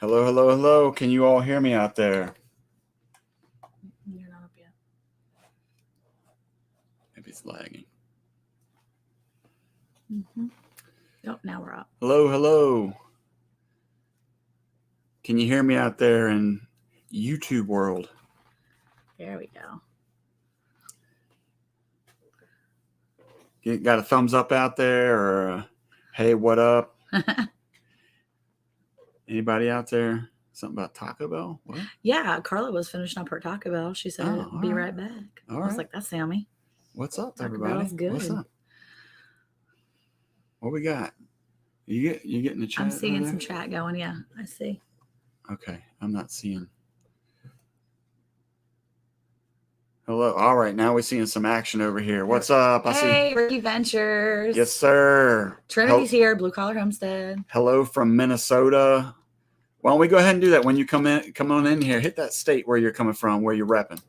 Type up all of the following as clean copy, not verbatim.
Hello, hello, hello. Can you all hear me out there? You're not up yet. Maybe it's lagging. Oh, now we're up. Hello, hello. Can you hear me out there in YouTube world? There we go. You got a thumbs up out there or hey, what up? Anybody out there? Something about Taco Bell? What? Yeah, Carla was finishing up her Taco Bell. She said, Oh, all "Be right. right back." All I was right. like, "That's Sammy." What's up, Taco everybody? Bell's good. What's up? What we got? You getting the chat? I'm seeing over some there? chat going. Yeah, I see. Okay, I'm not seeing. Hello. All right, now we're seeing some action over here. What's up? I see. Hey, Ricky Ventures. Yes, sir. Trinity's here. Blue Collar Homestead. Hello from Minnesota. Why don't we go ahead and do that when you come on in here? Hit that state where you're coming from, where you're repping.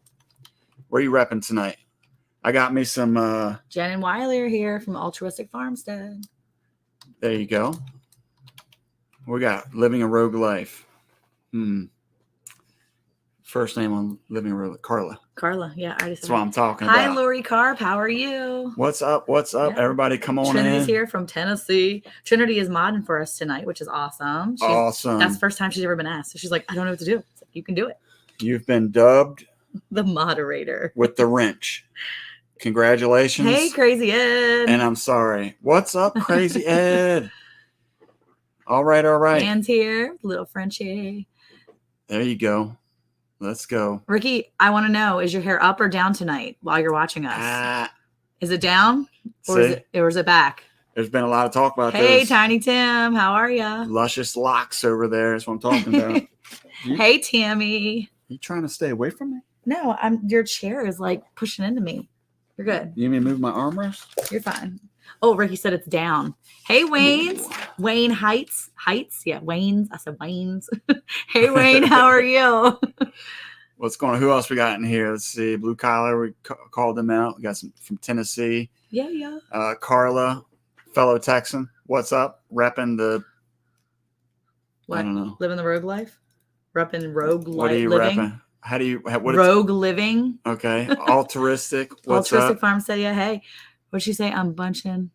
Where you repping tonight? I got me some. Jen and Wiley are here from Altruistic Farmstead. There you go. We got Living a Rogue Life. First name on Living a Rogue, Carla. Carla, yeah, I just. That's what I'm talking Hi, about. Lori Carp. How are you? What's up? What's up? Yeah. Everybody, come on Trinity's in. here from Tennessee. Trinity is modding for us tonight, which is awesome. Awesome. That's the first time she's ever been asked. So she's like, I don't know what to do. Like, you can do it. You've been dubbed the moderator with the wrench. Congratulations. Hey, Crazy Ed. And I'm sorry. What's up, Crazy Ed? All right, all right. Anne's here, little Frenchie. There you go. Let's go. Ricky, I want to know, is your hair up or down tonight while you're watching us? Is it down or is it back? There's been a lot of talk about this. Hey, Tiny Tim, how are ya? Luscious locks over there. That's what I'm talking about. Hey, Tammy. You trying to stay away from me? No, your chair is like pushing into me. You're good. You need me to move my armrest? You're fine. Oh, Ricky said it's down. Hey, Wayne's. Wayne Heights. Yeah, Wayne's. I said Wayne's. Hey, Wayne, how are you? What's going on? Who else we got in here? Let's see. Blue Collar, we called them out. We got some from Tennessee. Yeah. Carla, fellow Texan. What's up? Repping the... What? I don't know. Living the rogue life? Repping rogue life. What are you living? repping? How do you... rogue living. Okay. Altruistic. What's Altruistic up? Farmstead. Yeah, hey. What'd she say? I'm bunching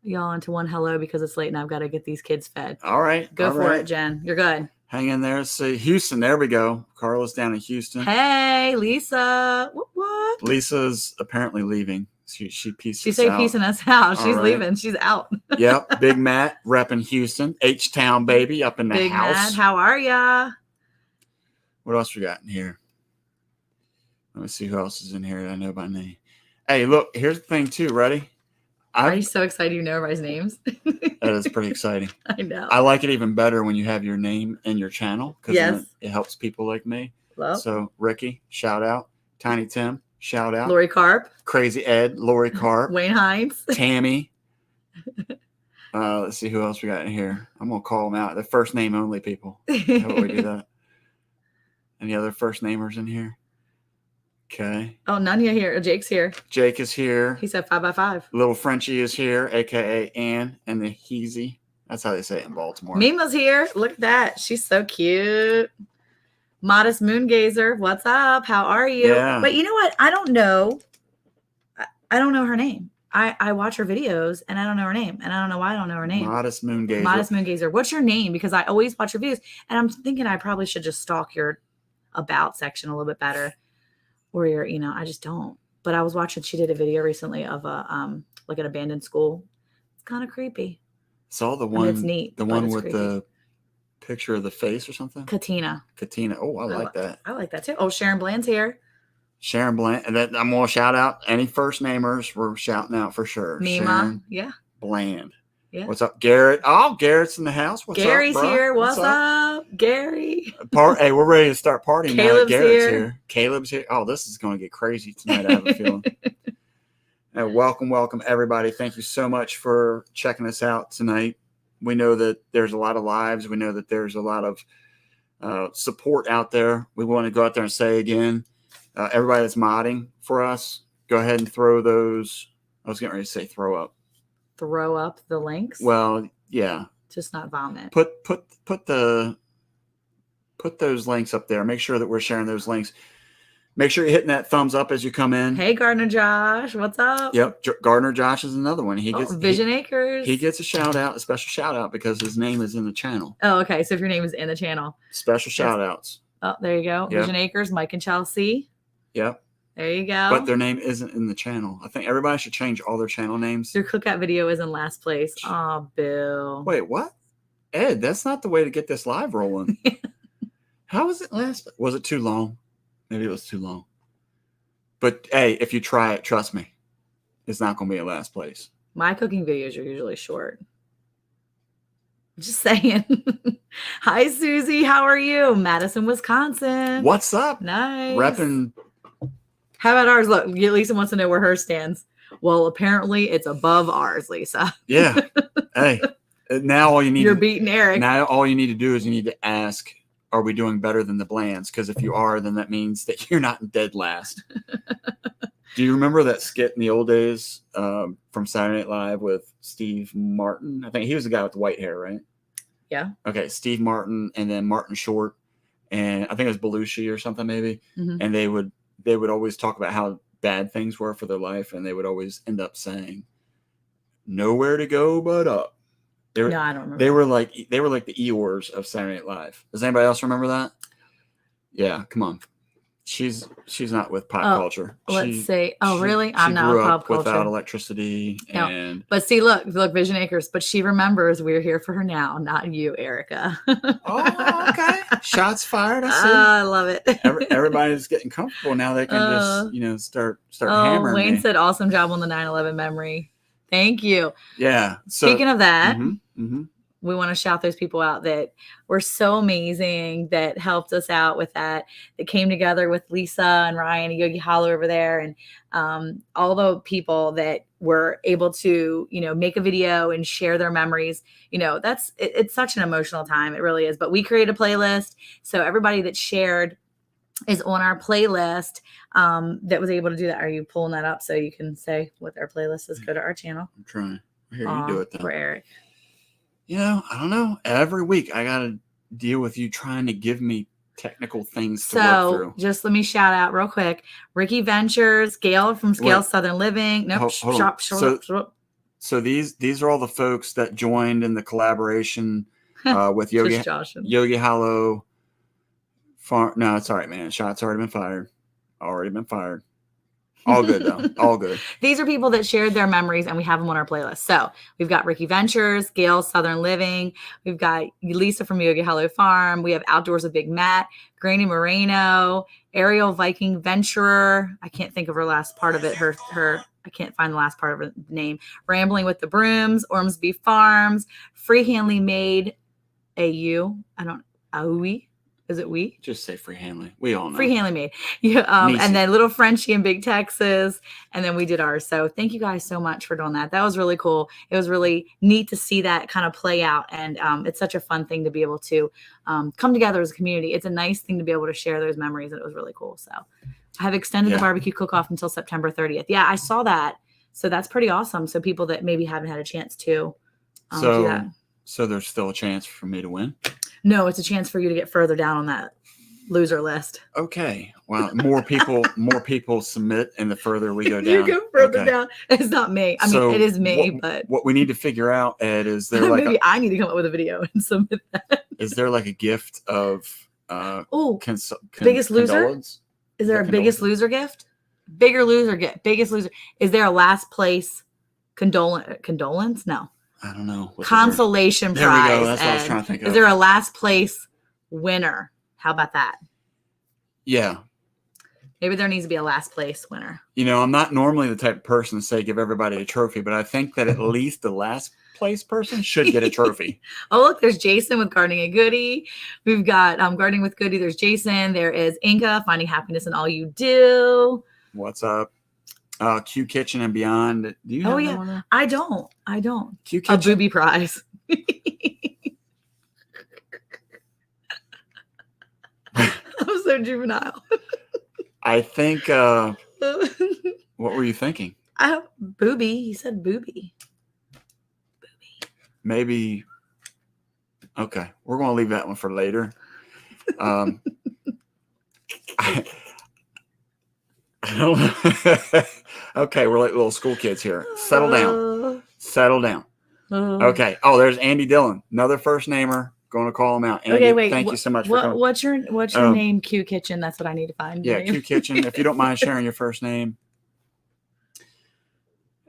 y'all into one hello because it's late and I've got to get these kids fed. All right. Go for it, Jen. You're good. Hang in there. See, Houston. There we go. Carla's down in Houston. Hey, Lisa. What? Lisa's apparently leaving. She pieced us out. She say piecing us out. She's leaving. She's out. Yep. Big Matt repping Houston. H-Town baby up in the Big house. Matt, how are ya? What else we got in here? Let me see who else is in here that I know by name. Hey, look, here's the thing too. Ready? Are you so excited you know everybody's names? That is pretty exciting. I know. I like it even better when you have your name in your channel because it helps people like me. Hello? So, Ricky, shout out. Tiny Tim, shout out. Lori Carp. Crazy Ed, Lori Carp. Wayne Hines. Tammy. Let's see who else we got in here. I'm going to call them out. They're first name only people. How about we do that? Any other first namers in here? Okay. Oh, Nanya here. Jake's here. Jake is here. He said 5x5. Little Frenchie is here, a.k.a. Ann and the Heezy. That's how they say it in Baltimore. Mima's here. Look at that. She's so cute. Modest Moongazer. What's up? How are you? Yeah. But you know what? I don't know. I don't know her name. I watch her videos and I don't know her name. And I don't know why I don't know her name. Modest Moongazer. Modest Moongazer. What's your name? Because I always watch your videos. And I'm thinking I probably should just stalk your about section a little bit better. Or your, I just don't. But I was watching, she did a video recently of like an abandoned school. It's kind of creepy. Saw the one. It's neat. The one with creepy. The picture of the face or something. Katina. Oh, I like that. I like that too. Oh, Sharon Bland's here. Sharon Bland, and then I'm gonna shout out any first namers. We're shouting out for sure. Mima, Sharon yeah. Bland. Yeah. What's up, Garrett? Oh, Garrett's in the house. What's Gary's up, bro? here. What's up, Gary? Hey, we're ready to start partying now. Garrett's here. Caleb's here. Oh, this is gonna get crazy tonight. I have a feeling. Welcome, everybody. Thank you so much for checking us out tonight. We know that there's a lot of lives. We know that there's a lot of support out there. We want to go out there and say again, everybody that's modding for us, go ahead and throw those. I was getting ready to say throw up. Throw up the links? Well, yeah. Just not vomit. Put the put those links up there. Make sure that we're sharing those links. Make sure you're hitting that thumbs up as you come in. Hey, Gardner Josh, what's up? Yep, Gardner Josh is another one. He gets Vision Acres. He gets a shout out, a special shout out because his name is in the channel. Oh, okay. So if your name is in the channel, special shout outs. Oh, there you go. Yep. Vision Acres, Mike and Chelsea. Yep. There you go. But their name isn't in the channel. I think everybody should change all their channel names. Your cookout video is in last place. Oh, Bill. Wait, what? Ed, that's not the way to get this live rolling. How was it last? Was it too long? Maybe it was too long. But hey, if you try it, trust me, it's not going to be in last place. My cooking videos are usually short. Just saying. Hi, Susie. How are you? Madison, Wisconsin. What's up? Nice. Repping. How about ours? Look, Lisa wants to know where hers stands. Well, apparently it's above ours, Lisa. Yeah. Hey, now all you need. You're beating Eric. Now all you need to do is you need to ask, are we doing better than the Blands? Because if you are, then that means that you're not dead last. Do you remember that skit in the old days from Saturday Night Live with Steve Martin? I think he was the guy with the white hair, right? Yeah. Okay, Steve Martin and then Martin Short, and I think it was Belushi or something maybe. Mm-hmm. And they would always talk about how bad things were for their life, and they would always end up saying, "Nowhere to go but up." No, I don't remember. They were like the Eeyores of Saturday Night Live. Does anybody else remember that? Yeah, come on. She's not with pop culture. Let's see. Oh, really? I'm she not grew with up pop culture. without electricity. No. And but see, look, Vision Acres. But she remembers we're here for her now, not you, Erica. Oh, okay. Shots fired. I see. I love it. Everybody's getting comfortable now. They can just start hammering. Wayne me. said, "Awesome job on the 9/11 memory." Thank you. Yeah. So, speaking of that, mm-hmm. we want to shout those people out that were so amazing, that helped us out with that came together with Lisa and Ryan and Yogi Hollow over there, and all the people that were able to, make a video and share their memories. It's such an emotional time. It really is. But we create a playlist, so everybody that shared is on our playlist that was able to do that. Are you pulling that up so you can say what our playlist is? Go to our channel. I'm trying. Here, you do it then. For Eric. I don't know. Every week I got to deal with you trying to give me technical things to work through. Just let me shout out real quick. Ricky Ventures, Gail from Scale Southern Living. Nope. So these are all the folks that joined in the collaboration with Yogi Hollow. No, it's all right, man. Shots already been fired. All good though. All good. These are people that shared their memories, and we have them on our playlist. So we've got Ricky Ventures, Gail Southern Living. We've got Lisa from Yogi Hollow Farm. We have Outdoors with Big Matt, Granny Moreno, Ariel Viking Venturer. I can't think of her last part of it. Her I can't find the last part of her name. Rambling with the Brooms, Ormsby Farms, Freehandly Made AU. Aui. Is it we? Just say Freehandly. We all know. Freehandly Made. Yeah. And then Little Frenchie in Big Texas. And then we did ours. So thank you guys so much for doing that. That was really cool. It was really neat to see that kind of play out. And it's such a fun thing to be able to come together as a community. It's a nice thing to be able to share those memories. And it was really cool. So I have extended the barbecue cook-off until September 30th. Yeah, I saw that. So that's pretty awesome. So people that maybe haven't had a chance to do that. So there's still a chance for me to win? No, it's a chance for you to get further down on that loser list. Okay. Wow. More people submit, and the further we go down. You go further down. It's not me. I mean, it is me, but what we need to figure out, Ed, is there like maybe I need to come up with a video and submit that. Is there like a gift of biggest loser? Condolence? Is there a biggest loser gift? Bigger loser gift. Biggest loser. Is there a last place condolence? No. I don't know. Consolation prize. There we go. That's what I was trying to think of. Is there a last place winner? How about that? Yeah. Maybe there needs to be a last place winner. I'm not normally the type of person to say give everybody a trophy, but I think that at least the last place person should get a trophy. Oh, look, there's Jason with Gardening a Goodie. We've got Gardening with Goodie. There's Jason. There is Inca, Finding Happiness in All You Do. What's up? Q Kitchen and Beyond. Do you have that one there? I don't. Q Kitchen. A booby prize. I'm so juvenile. I think, what were you thinking? Booby. He said booby. Maybe. Okay. We're going to leave that one for later. I, I don't know. Okay, we're like little school kids here. Settle down. Settle down. Okay. Oh, there's Andy Dillon, another first namer. Going to call him out. Andy, Okay, wait. thank you so much for coming. What's your name? Q Kitchen. That's what I need to find. Yeah, Q Kitchen. If you don't mind sharing your first name.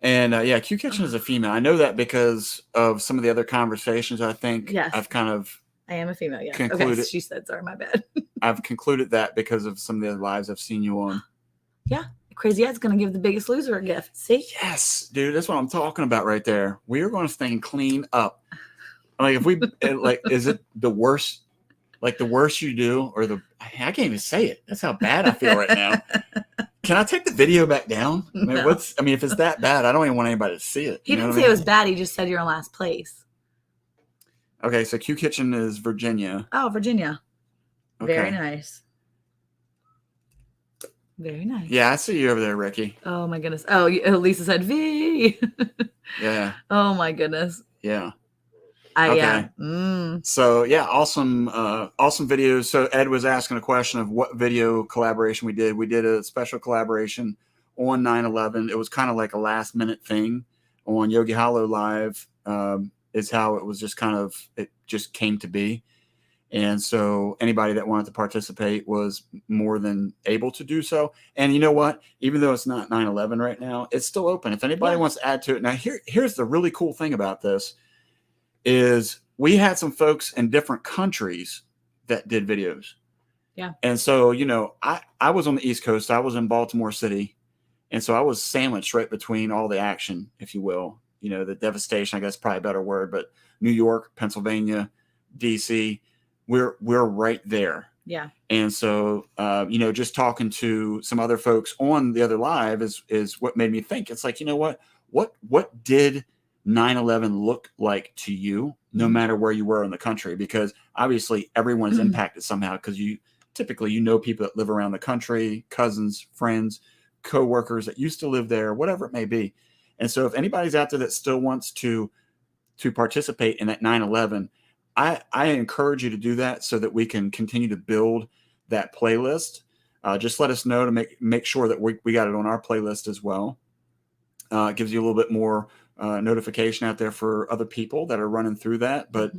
And yeah, Q Kitchen is a female. I know that because of some of the other conversations. I think Yes. I've kind of I am a female. Yes. concluded. Okay. She said, "Sorry, my bad." I've concluded that because of some of the other lives I've seen you on. Yeah, Crazy Ed's gonna give the Biggest Loser a gift. See? Yes, dude, that's what I'm talking about right there. We are going to stay clean up. Like if we like, is it the worst? Like the worst you do, or the I can't even say it. That's how bad I feel right now. Can I take the video back down? I mean, No. if it's that bad, I don't even want anybody to see it. He didn't say it was bad. He just said you're in last place. Okay, so Q Kitchen is Virginia. Oh, Virginia. Okay. Very nice. Very nice. Yeah, I see you over there, Ricky. Oh my goodness. Oh, Lisa said V. Yeah. Oh my goodness. Yeah. Yeah. So yeah, awesome videos. So Ed was asking a question of what video collaboration we did. We did a special collaboration on 9/11. It was kind of like a last minute thing on Yogi Hollow Live. Is how it was it just came to be. And so anybody that wanted to participate was more than able to do so. And you know what? Even though it's not 9/11 right now, it's still open. If anybody wants to add to it. Now here's the really cool thing about this is we had some folks in different countries that did videos. Yeah. And so, I was on the East Coast. I was in Baltimore City. And so I was sandwiched right between all the action, if you will. The devastation, I guess probably a better word, but New York, Pennsylvania, DC, we're right there. Yeah. And so, just talking to some other folks on the other live is what made me think. It's like, what did 9/11 look like to you, no matter where you were in the country? Because obviously everyone is impacted somehow, because you typically, people that live around the country, cousins, friends, coworkers that used to live there, whatever it may be. And so if anybody's out there that still wants to participate in that 9/11, I encourage you to do that so that we can continue to build that playlist. Just let us know to make sure that we got it on our playlist as well. It gives you a little bit more notification out there for other people that are running through that. But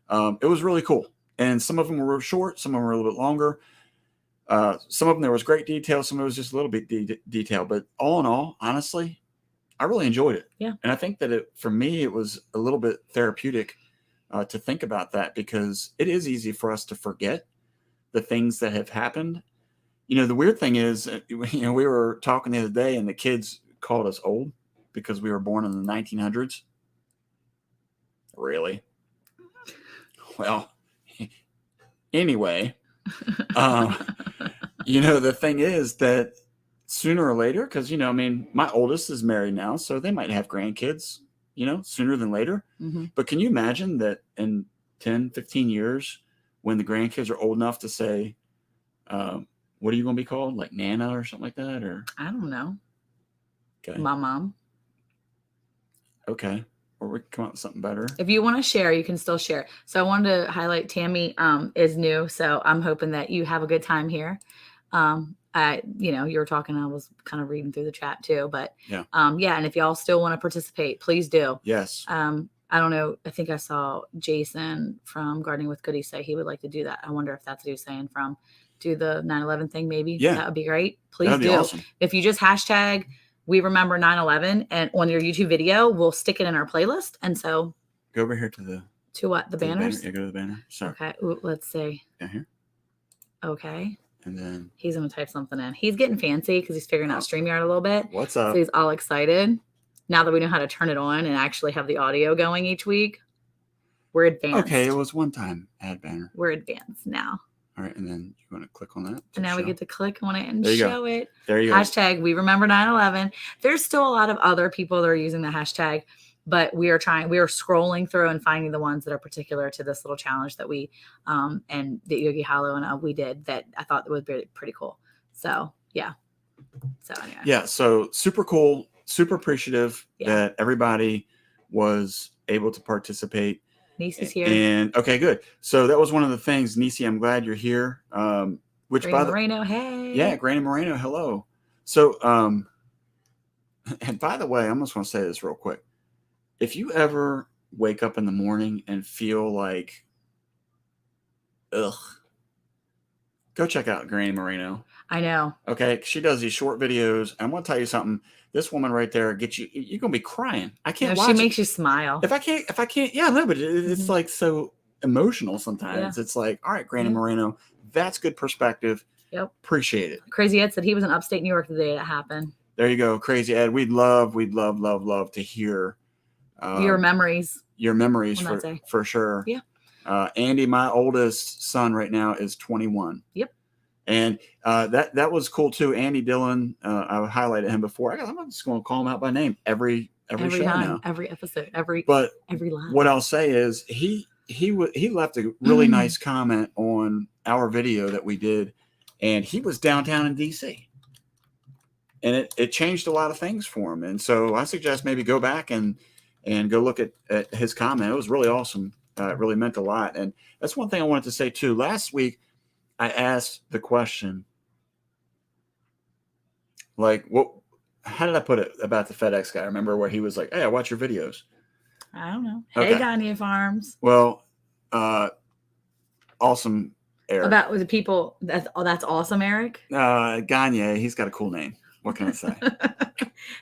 it was really cool. And some of them were short, some of them were a little bit longer. Some of them there was great detail, some of it was just a little bit detail. But all in all, honestly, I really enjoyed it. Yeah. And I think that for me, it was a little bit therapeutic to think about that, because it is easy for us to forget the things that have happened. The weird thing is, we were talking the other day and the kids called us old because we were born in the 1900s. Really? Well, anyway, the thing is that sooner or later, because, my oldest is married now, so they might have grandkids, sooner than later. Mm-hmm. But can you imagine that in 10, 15 years, when the grandkids are old enough to say, what are you going to be called? Like Nana or something like that? Or I don't know. Okay. My mom. Okay. Or we can come up with something better. If you want to share, you can still share. So I wanted to highlight Tammy is new. So I'm hoping that you have a good time here. You were talking, I was kind of reading through the chat too, but yeah. And if y'all still want to participate, please do. Yes. I don't know. I think I saw Jason from Gardening with Goodies say he would like to do that. I wonder if that's what he was saying from do the 9/11 thing. Maybe. Yeah. That would be great. Please That'd be do. awesome. If you just hashtag we remember 9/11 and on your YouTube video, we'll stick it in our playlist. And so go over here to what? The banners? The banner. Yeah, go to the banner. Sorry. Okay. Ooh, let's see. Yeah, here. Okay. And then he's going to type something in. He's getting fancy because he's figuring out StreamYard a little bit. What's up? So he's all excited. Now that we know how to turn it on and actually have the audio going each week, we're advanced. Okay, it was one time ad banner. We're advanced now. All right, and then you want to click on that. And now we get to click on it and there you show go. it. There you go. Hashtag we remember 9/11. There's still a lot of other people that are using the hashtag, but we are scrolling through and finding the ones that are particular to this little challenge that we and the Yogi Hollow and we did that I thought was pretty cool. So yeah. So anyway. Yeah. So super cool. Super appreciative that everybody was able to participate. Niecy's here. And okay, good. So that was one of the things, Niecy. I'm glad you're here. Which Granny by the Moreno, hey. yeah, Granny Moreno, hello. So and by the way, I'm just going to say this real quick. If you ever wake up in the morning and feel like, ugh, go check out Granny Moreno. I know. Okay, she does these short videos. I'm going to tell you something. This woman right there gets you. You're going to be crying. I can't watch She it. makes you smile. If I can't, yeah, no, but it's like so emotional sometimes. Yeah. It's like, all right, Granny Yeah. Moreno, that's good perspective. Yep. Appreciate it. Crazy Ed said he was in upstate New York the day that happened. There you go, Crazy Ed. We'd love to hear Your memories. Your memories on that day. for sure. Yeah. Andy, my oldest son right now is 21. Yep. And that was cool too. Andy Dillon, I highlighted him before. I'm just going to call him out by name every show time, now, every episode, every line. What I'll say is he left a really nice comment on our video that we did, and he was downtown in DC, and it changed a lot of things for him. And so I suggest maybe go back and go look at his comment. It was really awesome. It really meant a lot. And that's one thing I wanted to say too. Last week, I asked the question, like, how did I put it about the FedEx guy? I remember where he was like, hey, I watch your videos. I don't know. Okay. Hey, Gagne Farms. Well, awesome, Eric. About the people. That's awesome, Eric. Gagne, he's got a cool name. What can I say?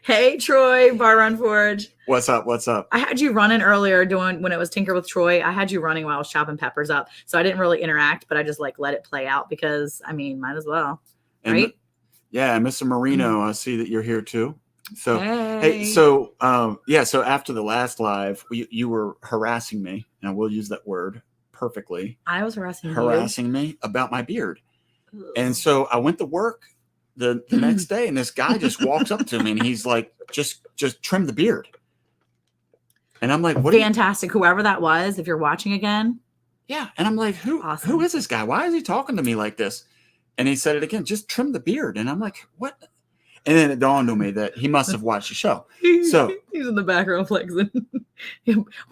Hey, Troy, Bar Run Forge. What's up? I had you running earlier when it was Tinker with Troy. I had you running while I was chopping peppers up. So I didn't really interact, but I just let it play out because, I mean, might as well. And right? Yeah, Mr. Marino, I see that you're here too. So, hey, so after the last live, you were harassing me, and I will use that word perfectly. I was harassing me about my beard. Ugh. And so I went to work the next day, and this guy just walks up to me, and he's like, just trim the beard. And I'm like, what? Fantastic. Whoever that was, if you're watching again. Yeah. And I'm like, who is this guy? Why is he talking to me like this? And he said it again, just trim the beard. And I'm like, what? And then it dawned on me that he must have watched the show. So he's in the background flexing.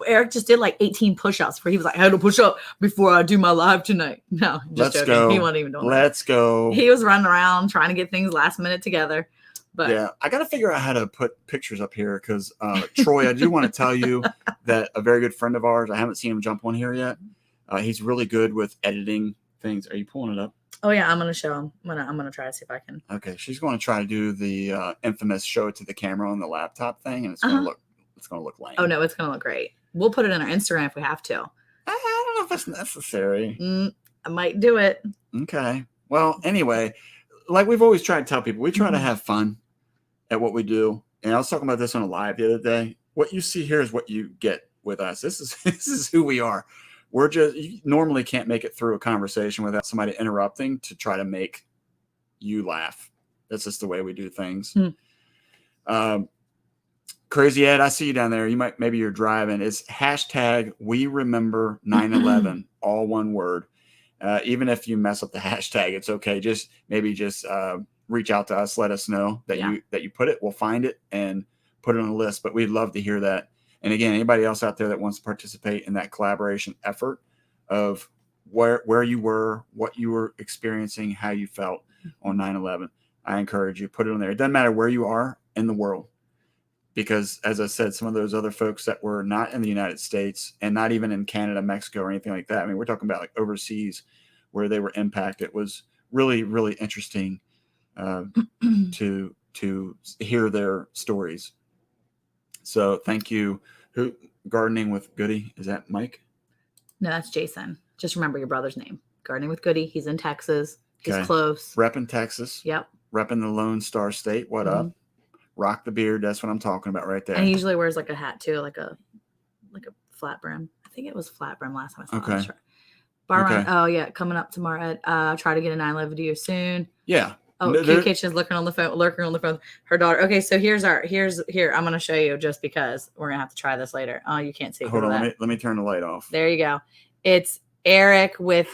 Eric just did like 18 push-ups where he was like, I had to push up before I do my live tonight. No, just joking. Go. He wasn't even doing Let's go. He was running around trying to get things last minute together. But yeah, I got to figure out how to put pictures up here because Troy, I do want to tell you that a very good friend of ours, I haven't seen him jump on here yet. He's really good with editing things. Are you pulling it up? Oh yeah, I'm gonna show him. I'm gonna try to see if I can. Okay, she's going to try to do the infamous show it to the camera on the laptop thing, and it's going to look lame. Oh no, it's gonna look great. We'll put it on our Instagram if we have to. I don't know if that's necessary. I might do it. Okay. Well, anyway, like we've always tried to tell people, we try to have fun at what we do. And I was talking about this on a live the other day. What you see here is what you get with us. This is who we are. You normally can't make it through a conversation without somebody interrupting to try to make you laugh. That's just the way we do things. Crazy Ed, I see you down there. Maybe you're driving. It's hashtag we remember 9/11, all one word. Even if you mess up the hashtag, it's okay. Just reach out to us. Let us know that you put it. We'll find it and put it on the list. But we'd love to hear that. And again, anybody else out there that wants to participate in that collaboration effort of where you were, what you were experiencing, how you felt on 9/11, I encourage you, put it on there. It doesn't matter where you are in the world. Because as I said, some of those other folks that were not in the United States and not even in Canada, Mexico, or anything like that. I mean, we're talking about like overseas where they were impacted. It was really, really interesting to hear their stories. So thank you. Who Gardening with Goody? Is that Mike? No, that's Jason. Just remember your brother's name. Gardening with Goody. He's in Texas. He's close. Repping Texas. Yep. Repping the Lone Star State. What up? Rock the beard. That's what I'm talking about right there. And he usually wears like a hat too, like a flat brim. I think it was flat brim last time I saw him. Okay. Sure. Run. Oh yeah, coming up tomorrow. Try to get a 9/11 video soon. Yeah. Oh, Kid Kitchen's lurking on the phone. Her daughter. Okay, so here. I'm gonna show you just because we're gonna have to try this later. Oh, you can't see. Hold on, let me turn the light off. There you go. It's Eric with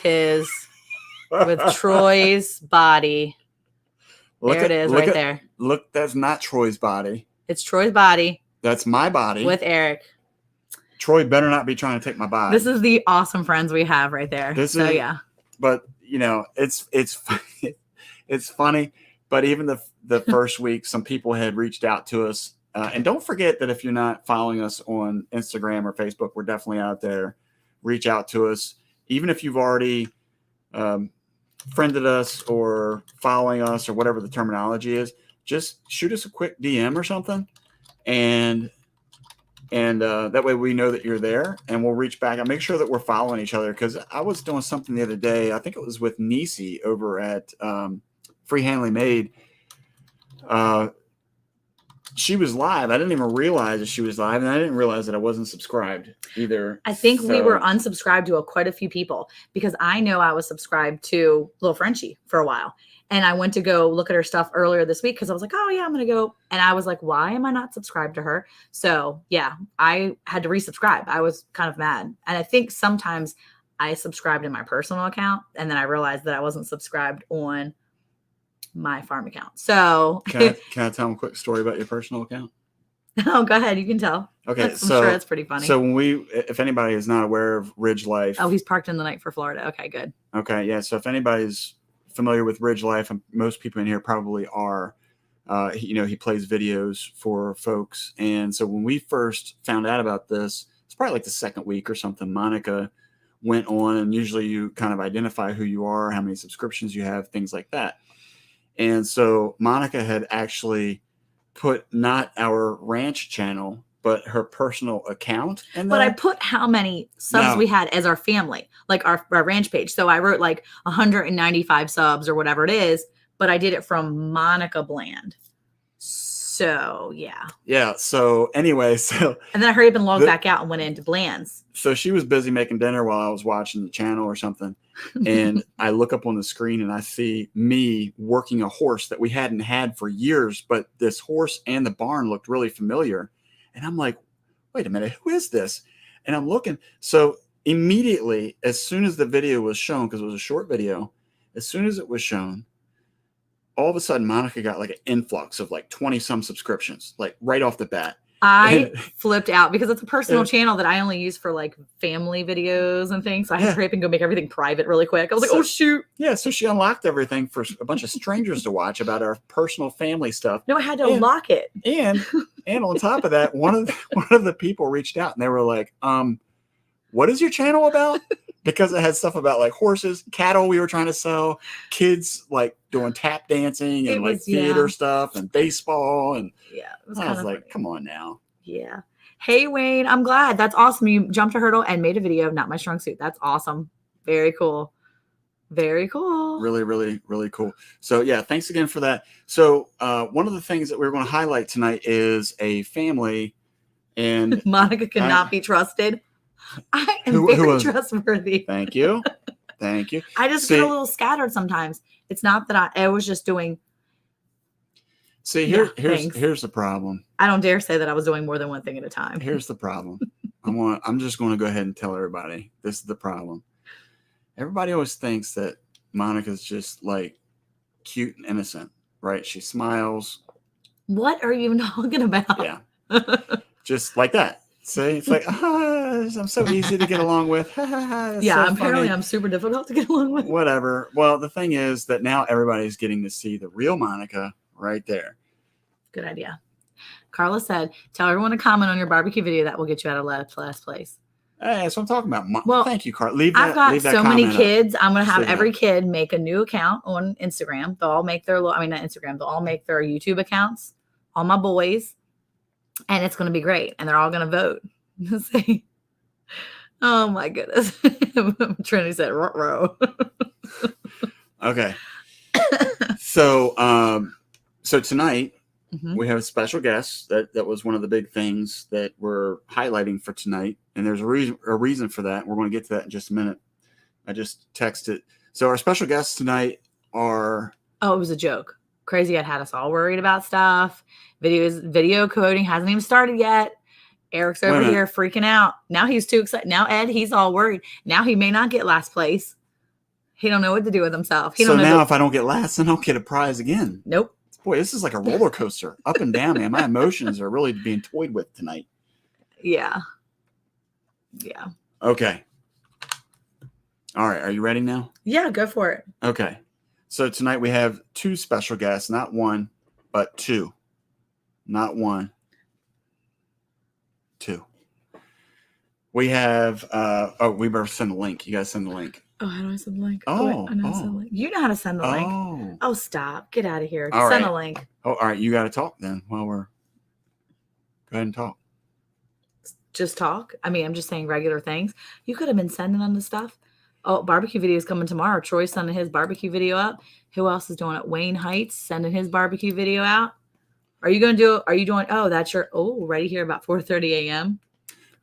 Troy's body. There it is, right there. Look, that's not Troy's body. It's Troy's body. That's my body with Eric. Troy better not be trying to take my vibe. This is the awesome friends we have right there. Yeah. But it's funny. It's funny. But even the first week, some people had reached out to us. And don't forget that if you're not following us on Instagram or Facebook, we're definitely out there. Reach out to us. Even if you've already friended us or following us or whatever the terminology is, just shoot us a quick DM or something. And that way we know that you're there, and we'll reach back and make sure that we're following each other. Because I was doing something the other day. I think it was with Nisi over at Free Handly Made. She was live. I didn't even realize that she was live, and I didn't realize that I wasn't subscribed either. I think we were unsubscribed to quite a few people, because I know I was subscribed to Little Frenchie for a while. And I went to go look at her stuff earlier this week because I was like, oh, yeah, I'm going to go. And I was like, why am I not subscribed to her? So, yeah, I had to resubscribe. I was kind of mad. And I think sometimes I subscribed in my personal account, and then I realized that I wasn't subscribed on my farm account. So can I tell them a quick story about your personal account? Oh, go ahead. You can tell. Okay. I'm sure that's pretty funny. So if anybody is not aware of Ridge Life. Oh, he's parked in the night for Florida. Okay, good. Okay. Yeah. So if anybody's familiar with Ridge Life, and most people in here probably are, he plays videos for folks. And so when we first found out about this, it's probably like the second week or something, Monica went on, and usually you kind of identify who you are, how many subscriptions you have, things like that. And so Monica had actually put not our ranch channel, but her personal account in there. But I put how many subs we had as our family, like our ranch page. So I wrote like 195 subs or whatever it is, but I did it from Monica Bland. So, yeah. Yeah. So anyway, and then I hurried up and logged back out and went into Bland's. So she was busy making dinner while I was watching the channel or something. And I look up on the screen and I see me working a horse that we hadn't had for years, but this horse and the barn looked really familiar. And I'm like, wait a minute, who is this? And I'm looking. So immediately, as soon as the video was shown, because it was a short video, as soon as it was shown, all of a sudden, Monica got like an influx of like 20 some subscriptions, like right off the bat. I flipped out because it's a personal channel that I only use for like family videos and things. So I had to hurry up and go make everything private really quick. I was like, oh, shoot. Yeah. So she unlocked everything for a bunch of strangers to watch about our personal family stuff. No, I had to unlock it. And on top of that, one of the people reached out and they were like, what is your channel about? Because it had stuff about like horses, cattle we were trying to sell, kids like doing tap dancing and like theater stuff and baseball. And I was like, come on now. Yeah. Hey, Wayne, I'm glad. That's awesome. You jumped a hurdle and made a video of Not My Strong Suit. That's awesome. Very cool. Very cool. Really, really, really cool. So yeah, thanks again for that. So one of the things that we're going to highlight tonight is a family, and Monica cannot be trusted. I am very trustworthy. Thank you. Thank you. I just get a little scattered sometimes. It's not that I was just doing. See, here's the problem. I don't dare say that I was doing more than one thing at a time. Here's the problem. I'm just going to go ahead and tell everybody this is the problem. Everybody always thinks that Monica's just like cute and innocent, right? She smiles. What are you talking about? Yeah. Just like that. See, it's like, I'm so easy to get along with. Yeah, so apparently I'm super difficult to get along with. Whatever. Well, the thing is that now everybody's getting to see the real Monica right there. Good idea. Carla said, tell everyone to comment on your barbecue video. That will get you out of last place. Hey, that's what I'm talking about. Well, thank you, Carla. I've got so many kids. I'm going to have every kid make a new account on Instagram. They'll all make their, not Instagram. They'll all make their YouTube accounts. All my boys. And it's going to be great. And they're all going to vote. Oh, my goodness. Trinity said, ruh-roh. Okay. So tonight, we have a special guest. That was one of the big things that we're highlighting for tonight. And there's a reason for that. We're going to get to that in just a minute. I just texted. So our special guests tonight are... Oh, it was a joke. Crazy Ed had us all worried about stuff. Video coding hasn't even started yet. Eric's over here freaking out. Now he's too excited. Now Ed, he's all worried. Now he may not get last place. He don't know what to do with himself. So now if I don't get last, then I'll get a prize again. Nope. Boy, this is like a roller coaster. Up and down, man. My emotions are really being toyed with tonight. Yeah. Yeah. Okay. All right. Are you ready now? Yeah, go for it. Okay. So tonight we have two special guests, not one, but two. Not one, two. We have, we better send the link. You guys send the link. Oh, how do I send the link? Oh, I know how to send the link. You know how to send the link. Oh. Oh, stop. Get out of here. All Send right. the link. Oh, all right. You got to talk then while we're, go ahead and talk. Just talk. I mean, I'm just saying regular things. You could have been sending them the stuff. Oh, barbecue video is coming tomorrow. Troy's sending his barbecue video up. Who else is doing it? Wayne Heights sending his barbecue video out. Are you going to do it? Are you doing, that's your, ready here about 4:30 a.m.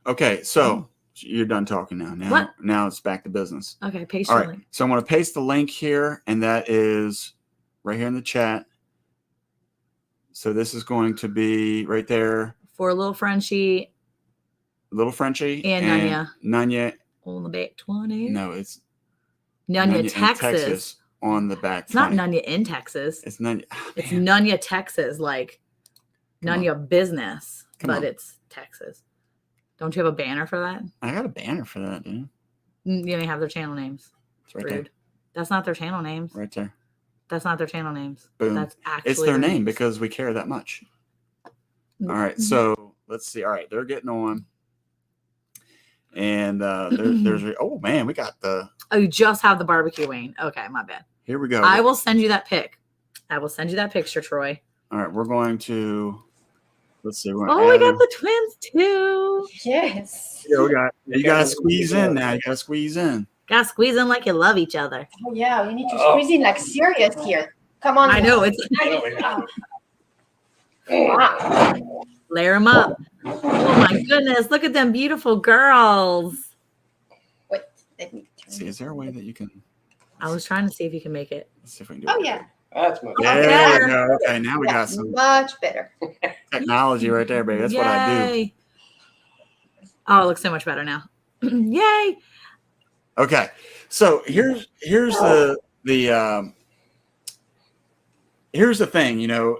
Okay. So you're done talking now. Now it's back to business. Okay. Paste All your right. link. So I'm going to paste the link here, and that is right here in the chat. So this is going to be right there. For Little Frenchie. Little Frenchie And Nunya. Nunya. On the back 20. No, it's Nunya, in Texas. on the back. It's not Nunya in Texas. It's Nunya. Oh, it's man. Nunya, Texas, like Come Nunya business, Come but on. it's Texas. Don't you have a banner for that? I got a banner for that, dude. You don't have their channel names. It's right Rude. That's not their channel names. there. Right there. That's not their channel names. Boom. That's actually It's their name names. because we care that much. Mm-hmm. All right. So let's see. All right. They're getting on. And there's oh man, we got the Oh, you just have the barbecue, Wayne. Okay, my bad. here we go. I will send you that pic. I will send you that picture, Troy. All right, we're going to let's see. We're Oh, we got the twins too. Yes. Yeah, we got you gotta squeeze in now. You gotta squeeze in. Gotta squeeze in like you love each other. Oh, yeah, we need to squeeze in like serious here. Come on. I know it's Wow. layer them up. Oh my goodness, look at them beautiful girls. Wait, let me turn See, is there a way that you can I was trying to see if you can make it. let's see if we can do it? Oh, yeah. That's my There better. we go. Okay, now we got That's some much better. technology right there, baby. That's what I do. Yay. Oh, it looks so much better now. Yay. Okay, so here's the here's the thing. You know,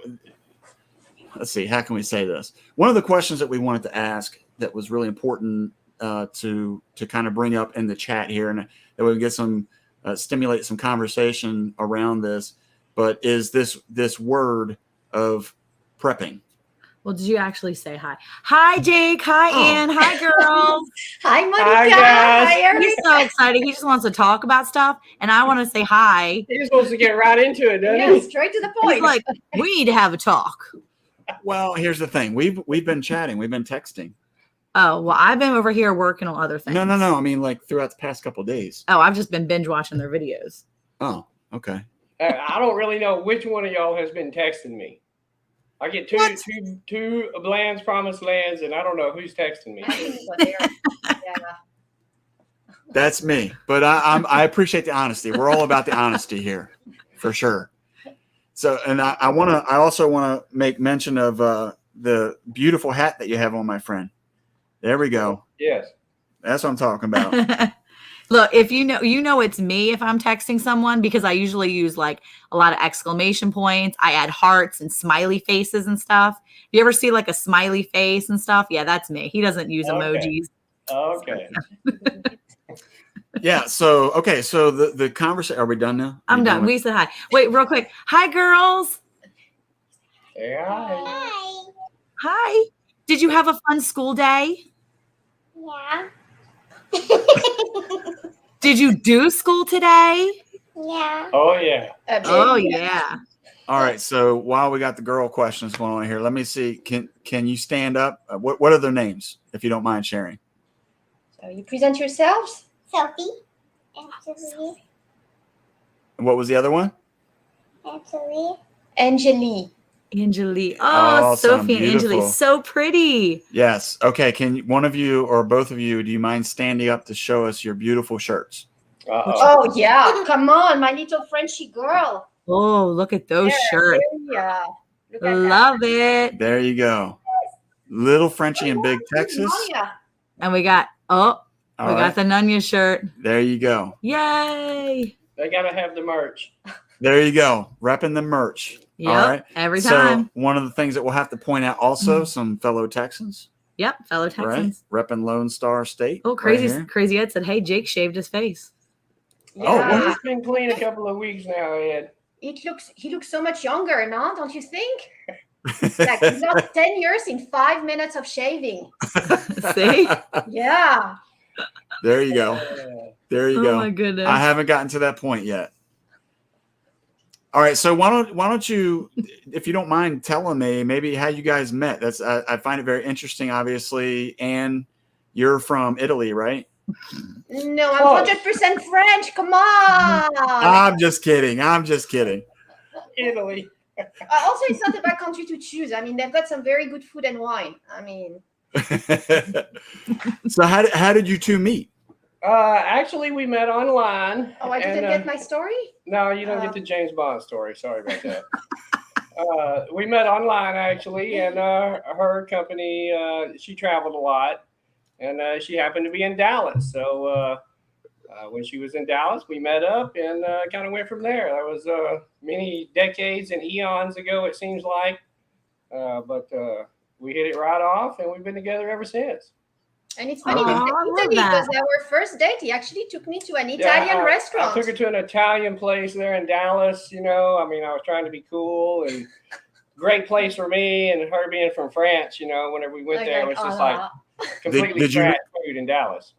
let's see. How can we say this? One of the questions that we wanted to ask that was really important to kind of bring up in the chat here, and that we would get some stimulate some conversation around this. But is this word of prepping? Well, did you actually say hi? Hi, Jake. Hi, Ann. Hi, girls. Hi, Monica. Hi, guys. Hi, Eric. He's so excited. He just wants to talk about stuff, and I want to say hi. He just wants to get right into it, doesn't Yeah, he? straight to the He's point. like, we need to have a talk. Well, here's the thing. We've been chatting. We've been texting. Oh, well, I've been over here working on other things. No. I mean, like throughout the past couple of days. Oh, I've just been binge watching their videos. Oh, okay. I don't really know which one of y'all has been texting me. I get two Bland's Promised Lands, and I don't know who's texting me. Yeah. That's me. But I appreciate the honesty. We're all about the honesty here, for sure. So, and I also want to make mention of the beautiful hat that you have on, my friend. There we go. Yes. That's what I'm talking about. Look, if you know it's me if I'm texting someone, because I usually use like a lot of exclamation points. I add hearts and smiley faces and stuff. You ever see like a smiley face and stuff? Yeah, that's me. He doesn't use emojis. Okay. Yeah. So, okay. So the conversation, are we done now? I'm You done. doing We said hi. Wait, real quick. Hi, girls. Hey, hi. Hi. Did you have a fun school day? Yeah. Did you do school today? Yeah. Oh, yeah. Oh, yeah. All right. So while we got the girl questions going on here, let me see. Can you stand up? What are their names, if you don't mind sharing? So you present yourselves. Sophie. Angelie. And what was the other one? Angelie. Angelique. Angelique. Oh, Awesome. Sophie and Beautiful. Angelique. So pretty. Yes. Okay. Can one of you or both of you, do you mind standing up to show us your beautiful shirts? Uh-oh. Oh, yeah. Come on, my little Frenchy girl. Oh, look at those Yeah, shirts. Yeah. Look at that. Love it. There you go. Little Frenchie in Big Texas. Oh, yeah. And we got, All we right. got the Nunya shirt. There you go. Yay. They got to have the merch. There you go. Repping the merch. Yep. All right. Every time. So one of the things that we'll have to point out also, some fellow Texans, Yep, fellow Texans. Right, repping Lone Star State. Oh, right crazy! here. Crazy Ed said, "Hey, Jake shaved his face." Oh, Yeah, Yeah. it's been clean a couple of weeks now, Ed. He looks so much younger now, don't you think? Like he lost 10 years in 5 minutes of shaving. See? Yeah. There you go. There you Oh go. my goodness! I haven't gotten to that point yet. All right, so why don't you, if you don't mind, telling me maybe how you guys met? That's I find it very interesting. Obviously, and you're from Italy, right? No, I'm Close. 100% French. Come on. I'm just kidding. Italy. Also, it's not a bad country to choose. I mean, they've got some very good food and wine. I mean, So how did you two meet? Actually, we met online. oh, I didn't and, get my story? No, you don't get the James Bond story. Sorry about that. We met online actually, and her company, she traveled a lot, and she happened to be in Dallas. So when she was in Dallas, we met up and kind of went from there. That was many decades and eons ago, it seems like, but we hit it right off, and we've been together ever since. And it's funny Aw, I because love Italy, that. because our first date, he actually took me to an Italian I restaurant. took her to an Italian place there in Dallas. You know, I mean, I was trying to be cool and great place for me. And her being from France, you know, whenever we went there, it was just like completely Did you- trash food in Dallas.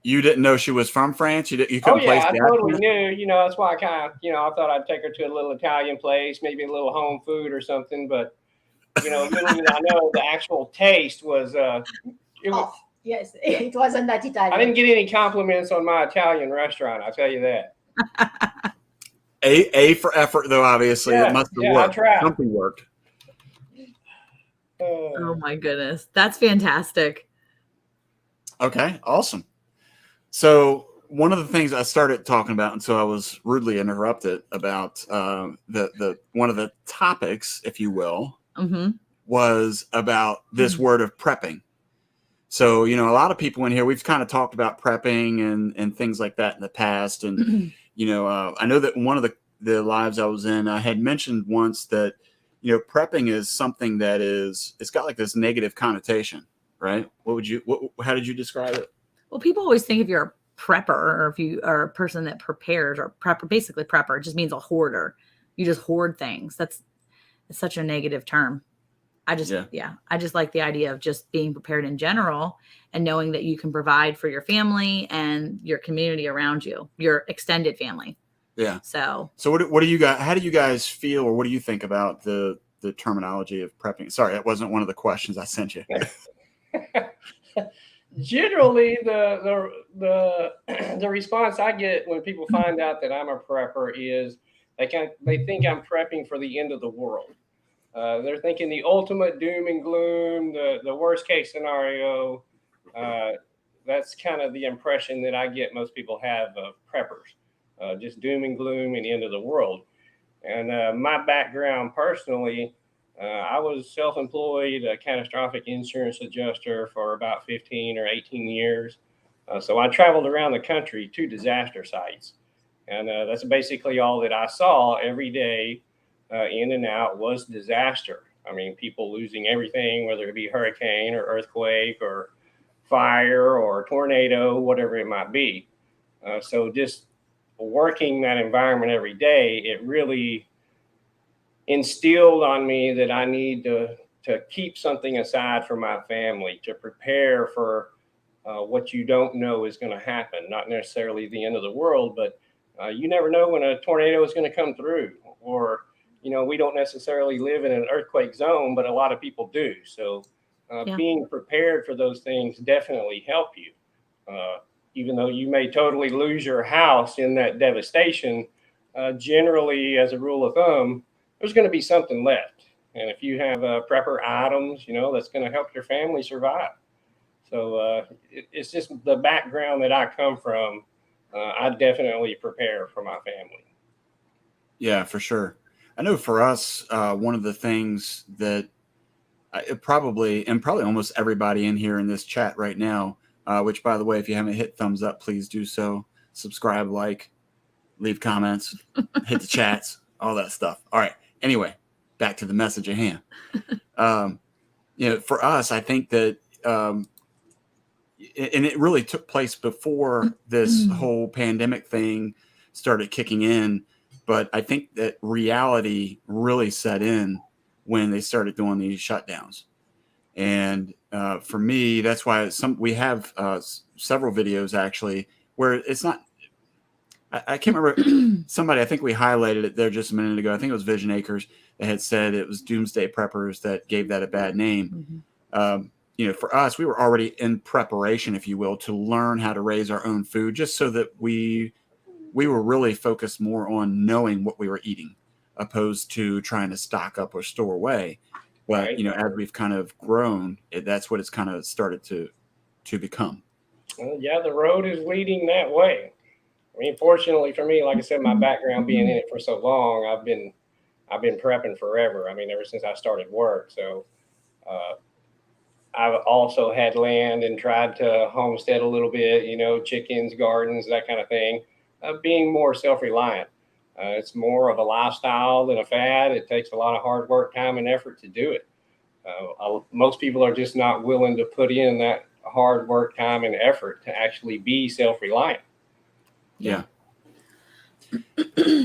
You didn't know she was from France. You Oh couldn't place yeah, I the totally accent? knew. You know, that's why I kind of, you know, I thought I'd take her to a little Italian place, maybe a little home food or something. But you know, little did I know the actual taste was. It was. Oh, yes, it wasn't that Italian. I didn't get any compliments on my Italian restaurant. I'll tell you that. A for effort, though. Obviously, Yeah, it must have yeah, I worked. tried. Something worked. Oh my goodness, that's fantastic. Okay, awesome. So one of the things I started talking about, and so I was rudely interrupted about the one of the topics, if you will, Mm-hmm. was about this word of prepping. So, you know, a lot of people in here, we've kind of talked about prepping and things like that in the past. And, you know, I know that one of the lives I was in, I had mentioned once that, you know, prepping is something that it's got like this negative connotation, right? How did you describe it? Well, people always think if you're a prepper or if you are a person that prepares or prepper, basically prepper, it just means a hoarder. You just hoard things. It's such a negative term. I just like the idea of just being prepared in general and knowing that you can provide for your family and your community around you, your extended family. Yeah. So what do you guys, how do you guys feel, or what do you think about the terminology of prepping? Sorry, that wasn't one of the questions I sent you. Generally, the response I get when people find out that I'm a prepper is they think I'm prepping for the end of the world. They're thinking the ultimate doom and gloom, the worst case scenario. That's kind of the impression that I get most people have of preppers, just doom and gloom and the end of the world. And my background personally, I was self-employed, a catastrophic insurance adjuster for about 15 or 18 years. So I traveled around the country to disaster sites. And that's basically all that I saw every day in and out was disaster. I mean, people losing everything, whether it be hurricane or earthquake or fire or tornado, whatever it might be. So just working that environment every day, it really instilled on me that I need to keep something aside for my family, to prepare for what you don't know is going to happen. Not necessarily the end of the world, but you never know when a tornado is going to come through. Or, you know, we don't necessarily live in an earthquake zone, but a lot of people do. So being prepared for those things definitely help you. Even though you may totally lose your house in that devastation, generally, as a rule of thumb, there's going to be something left. And if you have prepper items, you know, that's going to help your family survive. So it's just the background that I come from. I definitely prepare for my family. Yeah, for sure. I know for us, one of the things that probably almost everybody in here in this chat right now, which, by the way, if you haven't hit thumbs up, please do so. Subscribe, like, leave comments, hit the chats, all that stuff. All right. Anyway, back to the message at hand. You know, for us, I think that and it really took place before this whole pandemic thing started kicking in. But I think that reality really set in when they started doing these shutdowns. And for me, that's why we have several videos actually where it's not. I can't remember somebody. I think we highlighted it there just a minute ago. I think it was Vision Acres that had said it was Doomsday Preppers that gave that a bad name. For us, we were already in preparation, if you will, to learn how to raise our own food, just so that we were really focused more on knowing what we were eating, opposed to trying to stock up or store away. But Right. as we've kind of grown, that's what it's kind of started to become. Well, yeah, the road is leading that way. I mean, fortunately for me, like I said, my background being in it for so long, I've been prepping forever. I mean, ever since I started work. So I've also had land and tried to homestead a little bit, chickens, gardens, that kind of thing, being more self-reliant. It's more of a lifestyle than a fad. It takes a lot of hard work, time, and effort to do it. Most people are just not willing to put in that hard work, time, and effort to actually be self-reliant. Yeah.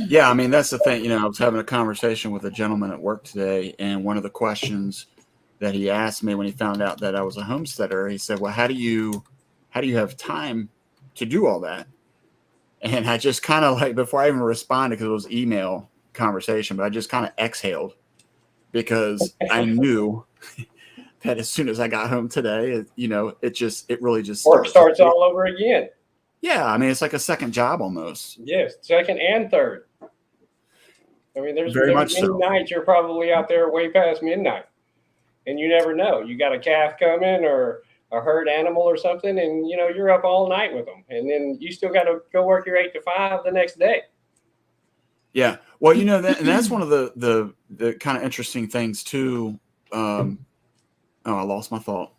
Yeah. I mean, that's the thing. I was having a conversation with a gentleman at work today, and one of the questions that he asked me when he found out that I was a homesteader, he said, well, how do you have time to do all that? And I just kind of before I even responded, because it was email conversation, but I just kind of exhaled, because I knew that as soon as I got home today, it really just Work starts all over again. Yeah. I mean, it's like a second job almost. Yes. Second and third. I mean, there's Very much many so. nights you're probably out there way past midnight, and you never know. You got a calf coming or a herd animal or something, and you're up all night with them, and then you still got to go work your 8 to 5 the next day. Yeah. Well, and that's one of the kind of interesting things too. I lost my thought.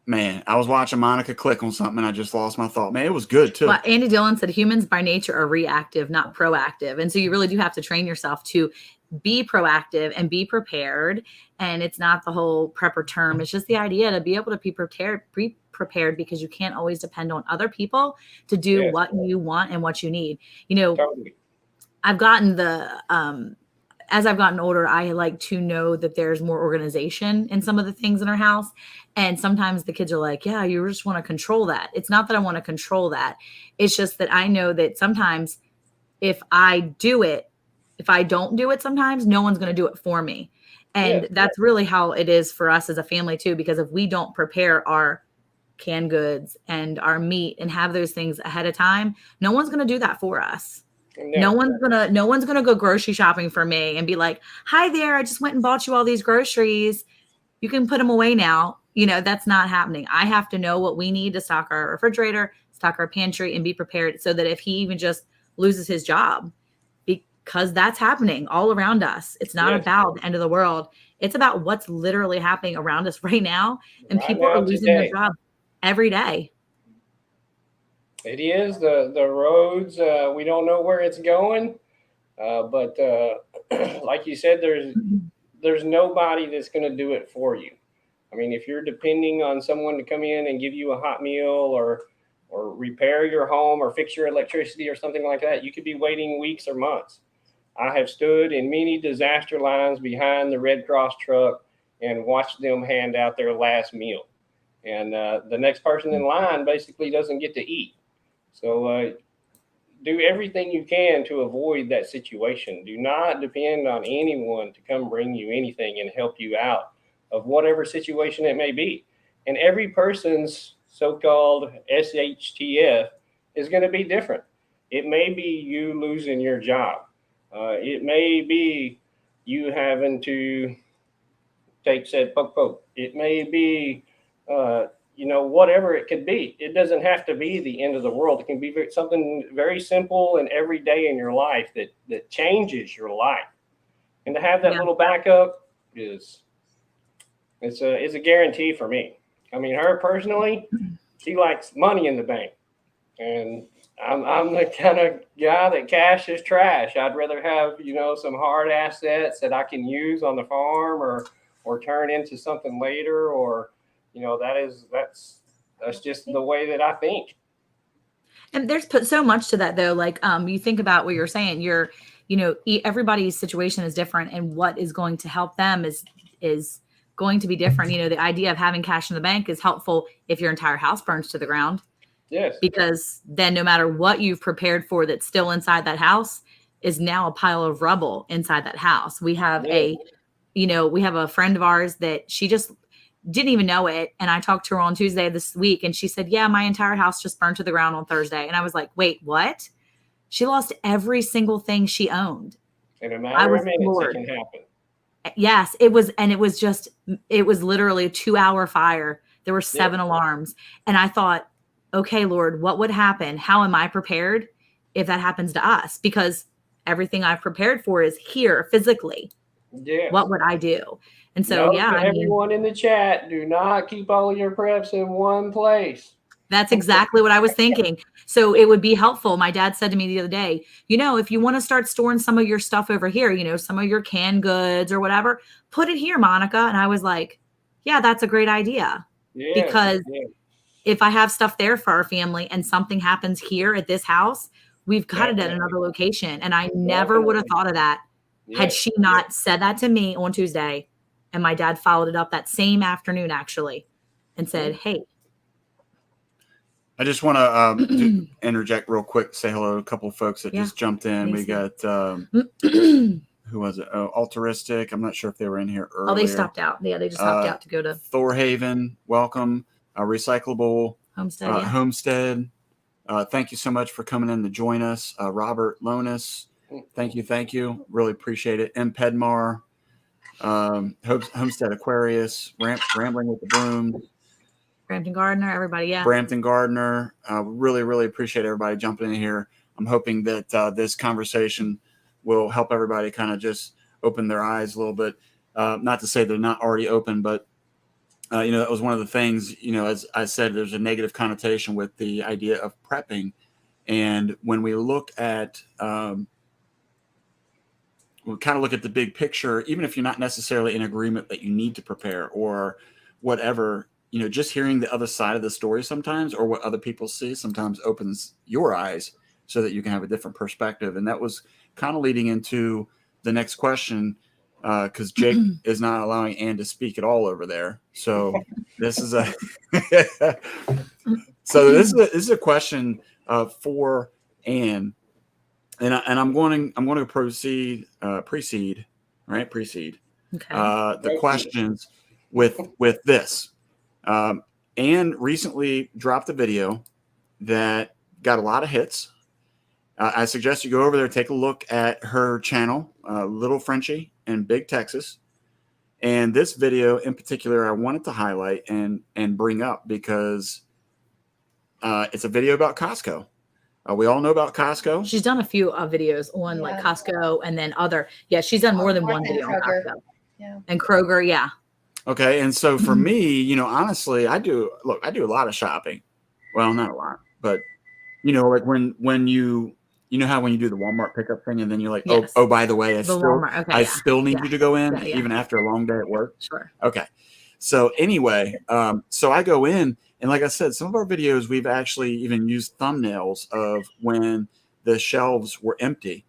Man, I was watching Monica click on something and I just lost my thought. Man, it was good too. Well, Andy Dillon said humans by nature are reactive, not proactive. And so you really do have to train yourself to be proactive and be prepared. And it's not the whole prepper term. It's just the idea to be able to be prepared, because you can't always depend on other people to do what you want and what you need. Totally. I've gotten as I've gotten older, I like to know that there's more organization in some of the things in our house. And sometimes the kids are like, yeah, you just want to control that. It's not that I want to control that. It's just that I know that sometimes if I don't do it, sometimes no one's going to do it for me. And that's really how it is for us as a family too, because if we don't prepare our canned goods and our meat and have those things ahead of time, no one's going to do that for us. No one's gonna go grocery shopping for me and be like, hi there, I just went and bought you all these groceries. You can put them away now. That's not happening. I have to know what we need to stock our refrigerator, stock our pantry, and be prepared so that if he even just loses his job, because that's happening all around us. It's not about the end of the world. It's about what's literally happening around us right now. And people are losing their job every day. It is the roads. We don't know where it's going, but like you said, there's nobody that's going to do it for you. I mean, if you're depending on someone to come in and give you a hot meal or repair your home or fix your electricity or something like that, you could be waiting weeks or months. I have stood in many disaster lines behind the Red Cross truck and watched them hand out their last meal, and the next person in line basically doesn't get to eat. So do everything you can to avoid that situation. Do not depend on anyone to come bring you anything and help you out of whatever situation it may be. And every person's so-called SHTF is going to be different. It may be you losing your job. It may be you having to take said poke. It may be whatever it could be. It doesn't have to be the end of the world. It can be something very simple and every day in your life that changes your life. And to have that little backup it's a guarantee for me. I mean, her personally, she likes money in the bank, and I'm the kind of guy that cash is trash. I'd rather have some hard assets that I can use on the farm or turn into something later, or that's just the way that I think. And there's put so much to that though. Like, you think about what you're saying, everybody's situation is different, and what is going to help them is going to be different. The idea of having cash in the bank is helpful if your entire house burns to the ground, Yes. because then no matter what you've prepared for that's still inside that house is now a pile of rubble inside that house. We have we have a friend of ours that she just didn't even know it. And I talked to her on Tuesday this week, and she said, yeah, my entire house just burned to the ground on Thursday. And I was like, wait, what? She lost every single thing she owned. In a matter of minutes, it can happen. Yes, it was literally a 2-hour fire. There were 7 alarms. And I thought, okay, Lord, what would happen? How am I prepared if that happens to us? Because everything I've prepared for is here physically. Yeah. What would I do? And so, everyone in the chat, do not keep all of your preps in one place. That's exactly what I was thinking. So it would be helpful. My dad said to me the other day, if you want to start storing some of your stuff over here, some of your canned goods or whatever, put it here, Monica. And I was like, yeah, that's a great idea. Because if I have stuff there for our family and something happens here at this house, we've got it at another location. And I never would have thought of that had she not said that to me on Tuesday. And my dad followed it up that same afternoon, actually, and said, hey. I just want to interject real quick, say hello to a couple of folks that just jumped in. We got, who was it? Oh, Altruistic. I'm not sure if they were in here earlier. Oh, they stopped out. Yeah, they just hopped out to go to Thorhaven. Welcome. Recyclable. Homestead. Homestead. Thank you so much for coming in to join us. Robert Lonis. Thank you. Really appreciate it. M. Pedmar. Homestead Aquarius. Rambling with the Bloom. Brampton Gardner, everybody, Brampton Gardner. Really, really appreciate everybody jumping in here. I'm hoping that this conversation will help everybody kind of just open their eyes a little bit. Not to say they're not already open, but that was one of the things, as I said, there's a negative connotation with the idea of prepping. And when we look at, we kind of look at the big picture, even if you're not necessarily in agreement that you need to prepare or whatever, just hearing the other side of the story sometimes, or what other people see, sometimes opens your eyes so that you can have a different perspective. And that was kind of leading into the next question, because Jake is not allowing Ann to speak at all over there. So this is a this is a question for Ann, and I'm going to precede the questions with this. Ann recently dropped a video that got a lot of hits. I suggest you go over there, take a look at her channel, Little Frenchie and Big Texas. And this video in particular, I wanted to highlight and bring up because it's a video about Costco. We all know about Costco. She's done a few videos on like Costco and then other. Yeah, she's done more than one video on Costco. Yeah. And Kroger, yeah. Okay, and so for me, honestly, I do a lot of shopping. Well, not a lot, but like when you how when you do the Walmart pickup thing, and then you're like, oh, by the way, I still need you to go in even after a long day at work. Sure. Okay. So anyway, so I go in, and like I said, some of our videos we've actually even used thumbnails of when the shelves were empty,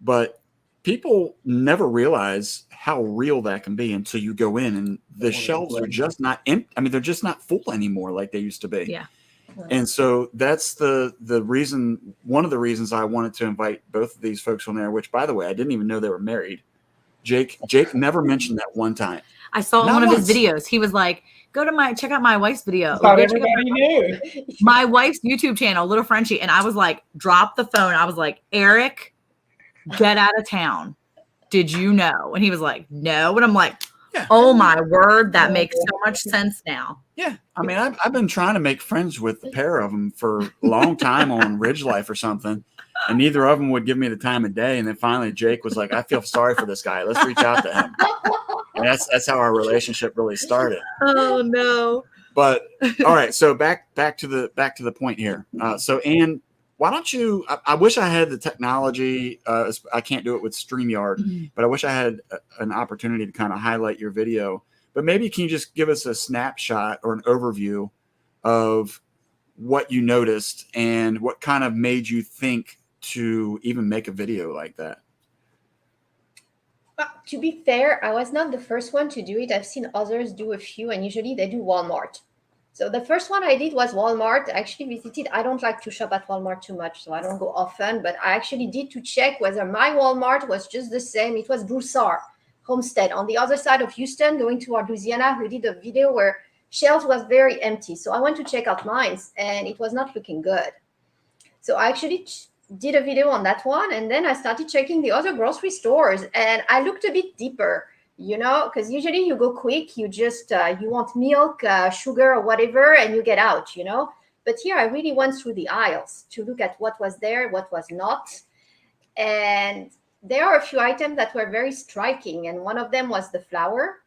but people never realize how real that can be until you go in and the shelves are just not empty. I mean, they're just not full anymore like they used to be. Yeah. And so that's the reason, one of the reasons I wanted to invite both of these folks on there, which by the way, I didn't even know they were married. Jake never mentioned that one time. I saw one of his videos. He was like, check out my wife's video. Everybody knew. My wife's YouTube channel, Little Frenchie. And I was like, drop the phone. I was like, Eric, get out of town. Did you know? And he was like, no. And I'm like, oh my word, that makes so much sense now. Yeah. I mean, I've been trying to make friends with a pair of them for a long time on Ridge Life or something. And neither of them would give me the time of day. And then finally Jake was like, I feel sorry for this guy. Let's reach out to him. And that's how our relationship really started. Oh no. But all right. So back to the point here. So Ann, why don't you, I wish I had the technology. I can't do it with StreamYard, but I wish I had an opportunity to kind of highlight your video. but maybe can you just give us a snapshot or an overview of what you noticed and what kind of made you think to even make a video like that? To be fair, I was not the first one to do it. I've seen others do a few, and usually they do Walmart. So the first one I did was Walmart. I actually visited. I don't like to shop at Walmart too much, so I don't go often. But I actually did to check whether my Walmart was just the same. It was Broussard Homestead on the other side of Houston, going toward Louisiana, who did a video where shelves was very empty. So I went to check out mine, and it was not looking good. So I actually did a video on that one, and then I started checking the other grocery stores, and I looked a bit deeper, because usually you go quick, you just you want milk, sugar, or whatever, and you get out. But here I really went through the aisles to look at what was there, what was not, and there are a few items that were very striking, and one of them was the flour,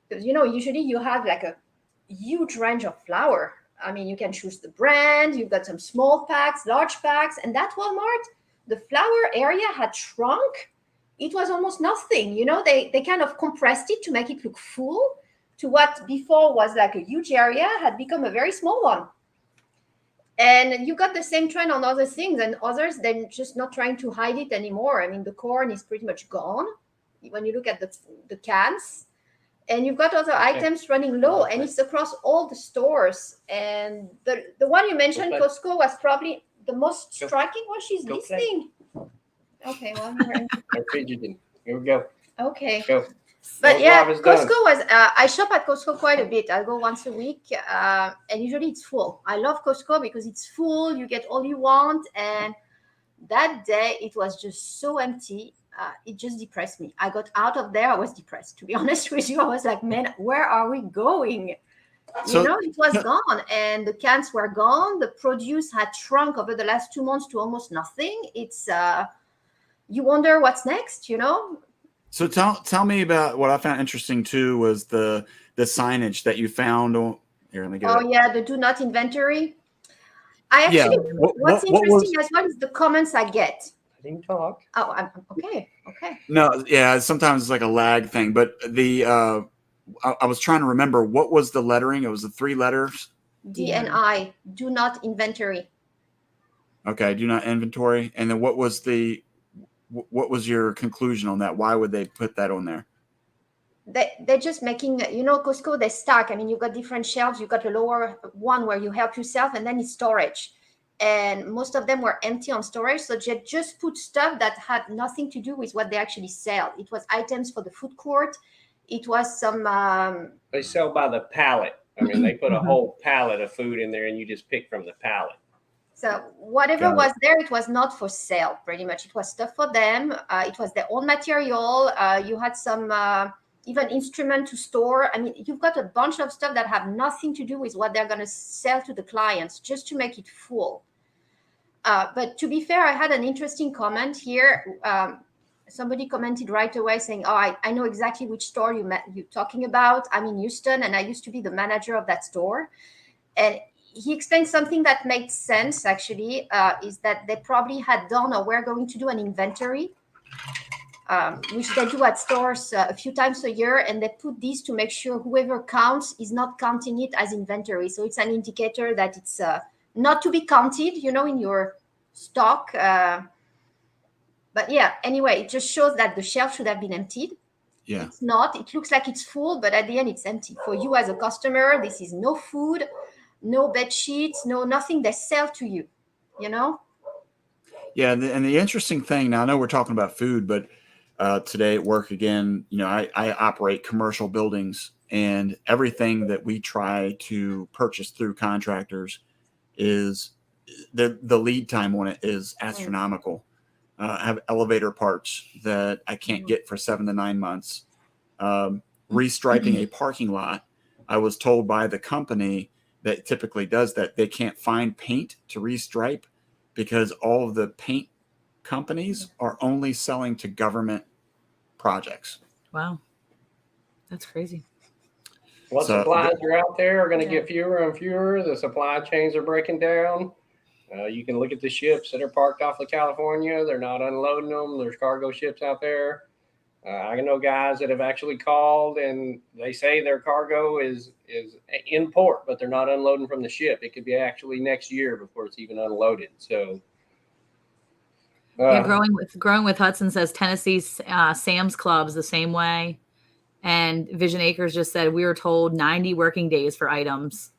because usually you have like a huge range of flour. I mean, you can choose the brand. You've got some small packs, large packs. And that Walmart, the flour area had shrunk. It was almost nothing. They kind of compressed it to make it look full, to what before was like a huge area had become a very small one. And you got the same trend on other things, and others, they're just not trying to hide it anymore. I mean, the corn is pretty much gone when you look at the cans. And you've got other items running low, and it's across all the stores. And the one you mentioned, Costco, was probably the most striking one. She's listening. Okay, well, They're fidgeting. Here we go. Okay. Go. But yeah, Rob is Costco done. was. I shop at Costco quite a bit. I go once a week, and usually it's full. I love Costco because it's full. You get all you want, and that day it was just so empty. It just depressed me. I got out of there. I was depressed, to be honest with you. I was like, man, where are we going? So- It was gone, and the cans were gone. The produce had shrunk over the last 2 months to almost nothing. It's you wonder what's next, So tell me about what I found interesting too was the signage that you found. Here, let me get Oh it. yeah, the do not inventory. I actually, what's interesting as well is the comments I get. Let him talk. Oh, I'm okay. No, yeah, sometimes it's like a lag thing, but I was trying to remember what was the lettering. It was the 3 letters. DNI, do not inventory. Okay, do not inventory. And then what was your conclusion on that? Why would they put that on there? They're just making, Costco, they stack. I mean, you've got different shelves. You've got a lower one where you help yourself, and then it's storage. And most of them were empty on storage. So they just put stuff that had nothing to do with what they actually sell. It was items for the food court. It was some... They sell by the pallet. I mean, they put a whole pallet of food in there, and you just pick from the pallet. So whatever was there, it was not for sale, pretty much. It was stuff for them. It was their own material. You had some even instrument to store. I mean, you've got a bunch of stuff that have nothing to do with what they're going to sell to the clients, just to make it full. But to be fair, I had an interesting comment here. Somebody commented right away saying, oh, I know exactly which store you're talking about. I'm in Houston, and I used to be the manager of that store. And he explained something that made sense, actually, is that they probably had done or were going to do an inventory, which they do at stores a few times a year. And they put these to make sure whoever counts is not counting it as inventory. So it's an indicator that it's not to be counted, in your stock. But yeah, anyway, it just shows that the shelf should have been emptied. Yeah. It's not. It looks like it's full, but at the end, it's empty. For you as a customer, this is no food, no bed sheets, nothing they sell to you, Yeah, and the interesting thing, now I know we're talking about food, but today at work again, I operate commercial buildings, and everything that we try to purchase through contractors is the lead time on it is astronomical. I have elevator parts that I can't get for 7 to 9 months. Restriping a parking lot, I was told by the company that typically does that, they can't find paint to restripe because all of the paint companies are only selling to government projects. Wow. That's crazy. What So- supplies are out there are going to Yeah. get fewer and fewer. The supply chains are breaking down. You can look at the ships that are parked off of California. They're not unloading them. There's cargo ships out there. I know guys that have actually called and they say their cargo is in port, but they're not unloading from the ship. It could be actually next year before it's even unloaded. So, Yeah, growing with Hudson says Tennessee's Sam's Club's the same way, and Vision Acres just said we were told 90 working days for items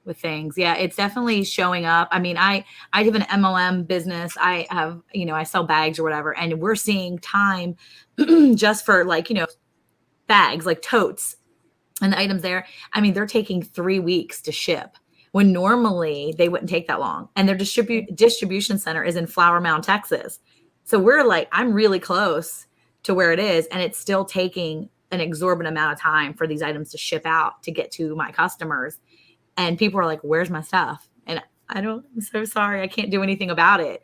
with things. Yeah, it's definitely showing up. I mean, I have an MLM business. I have, I sell bags or whatever, and we're seeing time just for bags, like totes and the items there. I mean, they're taking 3 weeks to ship when normally they wouldn't take that long. And their distribution center is in Flower Mound, Texas. So I'm really close to where it is, and it's still taking an exorbitant amount of time for these items to ship out to get to my customers. And people are like, where's my stuff? And I'm so sorry. I can't do anything about it.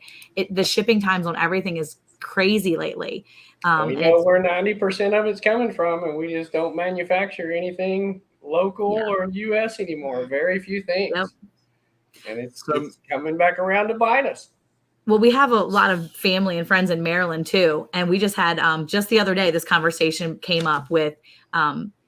The shipping times on everything is crazy lately. We know where 90% of it's coming from, and we just don't manufacture anything local or U.S. anymore. Very few things. Yep. And it's coming back around to bite us. Well, we have a lot of family and friends in Maryland too. And we just had, just the other day, this conversation came up with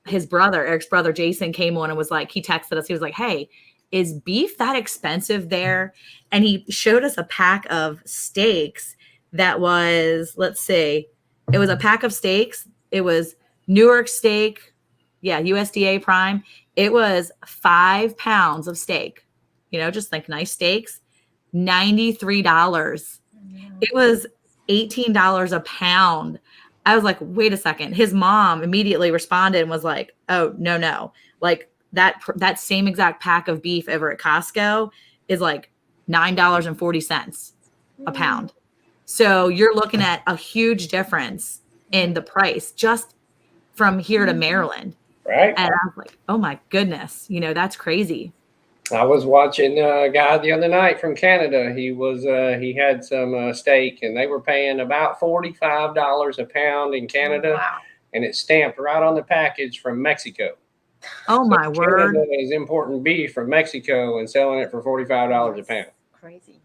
his brother, Eric's brother, Jason, came on and was like, he texted us. He was like, hey, is beef that expensive there? And he showed us a pack of steaks that was, let's see, it was a pack of steaks. It was Newark steak. Yeah, USDA Prime. It was 5 pounds of steak, just like nice steaks, $93. It was $18 a pound. I was like, wait a second. His mom immediately responded and was like, oh, no. Like that same exact pack of beef over at Costco is like $9.40 a pound. So you're looking at a huge difference in the price just from here to Maryland. Right. And I was like, oh my goodness, that's crazy. I was watching a guy the other night from Canada. He had some steak, and they were paying about $45 a pound in Canada. Wow. And it's stamped right on the package from Mexico. Oh my word. Canada is importing beef from Mexico and selling it for $45 a pound. Crazy.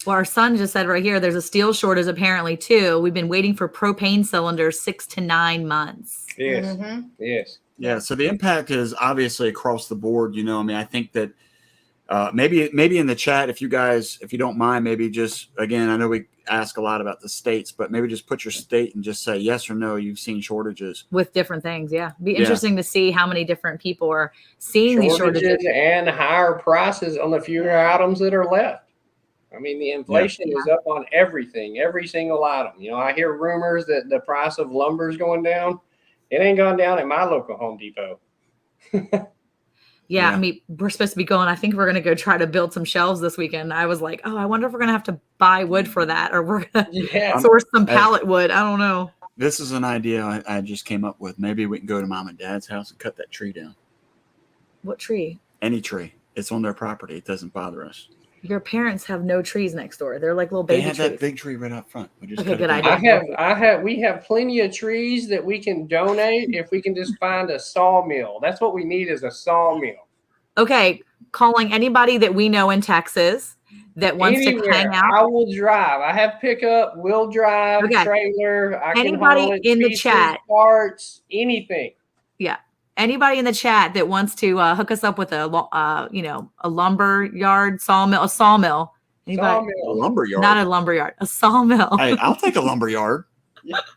Well, our son just said right here, there's a steel shortage apparently too. We've been waiting for propane cylinders 6 to 9 months. Yes. Mm-hmm. Yes. Yeah. So the impact is obviously across the board. I think that maybe in the chat, if you don't mind, maybe just, again, I know we ask a lot about the states, but maybe just put your state and just say yes or no. You've seen shortages With different things. Yeah. Be interesting to see how many different people are seeing these Shortages shortages. and higher prices on the fewer items that are left. I mean, the inflation is up on everything, every single item. I hear rumors that the price of lumber is going down. It ain't gone down at my local Home Depot. Yeah, I mean, we're supposed to be going. I think we're going to go try to build some shelves this weekend. I was like, oh, I wonder if we're going to have to buy wood for that, or we're going to source some pallet wood. I don't know. This is an idea I just came up with. Maybe we can go to Mom and Dad's house and cut that tree down. What tree? Any tree. It's on their property. It doesn't bother us. Your parents have no trees next door. They're like little baby trees. trees. That big tree right up front. We just Okay, good idea. We have plenty of trees that we can donate if we can just find a sawmill. That's what we need, is a sawmill. Okay, calling anybody that we know in Texas that wants to hang out. I will drive. I have pickup, will drive, trailer. I anybody can haul it, in the pieces, chat, parts, anything. Yeah. Anybody in the chat that wants to hook us up with a lumber yard, sawmill, a sawmill. Anybody? A lumber yard. Not a lumber yard, a sawmill. Hey, I'll take a lumber yard.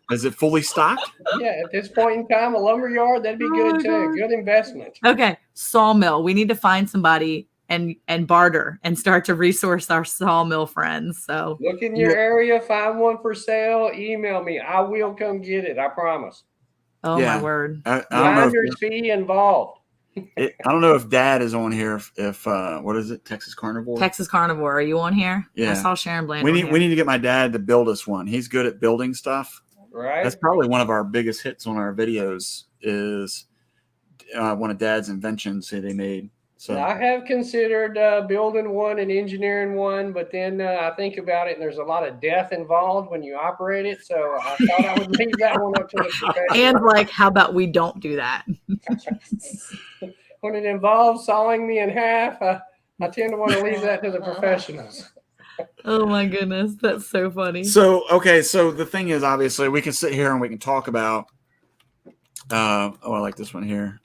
Is it fully stocked? Yeah, at this point in time, a lumber yard, that'd be good too. Good investment. Okay, sawmill. We need to find somebody and barter and start to resource our sawmill friends. So look in your area, find one for sale, email me. I will come get it. I promise. Oh my word! I don't know if fee involved. I don't know if Dad is on here. If what is it? Texas Carnivore. Texas Carnivore. Are you on here? Yeah. I saw Sharon Bland. We need to get my dad to build us one. He's good at building stuff. Right. That's probably one of our biggest hits on our videos. Is one of Dad's inventions that he made. So I have considered building one and engineering one, but then I think about it, and there's a lot of death involved when you operate it. So I thought I would leave that one up to the professionals. And how about we don't do that? When it involves sawing me in half, I tend to want to leave that to the professionals. Oh my goodness, that's so funny. So, okay, so the thing is, obviously, we can sit here and we can talk about. I like this one here.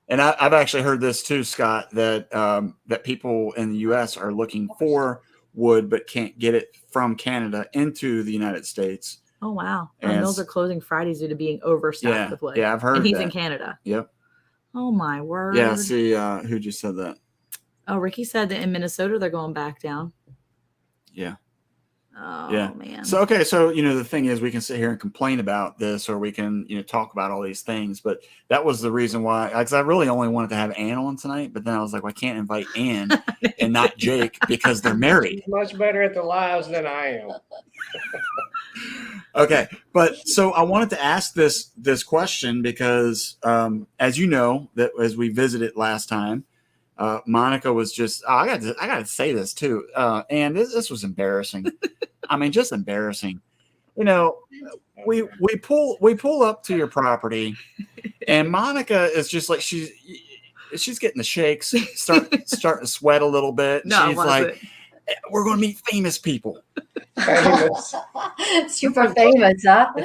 And I've actually heard this too, Scott, that that people in the U.S. are looking for wood but can't get it from Canada into the United States. Oh wow. And And mills are closing Fridays due to being overstaffed with wood. yeah, I've heard And he's that. in Canada. Yep. Oh my word. Yeah. See, who just said that? Oh, Ricky said that in Minnesota they're going back down. Yeah. Oh Yeah. man. So okay, so the thing is, we can sit here and complain about this, or we can talk about all these things. But that was the reason why, because I really only wanted to have Ann on tonight. But then I was like, well, I can't invite Ann and not Jake because they're married. He's much better at the lives than I am. Okay, but so I wanted to ask this question because, as you know, that as we visited last time, Monica was just. Oh, I got to say this too, and this was embarrassing. I mean, just embarrassing. We pull up to your property, and Monica is just like she's getting the shakes, starting to sweat a little bit. No, She's like, we're going to meet famous people. Famous. Super famous, huh? I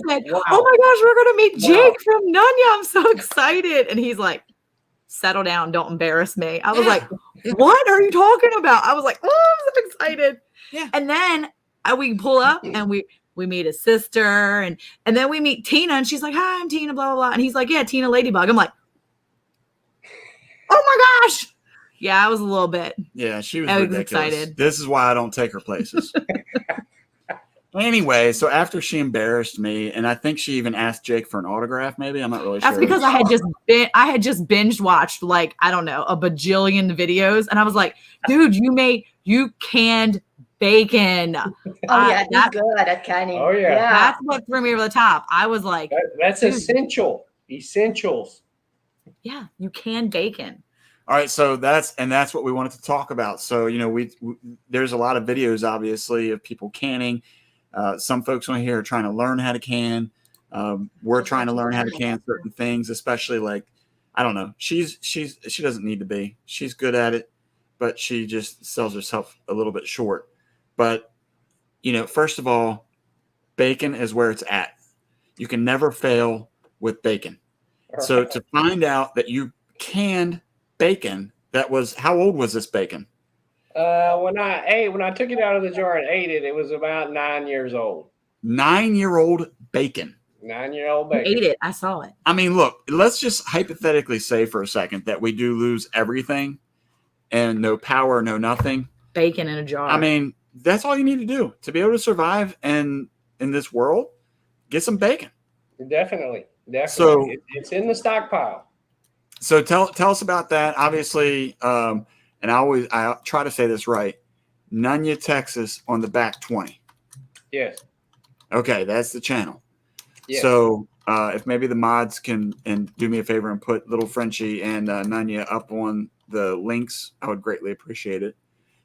said, Wow. oh my gosh, we're gonna meet Wow. Jake from Nunya. I'm so excited. And he's like, settle down, don't embarrass me. I was like, what are you talking about? I was like, oh, I'm so excited. Yeah. And then we pull up and we meet his sister, and then we meet Tina, and she's like, hi, I'm Tina, blah, blah, blah. And he's like, yeah, Tina Ladybug. I'm like, oh my gosh. Yeah, I was a little bit. Yeah, she was I was ridiculous. excited. This is why I don't take her places. Anyway, so after she embarrassed me, and I think she even asked Jake for an autograph, maybe. I'm not really sure. That's because I had just binge watched, like, I don't know, a bajillion videos, and I was like, dude, you canned bacon. Oh yeah, he's that- good at canning. Oh, yeah. That's what threw me over the top. I was like, That's Dude. essential. Essentials. yeah, you can bacon. All right, so that's what we wanted to talk about. So we there's a lot of videos, obviously, of people canning. Some folks on here are trying to learn how to can. We're trying to learn how to can certain things, especially like, I don't know. She doesn't need to be. She's good at it, but she just sells herself a little bit short. But first of all, bacon is where it's at. You can never fail with bacon. So to find out that you canned bacon, how old was this bacon? When I took it out of the jar and ate it, it was about 9 years old. 9-year-old bacon. 9-year-old I baby. ate it. I saw it. I mean, look, let's just hypothetically say for a second that we do lose everything and no power, no nothing. Bacon in a jar. I mean, that's all you need to do to be able to survive in this world. Get some bacon. Definitely. So- It's in the stockpile. So tell us about that. Obviously, and I try to say this right. Nunya, Texas, on the back 20. Yes. Okay, that's the channel. Yes. So if maybe the mods can do me a favor and put Little Frenchie and Nunya up on the links, I would greatly appreciate it.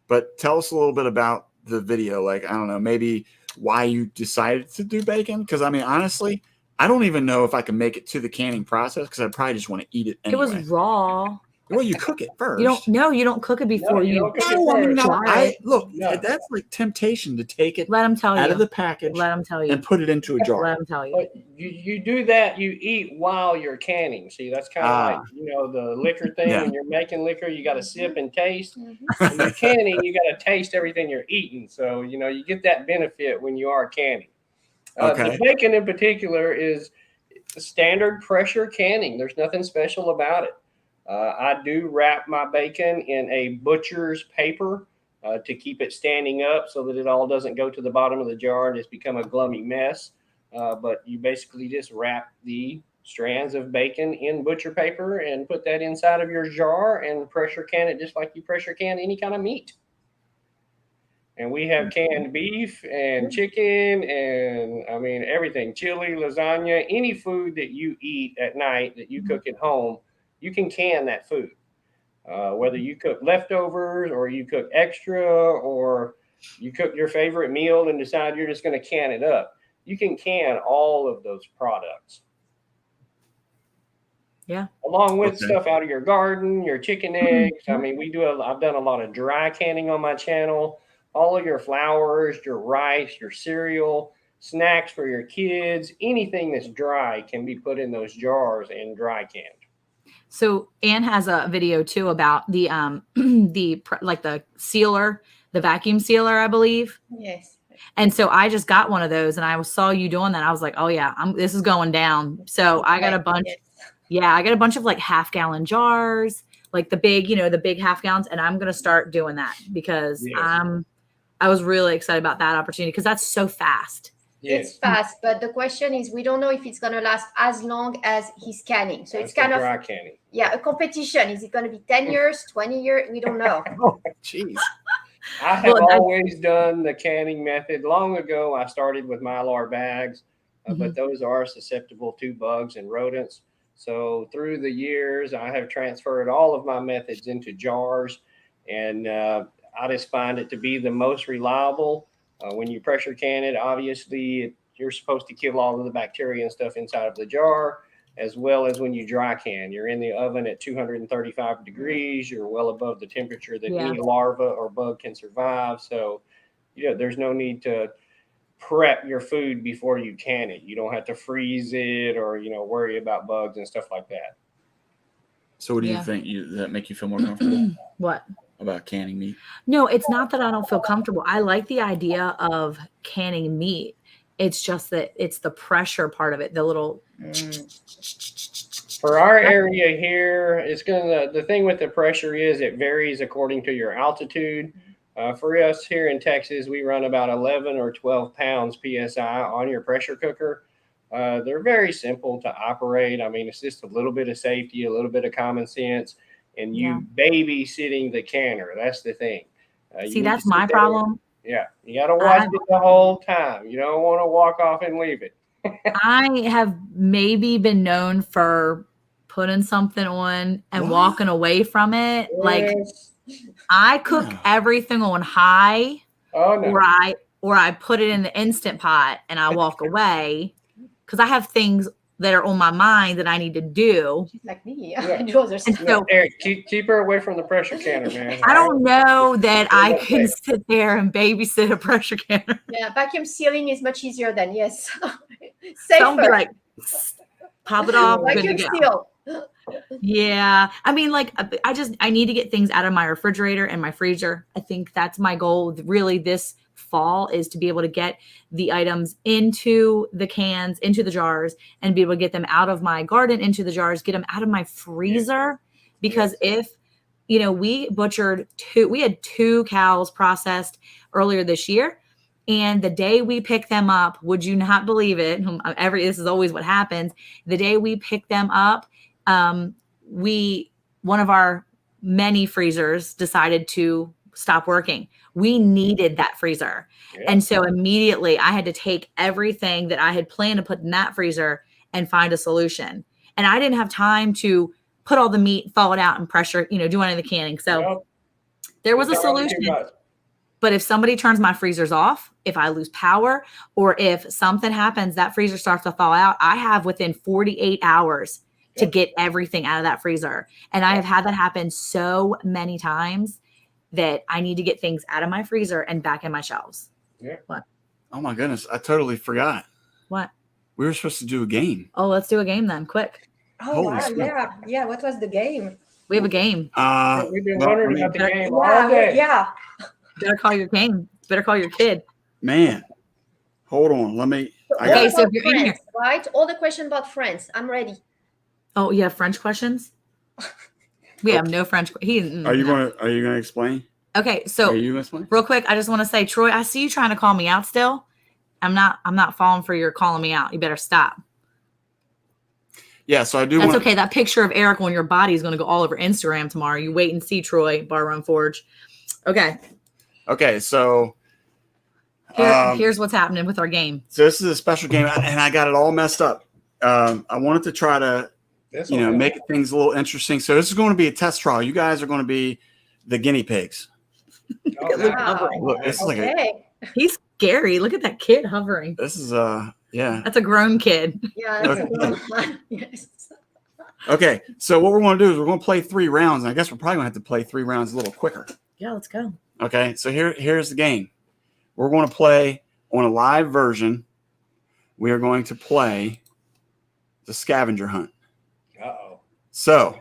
But tell us a little bit about the video. Like, I don't know, maybe why you decided to do bacon. Because I mean, honestly, I don't even know if I can make it to the canning process because I probably just want to eat it anyway. It was raw. Well, you cook it first. You don't cook it before you you. don't cook it No, I mean, first. no, look, No. that's like temptation to take it Let him tell out you. of the package Let him tell you. and put it into a jar. Let him tell you. But you do that, you eat while you're canning. See, that's kind of like, the liquor thing. Yeah. When you're making liquor, you got to sip and taste. Mhm. When you're canning, you got to taste everything you're eating. So, you get that benefit when you are canning. Okay. The bacon in particular is standard pressure canning. There's nothing special about it. I do wrap my bacon in a butcher's paper to keep it standing up so that it all doesn't go to the bottom of the jar and just become a glummy mess. But you basically just wrap the strands of bacon in butcher paper and put that inside of your jar and pressure can it just like you pressure can any kind of meat. And we have canned beef and chicken and, I mean, everything, chili, lasagna, any food that you eat at night that you cook at home, you can can that food. Whether you cook leftovers or you cook extra or you cook your favorite meal and decide you're just going to can it up, you can can all of those products. Yeah. Along with Okay. stuff out of your garden, your chicken eggs. I mean, I've done a lot of dry canning on my channel. All of your flours, your rice, your cereal, snacks for your kids, anything that's dry can be put in those jars and dry canned. So Anne has a video too about the like the sealer, the vacuum sealer, I believe. Yes. And so I just got one of those, and I saw you doing that. I was like, oh yeah, this is going down. So I got a bunch. Yes. Yeah, I got a bunch of like half-gallon jars, like the big, the big half gallons, and I'm gonna start doing that because Yes. I was really excited about that opportunity because that's so fast. Yes. It's fast, but the question is, we don't know if it's going to last as long as he's canning. So That's it's kind the of, dry canning. a competition. Is it going to be 10 years, 20 years? We don't know. Oh, jeez. I have always done the canning method. Long ago, I started with Mylar bags, but those are susceptible to bugs and rodents. So through the years, I have transferred all of my methods into jars, and I just find it to be the most reliable. When you pressure can it, obviously you're supposed to kill all of the bacteria and stuff inside of the jar, as well as when you dry can. You're in the oven at 235 degrees. You're well above the temperature that any larva or bug can survive. So, there's no need to prep your food before you can it. You don't have to freeze it or, worry about bugs and stuff like that. So what do you think? That make you feel more comfortable What? about canning meat? No, it's not that I don't feel comfortable. I like the idea of canning meat. It's just that it's the pressure part of it, the little. For our area here, the thing with the pressure is it varies according to your altitude. For us here in Texas, we run about 11 or 12 pounds PSI on your pressure cooker. They're very simple to operate. I mean, it's just a little bit of safety, a little bit of common sense, and you babysitting the canner. That's the thing. See, that's my problem. Yeah, you got to watch it the whole time. You don't want to walk off and leave it. I have maybe been known for putting something on and walking away from it. Like I cook everything on high, or I put it in the Instant Pot and I walk away because I have things that are on my mind that I need to do. She's like me. And so, Eric, keep her away from the pressure canner, man. I don't know that I can sit there and babysit a pressure canner. Yeah, vacuum sealing is much easier than safer. Don't be like, pop it off. Vacuum seal. Yeah. I mean, like, I need to get things out of my refrigerator and my freezer. I think that's my goal really this fall, is to be able to get the items into the cans, into the jars, and be able to get them out of my garden into the jars, get them out of my freezer. Because if, we had 2 cows processed earlier this year. And the day we pick them up, would you not believe it? This is always what happens. The day we pick them up, one of our many freezers decided to stop working. We needed that freezer. Yeah. And so immediately I had to take everything that I had planned to put in that freezer and find a solution. And I didn't have time to put all the meat, thaw it out and pressure, do any of the canning. So there was a solution. But if somebody turns my freezers off, if I lose power, or if something happens, that freezer starts to thaw out, I have within 48 hours to get everything out of that freezer. And I have had that happen so many times that I need to get things out of my freezer and back in my shelves. Yeah. What? Oh my goodness. I totally forgot. What? We were supposed to do a game. Oh, let's do a game then. Quick. Oh, wow. Yeah. What was the game? We have a game. We've been wondering about the game all day. Yeah. Better call your game. Better call your kid. Man. Hold on. Okay, so if you're in here. Right? All the questions about France. I'm ready. Oh, you have French questions? We have no French. Are you gonna explain? Okay, so are you gonna explain? Real quick, I just want to say, Troy, I see you trying to call me out still. I'm not falling for your calling me out. You better stop. Yeah, so I do. That's okay. That picture of Eric on your body is going to go all over Instagram tomorrow. You wait and see, Troy, Bar Run Forge. Okay. Okay, so here's what's happening with our game. So this is a special game, and I got it all messed up. I wanted to try to make things a little interesting. So this is going to be a test trial. You guys are going to be the guinea pigs. Oh, wow. Look, this is he's scary. Look at that kid hovering. This is That's a grown kid. Yeah, that's a grown one. Yes. Okay, so what we're going to do is we're going to play 3 rounds, and I guess we're probably going to have to play 3 rounds a little quicker. Yeah, let's go. Okay, so here's the game. We're going to play on a live version. We are going to play the scavenger hunt. Uh-oh. So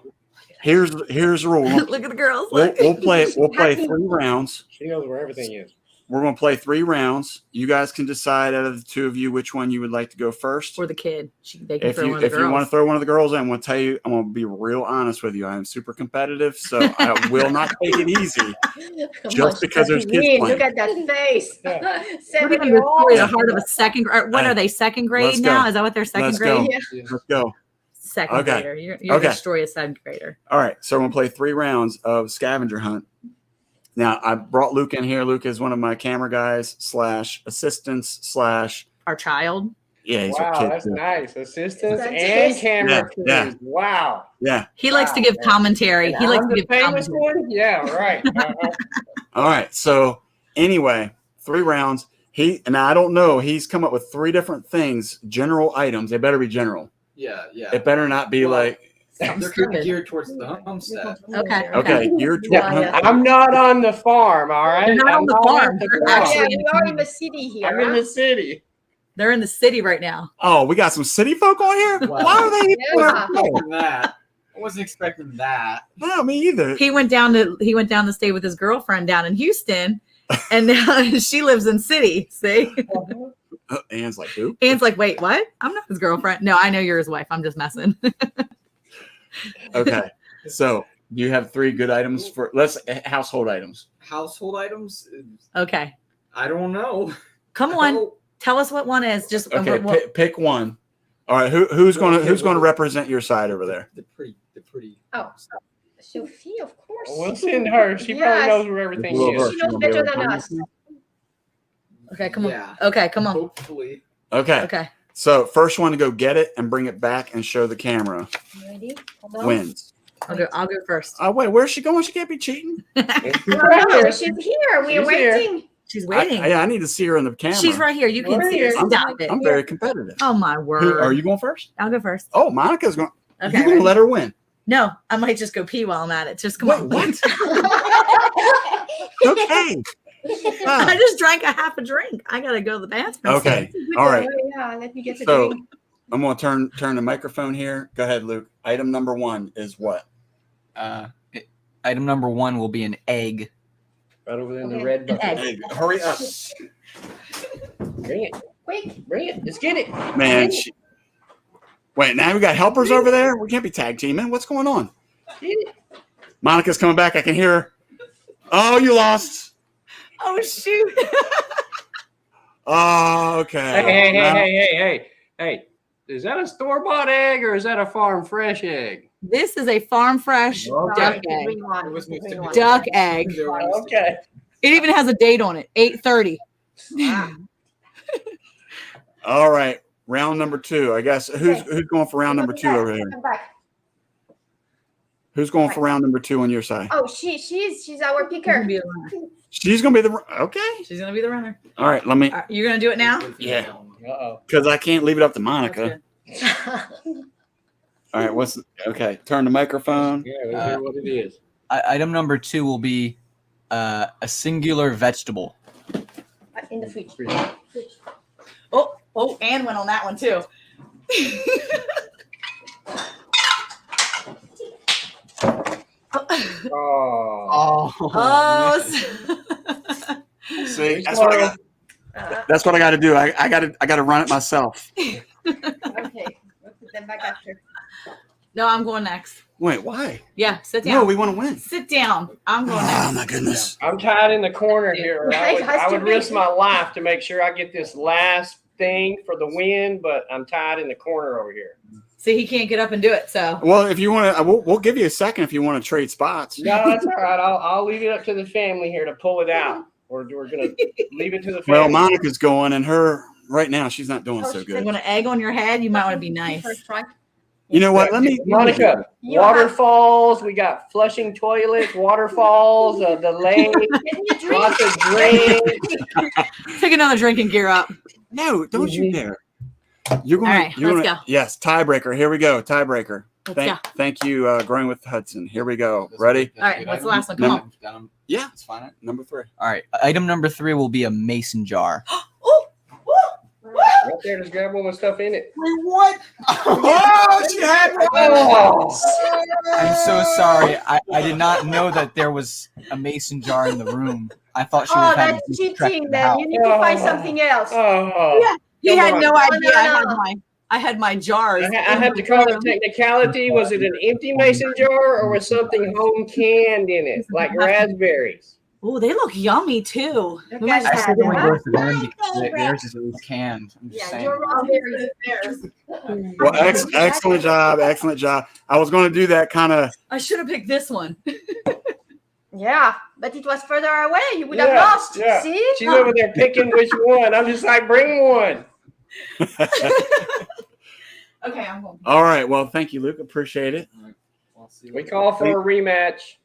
here's the rule. Look at the girls. We'll Look. play 3 rounds. She knows where everything is. We're going to play 3 rounds. You guys can decide out of the 2 of you which one you would like to go first. For the kid. They can If throw you one of the if you want to girls. throw one of the girls in, I'm going to tell you, I'm going to be real honest with you. I am super competitive, so I will not take it easy. Just because there's kids Mean, playing. Look at that face. We're gonna 7-year-old. destroy the heart of a second. What Hey, are they? Second grade let's now? go. Is that what they're second Let's grade? go. Yeah. Let's go. Second Okay. grader. You're gonna Okay. destroy a second grader. All right, so we're gonna play 3 rounds of scavenger hunt. Now I brought Luke in here. Luke is one of my camera guys / assistants / Our child. yeah, he's Wow, our kid. that's too. nice. Assistants That's and his- camera crews. Yeah. Wow. Yeah. He likes to Wow, give man. commentary. He likes I'm to the give famous commentary. one? Yeah, right. Uh-huh. All right. So anyway, 3 rounds. And I don't know. He's come up with 3 different things, general items. They better be general. Yeah, yeah. It better not be Well, like They're kind stupid. of geared towards the homestead. Okay. okay, you're Yeah. I'm not on the farm, all right? They're not I'm on the at farm. They're Oh, actually yeah, in we the are in the city here. I'm in huh? the city. They're in the city right now. Oh, we got some city folk on here. Wow. Why are they? Yeah. That. I wasn't expecting that. No, me either. He went down to stay with his girlfriend down in Houston, and now she lives in city. See, Anne's like, who? Anne's like, wait, what? I'm not his girlfriend. No, I know you're his wife. I'm just messing. Okay, so you have 3 good items for household items. Household items? Okay, I don't know. come on, tell us what one is. Just Okay, what- pick one. All right, who's going to represent your side over there? They're pretty. Oh, Sophie, of course. We'll send her. She probably Yes. knows where everything Little is. her. She knows better than us. okay, come on. Yeah. Okay, come on. Hopefully. Okay, Okay, so first one to go get it and bring it back and show the camera You ready? Hold on. wins. I'll go first. Oh wait, where's she going? She can't be cheating. No, she's here. We're She's here. waiting. She's waiting. I need to see her in the camera. She's right here. You can Right see her. here. Stop it. I'm very competitive. Oh my word. Are you going first? I'll go first. Oh, Monica's going. Okay. You're going to let her win. No, I might just go pee while I'm at it. Just come Wait, on. what? Okay. Ah, I just drank a half a drink. I gotta go to the bathroom. okay. All right. Yeah, let me get the So drink. I'm going to turn the microphone here. Go ahead, Luke. Item number 1 is what? Item number 1 will be an egg. Right over there in the Okay. red An bucket. egg. Hey, hurry up, Bring it. Quick. Bring it. Let's get it. man. Wait, now we got helpers over there. We can't be tag teaming. What's going on? Get it. Monica's coming back. I can hear her. Oh, you lost. Oh shoot. Oh, okay. Hey. Is that a store-bought egg or is that a farm fresh egg? This is a farm fresh Okay. duck The egg. green one. It was The green one. Duck egg. Okay. It even has a date on it. 8:30. All right. Round number 2. I guess who's going for round number 2 over here? Come back. Who's going for round number 2 on your side? Oh, she's our She's gonna picker. be the runner. She's gonna be the okay. She's gonna be the runner. All right, let me All right, you're gonna do it now? Yeah. Uh-oh. because I can't leave it up to That's Monica. good. All right, okay? Turn the microphone. Yeah, let's hear what it is. Item number 2 will be a singular vegetable. In the fridge. Oh, Anne went on that one too. Oh. Oh, See, that's what I got. That's what I got to do. I got to run it myself. Okay. We'll put them back after. no, I'm going next. Wait, why? Yeah, sit down. No, we want to win. Sit down. I'm going Oh next. my goodness. I'm tied in the corner here. Right, has I to would be. risk my life to make sure I get this last thing for the win, but I'm tied in the corner over here. See, he can't get up and do it. So Well, if you want to, we'll give you a second if you want to trade spots. No, that's all right. I'll leave it up to the family here to pull it out. We're gonna leave it to the family. Well, Monica's going, and her right now she's not doing so you good. want an egg on your head? You might want to be nice. First try. You know what? Let me, Monica, You waterfalls. We got flushing toilets, waterfalls, the lake, Give me a drink. lots of drinks. Take another drink and gear up. No, don't you dare. You're going All right, you're let's gonna, go. Yes, tiebreaker. Here we go. Tiebreaker. Thank you, Growing with Hudson. Here we go. Ready? All right, what's the last one? Come on. Yeah. It's fine. Number 3. All right. Item number 3 will be a mason jar. Right there, just grab all the stuff in it. What? Oh, she had one. Oh, I'm so sorry. I did not know that there was a mason jar in the room. I thought she would Oh, have had that's to trek to cheating. the Then house. you need to find something else. oh. He Come had on. no idea. No. I had my jars. I have to call it technicality. Was it an empty mason jar or was something home canned in it, like raspberries? Oh, they look yummy too. Look We might at just I that. still want to Huh? go for them because theirs is at least canned. I'm just Yeah, saying. your raspberries is theirs. Well, excellent job. Excellent job. I was going to do that kind of. I should have picked this one. Yeah, but it was further away. You would have Yeah, lost. yeah. See? She's over there picking which one. I'm just like, bring one. Okay, I'm going. All right. Well, thank you, Luke. Appreciate it. We'll see We what- call for a rematch.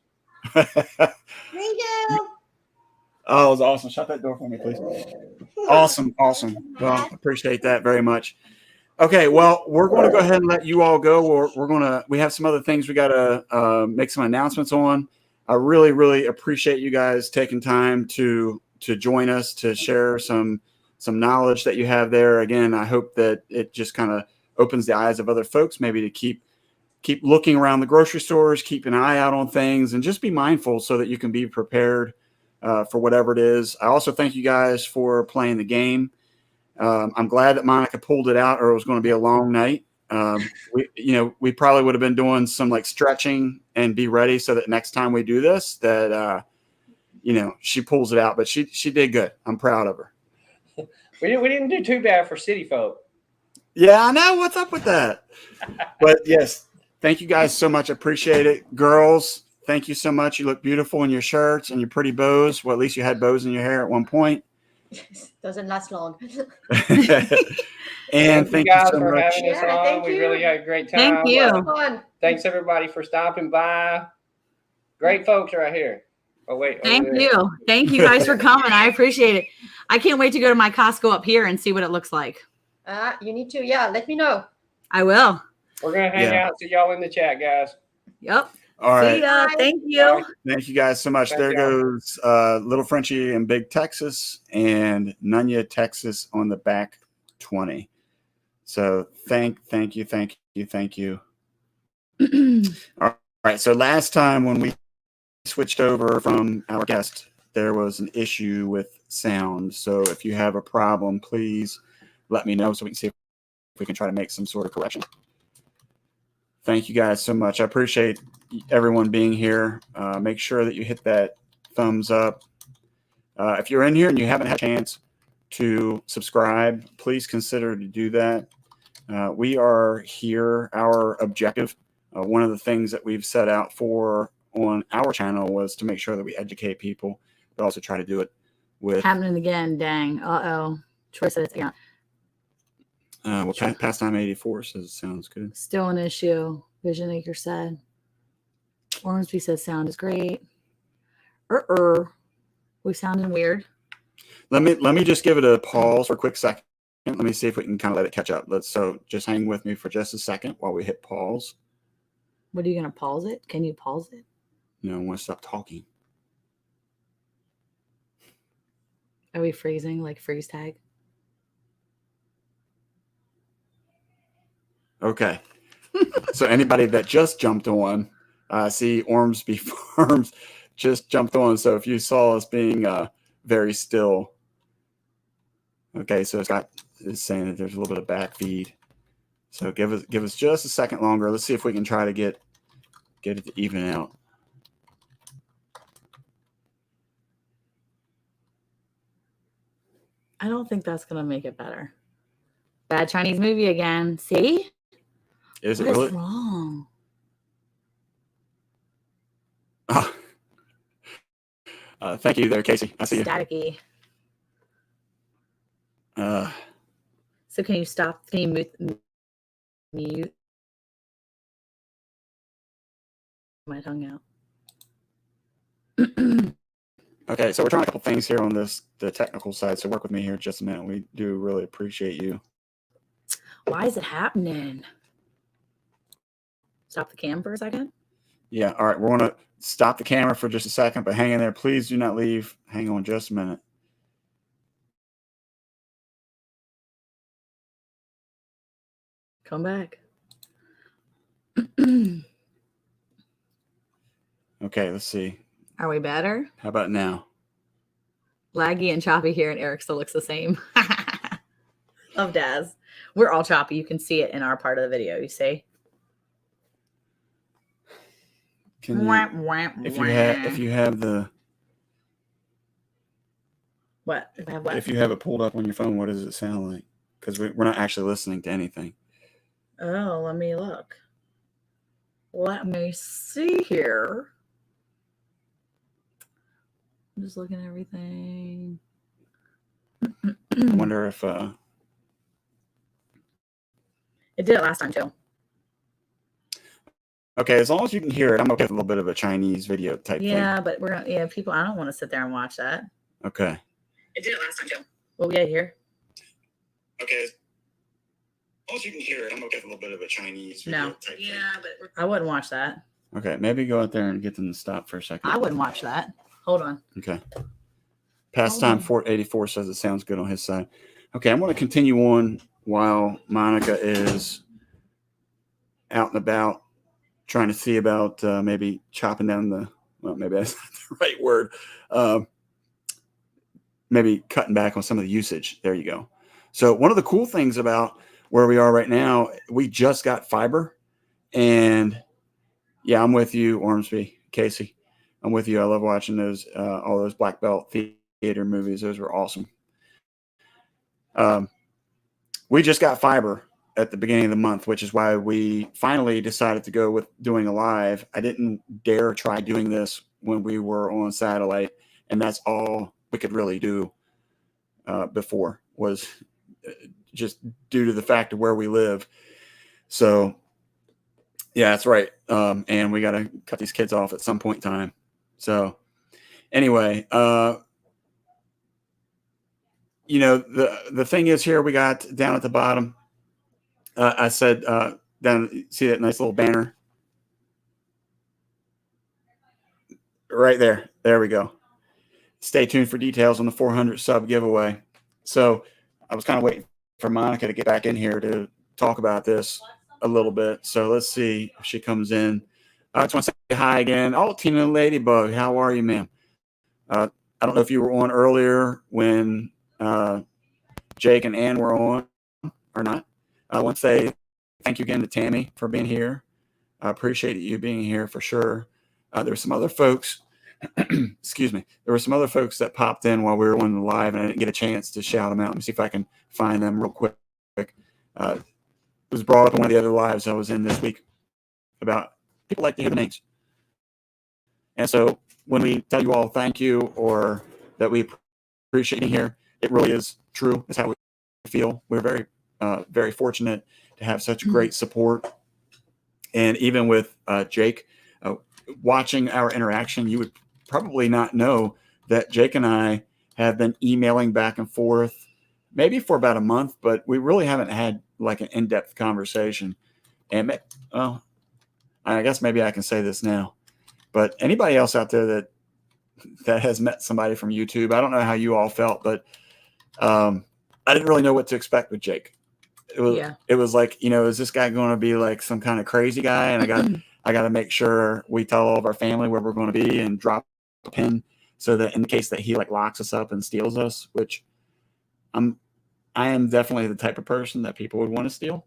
Ringo. Oh, it was awesome. Shut that door for me, please. Awesome. Well, appreciate that very much. Okay, well, we're going to go ahead and let you all go. We have some other things we got to make some announcements on. I really, really appreciate you guys taking time to join us, to share some knowledge that you have there. Again, I hope that it just kind of opens the eyes of other folks, maybe to keep looking around the grocery stores, keep an eye out on things, and just be mindful so that you can be prepared for whatever it is. I also thank you guys for playing the game. I'm glad that Monica pulled it out, or it was going to be a long night. We probably would have been doing some like stretching and be ready so that next time we do this, that she pulls it out. But she did good. I'm proud of her. We didn't do too bad for city folk. Yeah, I know. What's up with that? But yes, thank you guys so much. I appreciate it. Girls, thank you so much. You look beautiful in your shirts and your pretty bows. Well, at least you had bows in your hair at one point. Doesn't last long. And thank you guys so for much. having us Yeah, on. thank We you. really had a great time. Thank you. Fun. Thanks everybody for stopping by. Great folks right here. Oh wait. over Thank there. you. Thank you guys for coming. I appreciate it. I can't wait to go to my Costco up here and see what it looks like. You need to. Yeah, let me know. I will. We're gonna hang Yeah. out. See y'all in the chat, guys. Yep. All right. See ya. Bye. Thank you. Thank you guys so much. Thank There y'all. goes Little Frenchie in Big Texas and Nunya, Texas on the back 20. So thank you. All right. So last time when we switched over from our guest, there was an issue with sound. So if you have a problem, please let me know so we can see if we can try to make some sort of correction. Thank you guys so much. I appreciate everyone being here. Make sure that you hit that thumbs up. If you're in here and you haven't had a chance to subscribe, please consider to do that. We are here. Our objective, one of the things that we've set out for on our channel was to make sure that we educate people, but also try to do it with Happening again. Dang. Uh-oh. Troy said it's yeah. Pastime 84 says sounds good. Still an issue. Vision Acre said. Ormsby says sound is great. We sounding weird. Let me just give it a pause for a quick second. Let me see if we can kind of let it catch up. So just hang with me for just a second while we hit pause. What are you gonna pause it? Can you pause it? No, I want to stop talking. Are we freezing like freeze tag? Okay. So anybody that just jumped on, see Ormsby Farms just jumped on. So if you saw us being very still, okay. So it's saying that there's a little bit of back feed. So give us just a second longer. Let's see if we can try to get it to even out. I don't think that's gonna make it better. Bad Chinese movie again. See? Is it What is really? wrong? Oh. Thank you there, Casey. I see you. Staticky. Uh, So can you stop? Can you mute my tongue out? okay, so we're trying a couple things here on the technical side. So work with me here just a minute. We do really appreciate you. Why is it happening? Stop the cam for a second. Yeah. All right. We're going to stop the camera for just a second, but hang in there. Please do not leave. Hang on just a minute. Come back. Okay. Let's see. Are we better? How about now? Laggy and choppy here, and Eric still looks the same. Love Daz. We're all choppy. You can see it in our part of the video. You see? Can you, if you have the What? If I have what? if you have it pulled up on your phone, what does it sound like? Because we're not actually listening to anything. Oh, let me look. Let me see here. I'm just looking at everything. I wonder if It did it last time too. okay, as long as you can hear it, I'm okay with a little bit of a Chinese video type Yeah, but we're gonna people. I don't want to sit there and watch that. thing. Okay. It did it last time too. What we got here? Okay. As long as you can hear it, I'm okay with a little bit of a Chinese video No. type thing. Yeah, but I wouldn't watch that. Okay, maybe go out there and get them to stop for a second. I wouldn't watch that. Hold on. Okay. Pastime Fort 84 says it sounds good on his side. Okay, I'm going to continue on while Monica is out and about trying to see about maybe chopping down the, well, maybe that's not the right word. Maybe cutting back on some of the usage. There you go. So one of the cool things about where we are right now, we just got fiber. And yeah, I'm with you, Ormsby, Casey. I'm with you. I love watching those, all those black belt theater movies. Those were awesome. We just got fiber at the beginning of the month, which is why we finally decided to go with doing a live. I didn't dare try doing this when we were on satellite, and that's all we could really do before, was just due to the fact of where we live. So yeah, that's right. And we got to cut these kids off at some point in time. So anyway, you know, the thing is here, we got down at the bottom, I said, down, see that nice little banner right there. There we go. Stay tuned for details on the 400 sub giveaway. So I was kind of waiting for Monica to get back in here to talk about this a little bit. So let's see if she comes in. I just want to say hi again. Oh, Tina Ladybug, how are you, ma'am? I don't know if you were on earlier when Jake and Ann were on or not. I want to say thank you again to Tammy for being here. I appreciate you being here for sure. There were some other folks, excuse me, there were some other folks that popped in while we were on the live, and I didn't get a chance to shout them out. Let me see if I can find them real quick. It was brought up in one of the other lives I was in this week about people like to hear the names. And so when we tell you all thank you or that we appreciate you here, it really is true. It's how we feel. We're very, very fortunate to have such great support. And even with Jake, watching our interaction, you would probably not know that Jake and I have been emailing back and forth maybe for about a month, but we really haven't had like an in-depth conversation. And well, I guess maybe I can say this now, but anybody else out there that has met somebody from YouTube, I don't know how you all felt, but I didn't really know what to expect with Jake. It was like, you know, is this guy going to be like some kind of crazy guy? And I got to make sure we tell all of our family where we're going to be and drop a pin so that in case that he like locks us up and steals us, which I am definitely the type of person that people would want to steal.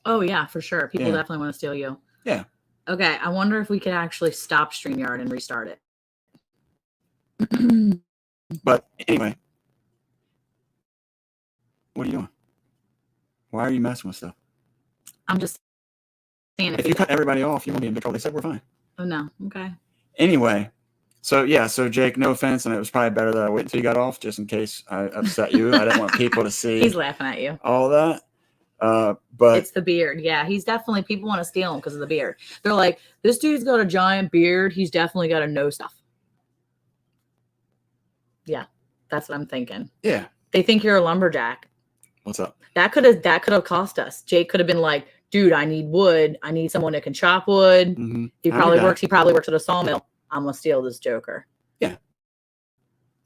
Oh yeah, for sure. People Yeah. definitely want to steal you. Yeah. Okay. I wonder if we could actually stop StreamYard and restart it. But anyway, what are you doing? Why are you messing with stuff? I'm just saying If you cut everybody off, you won't be in big trouble. They said we're fine. Oh no. Okay. Anyway, so yeah, so Jake, no offense, and it was probably better that I wait until you got off just in case I upset you. I didn't want people to see He's laughing at you. all that. But It's the beard. Yeah, he's definitely, people want to steal him because of the beard. They're like, this dude's got a giant beard. He's definitely got to know stuff. Yeah, that's what I'm thinking. yeah, They think you're a lumberjack. what's up? That could have cost us. Jake could have been like, dude, I need wood. I need someone that can chop wood. Mhm. He I probably knew that. works. He probably works at a sawmill. I'm gonna steal this Joker. Yeah.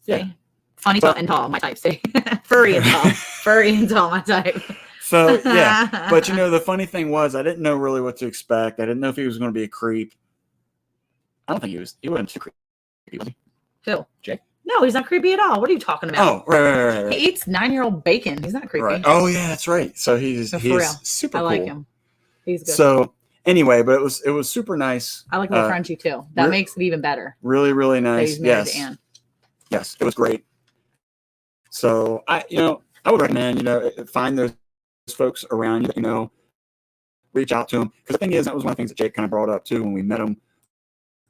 See, Yeah. funny But- and tall, my type. See, furry and tall, furry and tall, my type. So yeah, but you know, the funny thing was, I didn't know really what to expect. I didn't know if he was going to be a creep. I don't think he was. He wasn't too creepy, was he? Who? Jake? No, he's not creepy at all. What are you talking about? Oh, right. He eats 9-year-old bacon. He's not creepy. Right. Oh yeah, that's right. So he's No, for real. super I cool. like him. He's good. So anyway, but it was super nice. I like little uh, Frenchie too. That re- makes it even better. Really, really That nice. he's married Yes. to Anne. Yes, it was great. So I would recommend, find those folks around you that reach out to them. Because the thing is, that was one of the things that Jake kind of brought up too when we met him,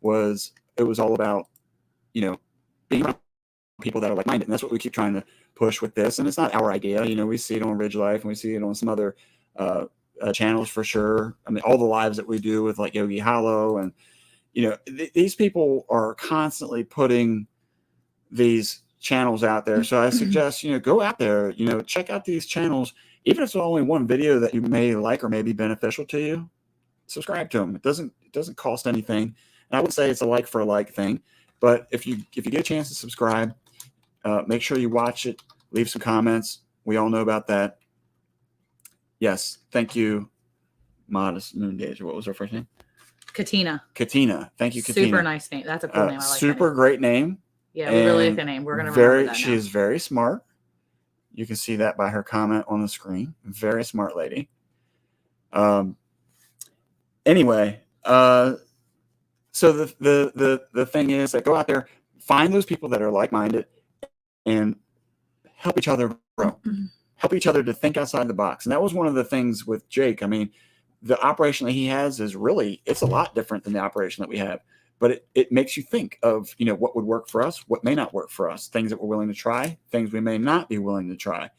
was it was all about, being around people that are like-minded. And that's what we keep trying to push with this. And it's not our idea. We see it on Ridge Life and we see it on some other channels for sure. I mean, all the lives that we do with like Yogi Hollow and, these people are constantly putting these channels out there. So I suggest, go out there, check out these channels. Even if it's only one video that you may like or may be beneficial to you, subscribe to them. It doesn't cost anything. And I would say it's a like for a like thing. But if you get a chance to subscribe, make sure you watch it, leave some comments. We all know about that. Yes. Thank you, Modest Moongage. What was her first name? Katina. Katina. Thank you, Katina. Super nice name. That's a cool name. I like that Super name. great name. Yeah, we really like and the name. We're gonna remember that. She now. is very smart. You can see that by her comment on the screen. Very smart lady. Anyway, so the thing is that go out there, find those people that are like-minded, and help each other grow. Help each other to think outside the box. And that was one of the things with Jake. I mean, the operation that he has is it's a lot different than the operation that we have. But it makes you think of, what would work for us, what may not work for us, things that we're willing to try, things we may not be willing to try.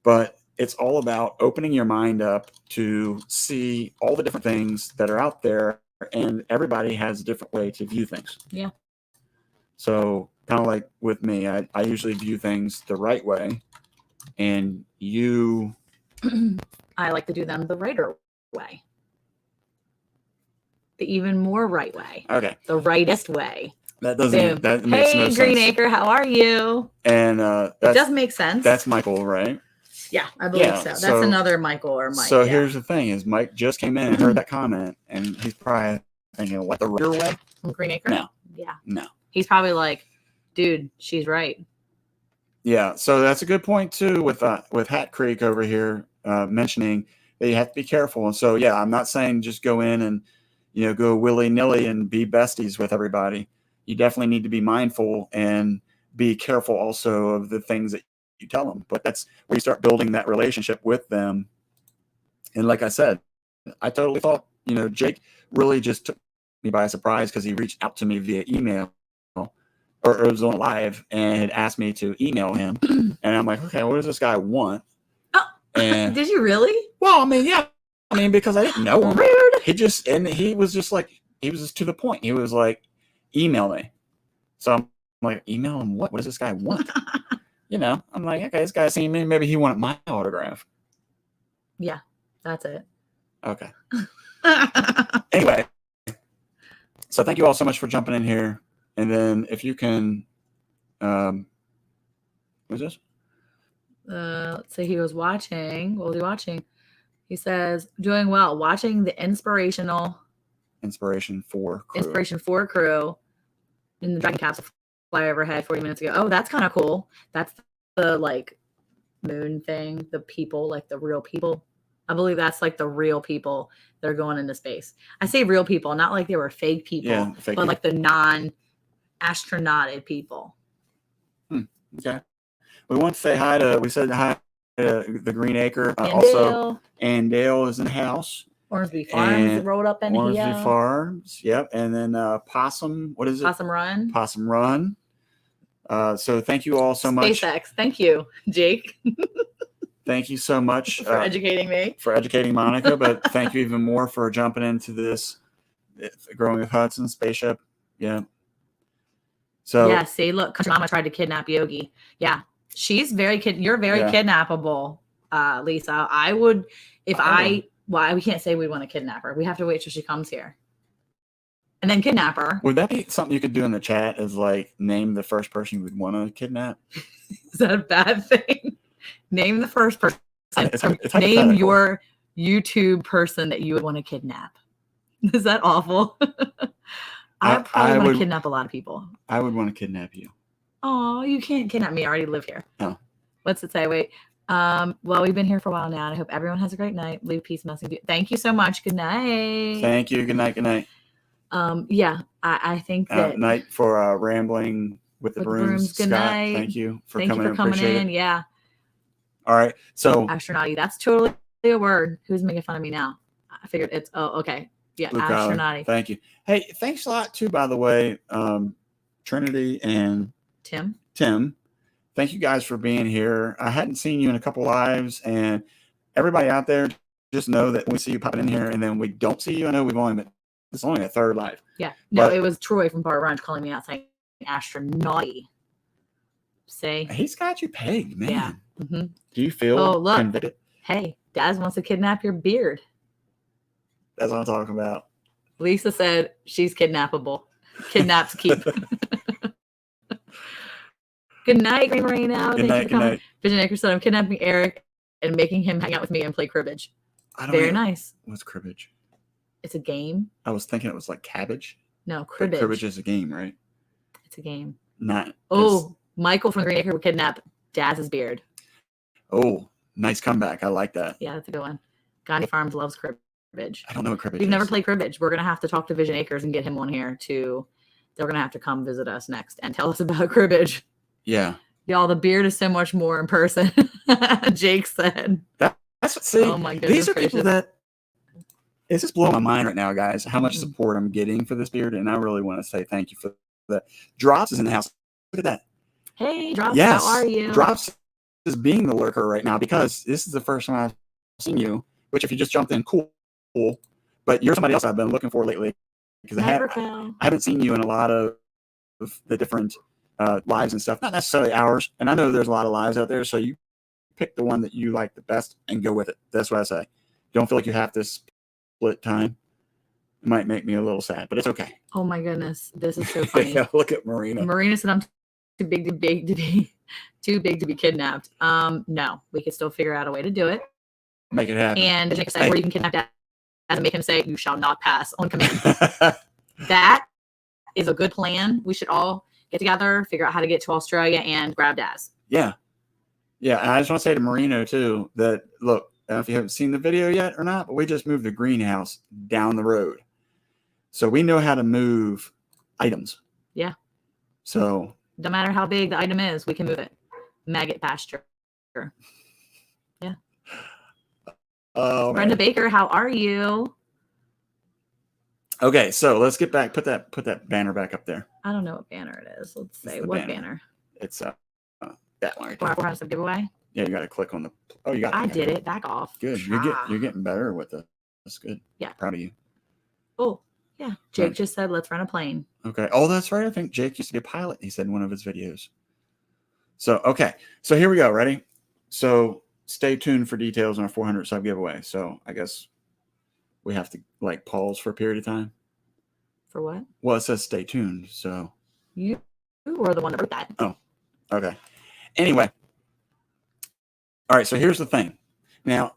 But it's all about opening your mind up to see all the different things that are out there, and everybody has a different way to view things. Yeah. So kind of like with me, I usually view things the right way, and you... I like to do them the righter way. The even more right way. Okay. The rightest way. That Boom. doesn't... That makes Hey, no sense. Greenacre, how are you? And It that's, does make sense. that's Michael, right? Yeah, I believe Yeah, so. That's so- another Michael or Mike. So yeah. here's the thing: is Mike just came in and heard that comment, and he's probably thinking, "What, the real way?" From Greenacre? No. Yeah. No. He's probably like, dude, she's right. Yeah. So that's a good point too. With Hat Creek over here mentioning that you have to be careful. And so yeah, I'm not saying just go in and go willy nilly and be besties with everybody. You definitely need to be mindful and be careful also of the things that you tell them. But that's where you start building that relationship with them. And like I said, I totally thought, Jake really just took me by surprise because he reached out to me via email or it was on live and had asked me to email him. And I'm like, okay, what does this guy want? Oh, And did you really? well, I mean, yeah. I mean, because I didn't know him. Rude. He was just to the point. He was like, email me. So I'm like, email him what? What does this guy want? I'm like, okay, this guy's seen me. Maybe he wanted my autograph. Yeah, that's it. Okay. Anyway, so thank you all so much for jumping in here. And then if you can, what is this? Let's say he was watching. What was he watching? He says, doing well, watching the Inspiration 4 crew in the Dragon capsule fly overhead 40 minutes ago. Oh, that's kind of cool. That's the like moon thing, the people, like the real people. I believe that's like the real people that are going into space. I say real people, not like they were fake people, Yeah, fake but people. like the non-astronauted people. Okay. We want to say hi to, we said hi to the Greenacre. And Also, Dale, and Dale is in the house. Ormsby Farms and rolled up in Ormsby here. Farms. Yep. And then Possum. What is it? Possum Run. Possum Run. So thank you all so much. SpaceX. Thank you, Jake, Thank you so much for educating me. for educating Monica, but thank you even more for jumping into this Growing with Hudson spaceship. Yeah. So Yeah, see, look, Country Mama tried to kidnap Yogi. Yeah, she's very you're very Yeah. kidnappable, Lisa. I would, if I I Why we can't say we want to kidnap her. We have to wait till she comes here. And then kidnap her. Would that be something you could do in the chat? Is like name the first person you would want to kidnap? Is that a bad thing? Name the first person. It's Name hypothetical. your YouTube person that you would want to kidnap. Is that awful? I probably want would- to kidnap a lot of people. I would want to kidnap you. Oh, you can't kidnap me. I already live here. Oh. What's it say? Wait. Well, we've been here for a while now, and I hope everyone has a great night. Leave peace, message. Thank you so much. Good night. Thank you. Good night. Good night. Yeah, I think that Night for rambling with the With the brooms. brooms. Good Scott, night. thank you for thank you coming. for coming Appreciate in. it. Yeah. All right. So Astronauty. That's totally a word. Who's making fun of me now? I figured it's okay. Yeah, Blue collar, astronauty. thank you. Hey, thanks a lot too, by the way, Trinity and Tim. Tim. Thank you guys for being here. I hadn't seen you in a couple lives, and everybody out there, just know that when we see you popping in here, and then we don't see you. I know we've only been, it's only a third live. Yeah. No, But- it was Troy from Bar Brunch calling me out saying astronauty. Say, He's got you pegged, man. Yeah. hmm Do you feel Oh, look. convicted? hey, Daz wants to kidnap your beard. That's what I'm talking about. Lisa said she's kidnappable. Kidnaps keep. Good night, Green Marino. Good night. Good night. Vision Acre said I'm kidnapping Eric and making him hang out with me and play cribbage. I don't Very know. nice. What's cribbage? It's a game. I was thinking it was like cabbage. No, But cribbage. cribbage is a game, right? It's a game. Not. Oh, Michael from Green Acre would kidnap Daz's beard. Oh, nice comeback. I like that. Yeah, that's a good one. Gandhi Farms loves cribbage. I don't know what cribbage We've is. never played cribbage. We're gonna have to talk to Vision Acres and get him on here to. They're gonna have to come visit us next and tell us about cribbage. Yeah. Y'all, the beard is so much more in person. Jake said. That's what, see, Oh my goodness these are people gracious. that, it's just blowing my mind right now, guys, how much Mhm. support I'm getting for this beard. And I really want to say thank you for that. Drops is in the house. Look at that. Hey, Drops, Yes. how are you? Drops is being the lurker right now because this is the first time I've seen you, which if you just jumped in, cool. But you're somebody else I've been looking for lately because I Never fail. haven't seen you in a lot of the different lives and stuff, not necessarily ours. And I know there's a lot of lives out there, so you pick the one that you like the best and go with it. That's what I say. Don't feel like you have to split time. It might make me a little sad, but it's okay. Oh my goodness, this is so funny. Yeah, look at Marina. Marina said I'm too big to be kidnapped. No, we could still figure out a way to do it. Make it happen. And Jake said, Hey. where you can kidnap Dad and make him say, "You shall not pass" on command. That is a good plan. We should all get together, figure out how to get to Australia, and grab Daz. Yeah. Yeah. And I just want to say to Marino too that look, I don't know if you haven't seen the video yet or not, but we just moved the greenhouse down the road. So we know how to move items. Yeah. So No matter how big the item is, we can move it. Maggot pasture. oh, Brenda man. Baker, how are you? Okay, so let's get back. Put that banner back up there. I don't know what banner it is. Let's say the what banner. banner. It's that one right there. 4 sub giveaway. Yeah, you got to click on the. Oh, you got. I did it. Back off. Good. You're getting better with it. That's good. Yeah. Proud of you. Oh, yeah. Jake Right. just said, let's rent a plane. Okay. Oh, that's right. I think Jake used to be a pilot. He said in one of his videos. So okay. So here we go. Ready? So stay tuned for details on our 400 sub giveaway. So I guess we have to like pause for a period of time. For what? Well, it says stay tuned. So You were the one that wrote that. okay. Anyway. All right. So here's the thing. Now,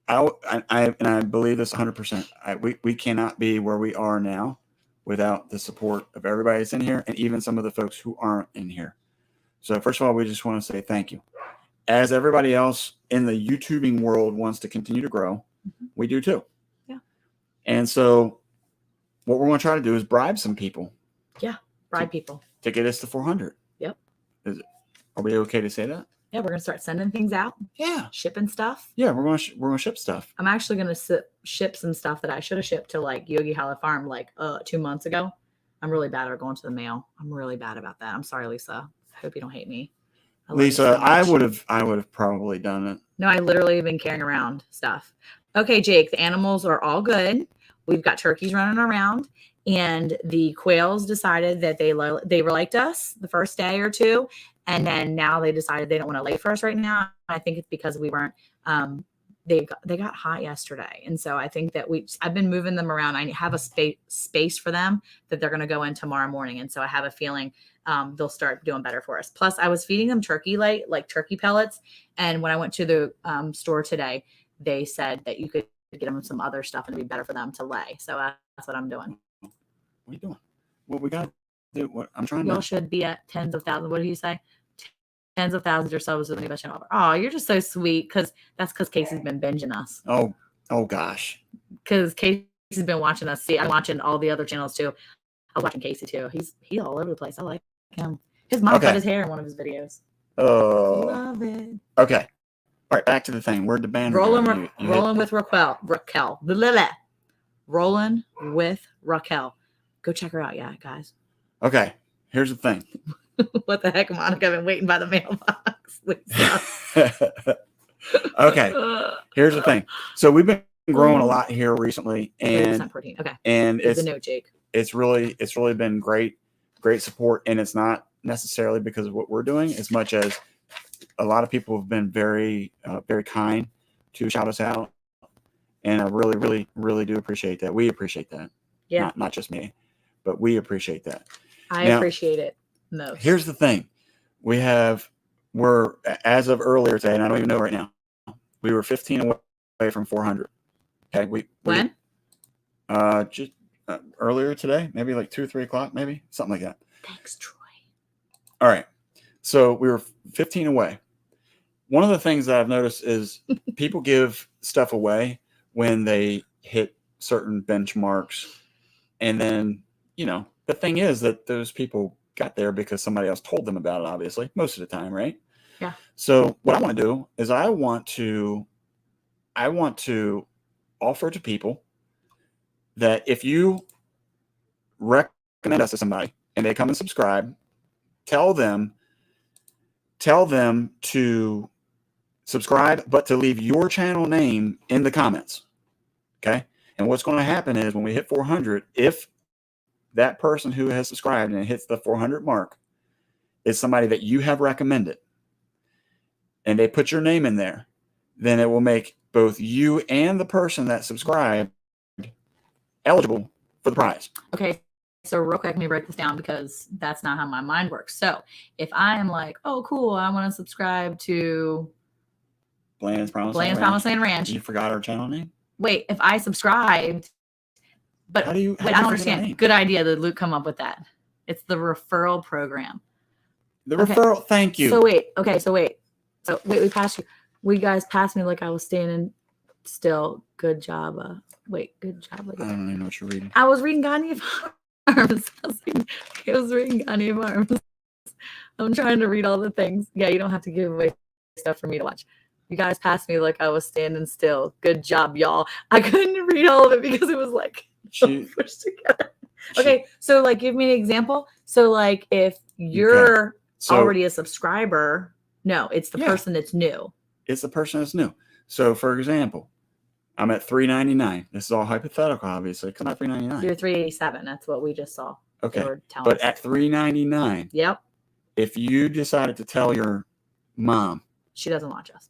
I believe this 100%. We cannot be where we are now without the support of everybody that's in here and even some of the folks who aren't in here. So first of all, we just want to say thank you. As everybody else in the YouTubing world wants to continue to grow, we do too. Yeah. And so what we're going to try to do is bribe some people Bribe people. to get us to 400. Yep. Are we okay to say that? Yeah, we're gonna start sending things out, Yeah. shipping stuff. Yeah, we're going to ship stuff. I'm actually gonna ship some stuff that I should have shipped to like Yogi Hollow Farm like 2 months ago. I'm really bad at going to the mail. I'm really bad about that. I'm sorry, Lisa. I hope you don't hate me. I love you Lisa, so I much. would have probably done it. No, I literally have been carrying around stuff. Okay, Jake, the animals are all good. We've got turkeys running around, and the quails decided that they liked us the first day or two, and then now they decided they don't want to lay for us right now. I think it's because we weren't they got hot yesterday, and so I think that I've been moving them around. I have a space for them that they're going to go in tomorrow morning, and so I have a feeling they'll start doing better for us. Plus, I was feeding them turkey like turkey pellets, and when I went to the store today, they said that you could get them some other stuff and it'd be better for them to lay. So that's what I'm doing. What are you doing? What we got to do? What I'm trying Y'all to. should be at tens of thousands. What do you say? Tens of thousands or so with the new channel. Oh, you're just so sweet because Casey's been binging us. Oh gosh. Because Casey's been watching us. See, I'm watching all the other channels too. I'm watching Casey too. He's all over the place. I like him. His mom cut his hair in one of his videos. Oh. Love it. Okay. All right. Back to the thing. Where'd the band Rolling go? You rolling with Raquel. Blah. Rolling with Raquel. Go check her out, yeah, guys. Okay. Here's the thing. What the heck, Monica? I've been waiting by the mailbox. Okay. Here's the thing. So we've been growing a lot here recently, 30% and protein. Okay. and It's it's a note, Jake. it's really been great support, and it's not necessarily because of what we're doing as much as a lot of people have been very very kind to shout us out, and I really do appreciate that. We appreciate that. Yeah. Not just me, but we appreciate that. I Now, appreciate it most. Here's the thing. We're as of earlier today, and I don't even know right now, we were 15 away from 400. Okay. When? Just earlier today, maybe like 2 or 3 o'clock, maybe something like that. Thanks, Troy. All right. So we were 15 away. One of the things that I've noticed is people give stuff away when they hit certain benchmarks. And then, the thing is that those people got there because somebody else told them about it, obviously, most of the time, right? Yeah. So what I want to do is I want to offer to people that if you recommend us to somebody and they come and subscribe, tell them to subscribe, but to leave your channel name in the comments. Okay. And what's going to happen is when we hit 400, if that person who has subscribed and hits the 400 mark is somebody that you have recommended and they put your name in there, then it will make both you and the person that subscribed eligible for the prize. Okay. So real quick, let me break this down because that's not how my mind works. So if I am like, oh, cool, I want to subscribe to Bland's Promise Land Ranch. You forgot our channel name? Wait, if I subscribed, but How do you I don't forget that understand. name? Good idea that Luke come up with that. It's the referral program. The Okay. referral. Thank you. So wait, we passed you. We guys passed me like I was standing still. Good job. Good job. I don't even know what you're reading. I was reading Gandhi Farms. I was reading Gandhi Farms. I'm trying to read all the things. Yeah, you don't have to give away stuff for me to watch. You guys passed me like I was standing still. Good job, y'all. I couldn't read all of it because it was like pushed together. Okay, so like give me an example. So like if you're already a subscriber, no, it's the person that's new. It's the person that's new. So for example, I'm at $3.99. This is all hypothetical, obviously, because I'm at $3.99. You're $3.87. That's what we just saw. Okay, They were telling but us. at $3.99, Yep, if you decided to tell your mom, she doesn't watch us.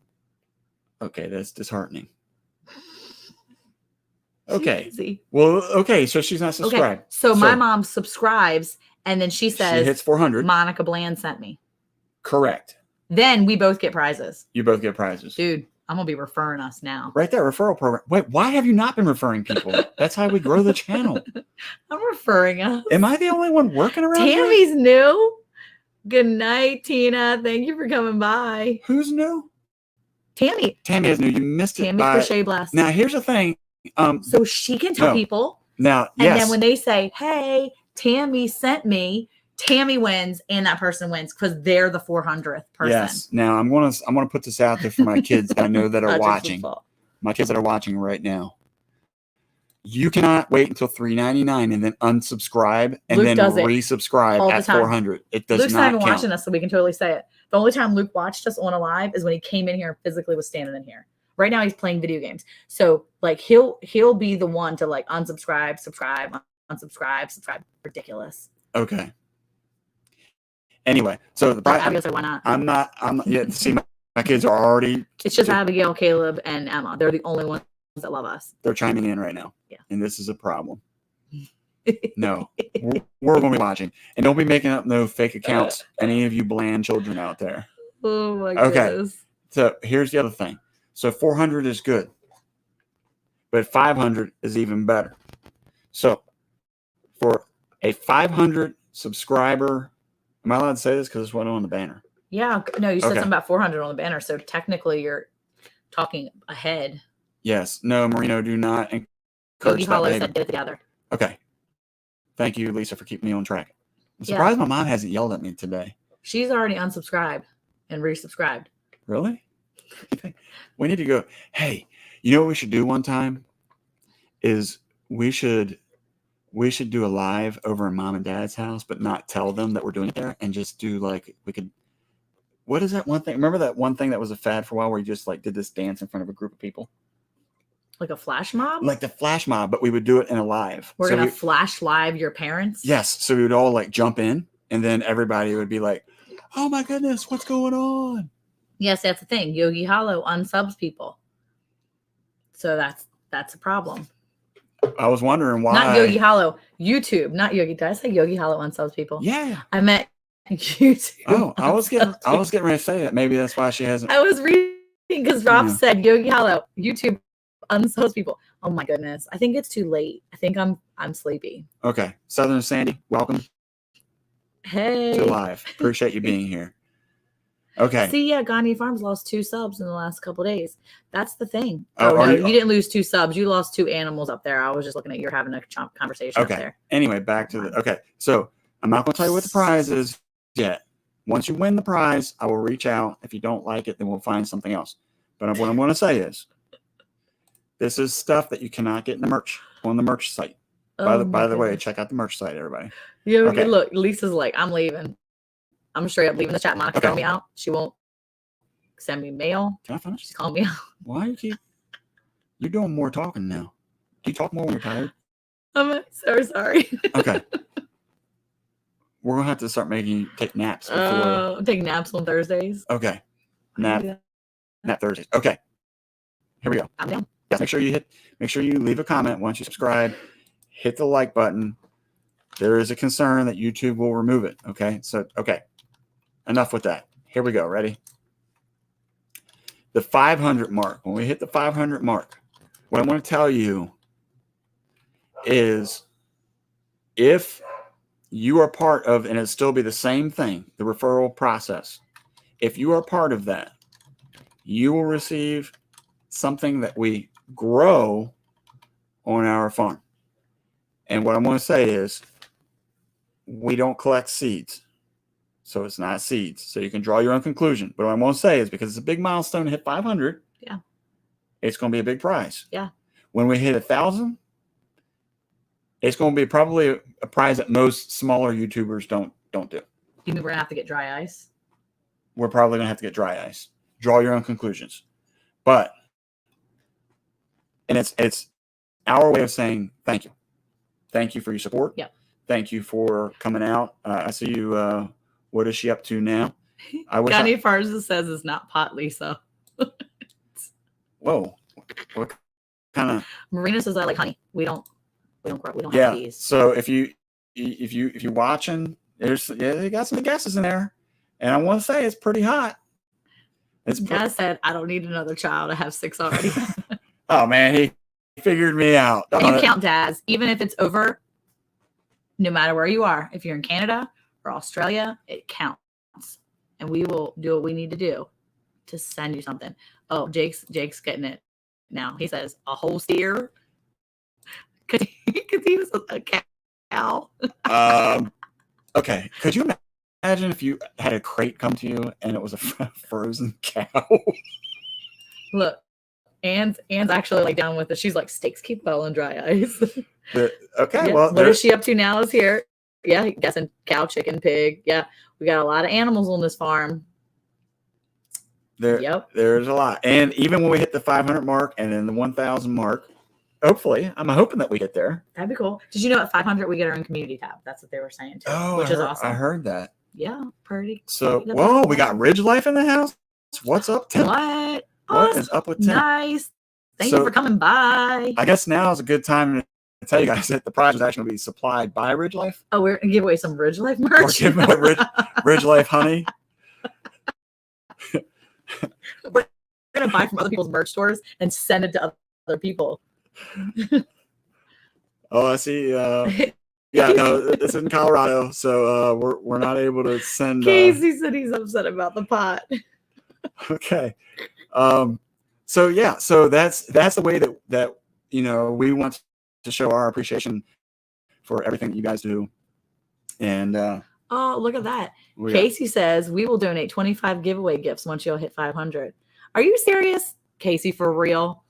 okay, that's disheartening. Okay, Easy. well, okay, so she's not subscribed. Okay, so my mom subscribes, and then she She says, hits 400. Monica Bland sent me. Correct. Then we both get prizes. You both get prizes. Dude, I'm going to be referring us now. Right there, referral program. Wait, why have you not been referring people? That's how we grow the channel. I'm referring us. Am I the only one working around here? Tammy's new. Good night, Tina. Thank you for coming by. Who's new? Tammy. Tammy is new. You missed it. Tammy by- Crochet Blast. Now, here's the thing. So she can tell No. people. Now, And yes. then when they say, hey, Tammy sent me, Tammy wins and that person wins because they're the 400th person. Yes. Now I'm gonna put this out there for my kids that I know that are Not just watching. football. My kids that are watching right now. You cannot wait until $3.99 and then unsubscribe and Luke then does it resubscribe all the at time. 400. It does Luke's not not even count. watching us, so we can totally say it. The only time Luke watched us on a live is when he came in here and physically was standing in here. Right now he's playing video games. So like he'll be the one to like unsubscribe, subscribe, unsubscribe, subscribe. Ridiculous. Okay. Anyway, so the But I was like, why not? I'm not. Yeah. See, My kids are already It's just Abigail, Caleb, and Emma. They're the only ones that love us. they're chiming in right now. Yeah. And this is a problem. No, we're going to be watching. And don't be making up no fake accounts, any of you bland children out there. Oh my Okay. goodness. So here's the other thing. So 400 is good, but 500 is even better. So for a 500 subscriber, am I allowed to say this because it's what on the banner? Yeah. No, you said Okay. something about 400 on the banner. So technically you're talking ahead. Yes. No, Marino, do not Yogi encourage that Hollow behavior. said get it together. Okay. Thank you, Lisa, for keeping me on track. I'm Yeah. surprised my mom hasn't yelled at me today. She's already unsubscribed and resubscribed. Really? We need to go. Hey, you know what we should do one time? Is we should do a live over in mom and dad's house, but not tell them that we're doing it there, and just do like we could. What is that one thing? Remember that one thing that was a fad for a while where you just like did this dance in front of a group of people, Like a flash mob? like the flash mob, but we would do it in a live. We're So going we- to flash live your parents? Yes, so we would all like jump in, and then everybody would be like, "Oh my goodness, what's going on?" Yes, that's the thing. Yogi Hollow unsubs people. So that's a problem. I was wondering why. Not Yogi Hollow. YouTube. Not Yogi. Did I say Yogi Hollow unsubs people? Yeah. I meant YouTube. Oh, I was getting unsubs ready to say that. Maybe that's why she hasn't. I was reading because Rob Yeah. said Yogi Hollow, YouTube unsubs people. Oh my goodness. I think it's too late. I think I'm sleepy. Okay, Southern Sandy, welcome Hey. to live. Appreciate you being here. Okay. See, yeah, Gandhi Farms lost 2 subs in the last couple days. That's the thing. Oh, Oh, are no, you- you didn't lose 2 subs. You lost 2 animals up there. I was just looking at you're having a conversation Okay. up there. Anyway, back to the. Okay, so I'm not going to tell you what the prize is yet. Once you win the prize, I will reach out. If you don't like it, then we'll find something else. But what I'm going to say is, this is stuff that you cannot get in the merch on the merch site. By Oh my the way, goodness. check out the merch site, everybody. Yeah, Okay. look, Lisa's like, I'm leaving. I'm straight up leaving the chat. Monica's Okay. calling me out. She won't send me mail. Can I finish? She's calling me out. Why you keep? You're doing more talking now. Do you talk more when you're tired? I'm so sorry. Okay. We're gonna have to start making you take naps before. I'm taking naps on Thursdays. Okay. Nap Thursdays. Okay. Here we go. I'm down. Yes, make sure you leave a comment once you subscribe. Hit the like button. There is a concern that YouTube will remove it. Okay. So okay. Enough with that. Here we go. Ready? The 500 mark. When we hit the 500 mark, what I'm going to tell you is if you are part of, and it'll still be the same thing, the referral process. If you are part of that, you will receive something that we grow on our farm. And what I'm going to say is we don't collect seeds. So it's not seeds. So you can draw your own conclusion. But what I'm going to say is because it's a big milestone to hit 500, Yeah. It's going to be a big prize. Yeah. When we hit 1,000, it's going to be probably a prize that most smaller YouTubers don't do. You mean we're gonna have to get dry ice? We're probably going to have to get dry ice. Draw your own conclusions. But and it's our way of saying thank you. Thank you for your support. Yep. Thank you for coming out. I see you. What is she up to now? I wish. Gandhi Farms says it's not pot, Lisa. Whoa. What kind of? Marina says I like honey. We don't Yeah. have these. So if you're watching, they got some gases in there, and I want to say it's pretty hot. It's Dad said I don't need another child. I have 6 already. oh man, he figured me out. You count dads, even if it's over. No matter where you are, if you're in Canada or Australia, it counts, and we will do what we need to do to send you something. Oh, Jake's getting it now. He says a whole steer because he was a cow. Okay. Could you imagine if you had a crate come to you and it was a frozen cow? Look, Anne's actually like down with it. She's like, steaks keep well on dry ice. Okay. Yeah. Well, What is she up to now? Is here. Yeah, guessing cow, chicken, pig. Yeah, we got a lot of animals on this farm. Yep. There's a lot. And even when we hit the 500 mark and then the 1,000 mark, hopefully, I'm hoping that we get there. That'd be cool. Did you know at 500 we get our own community tab? That's what they were saying too, which is awesome. I heard that. Yeah, pretty. So, pretty whoa, awesome. we got Ridge Life in the house. What's up, Tim? What? What is up with Tim? Nice. Thank you So- for coming by. I guess now is a good time to tell you guys that the prize is actually going to be supplied by Ridge Life. Oh, we're gonna give away some Ridge Life merch. We're giving away Ridge Life honey. We're gonna buy from other people's merch stores and send it to other people. Oh, I see. Yeah, no, it's in Colorado, so we're not able to send. Casey said he's upset about the pot. Okay. So yeah, so that's the way that we want to show our appreciation for everything that you guys do. And Oh, look at that. we got- Casey says we will donate 25 giveaway gifts once y'all hit 500. Are you serious, Casey? For real?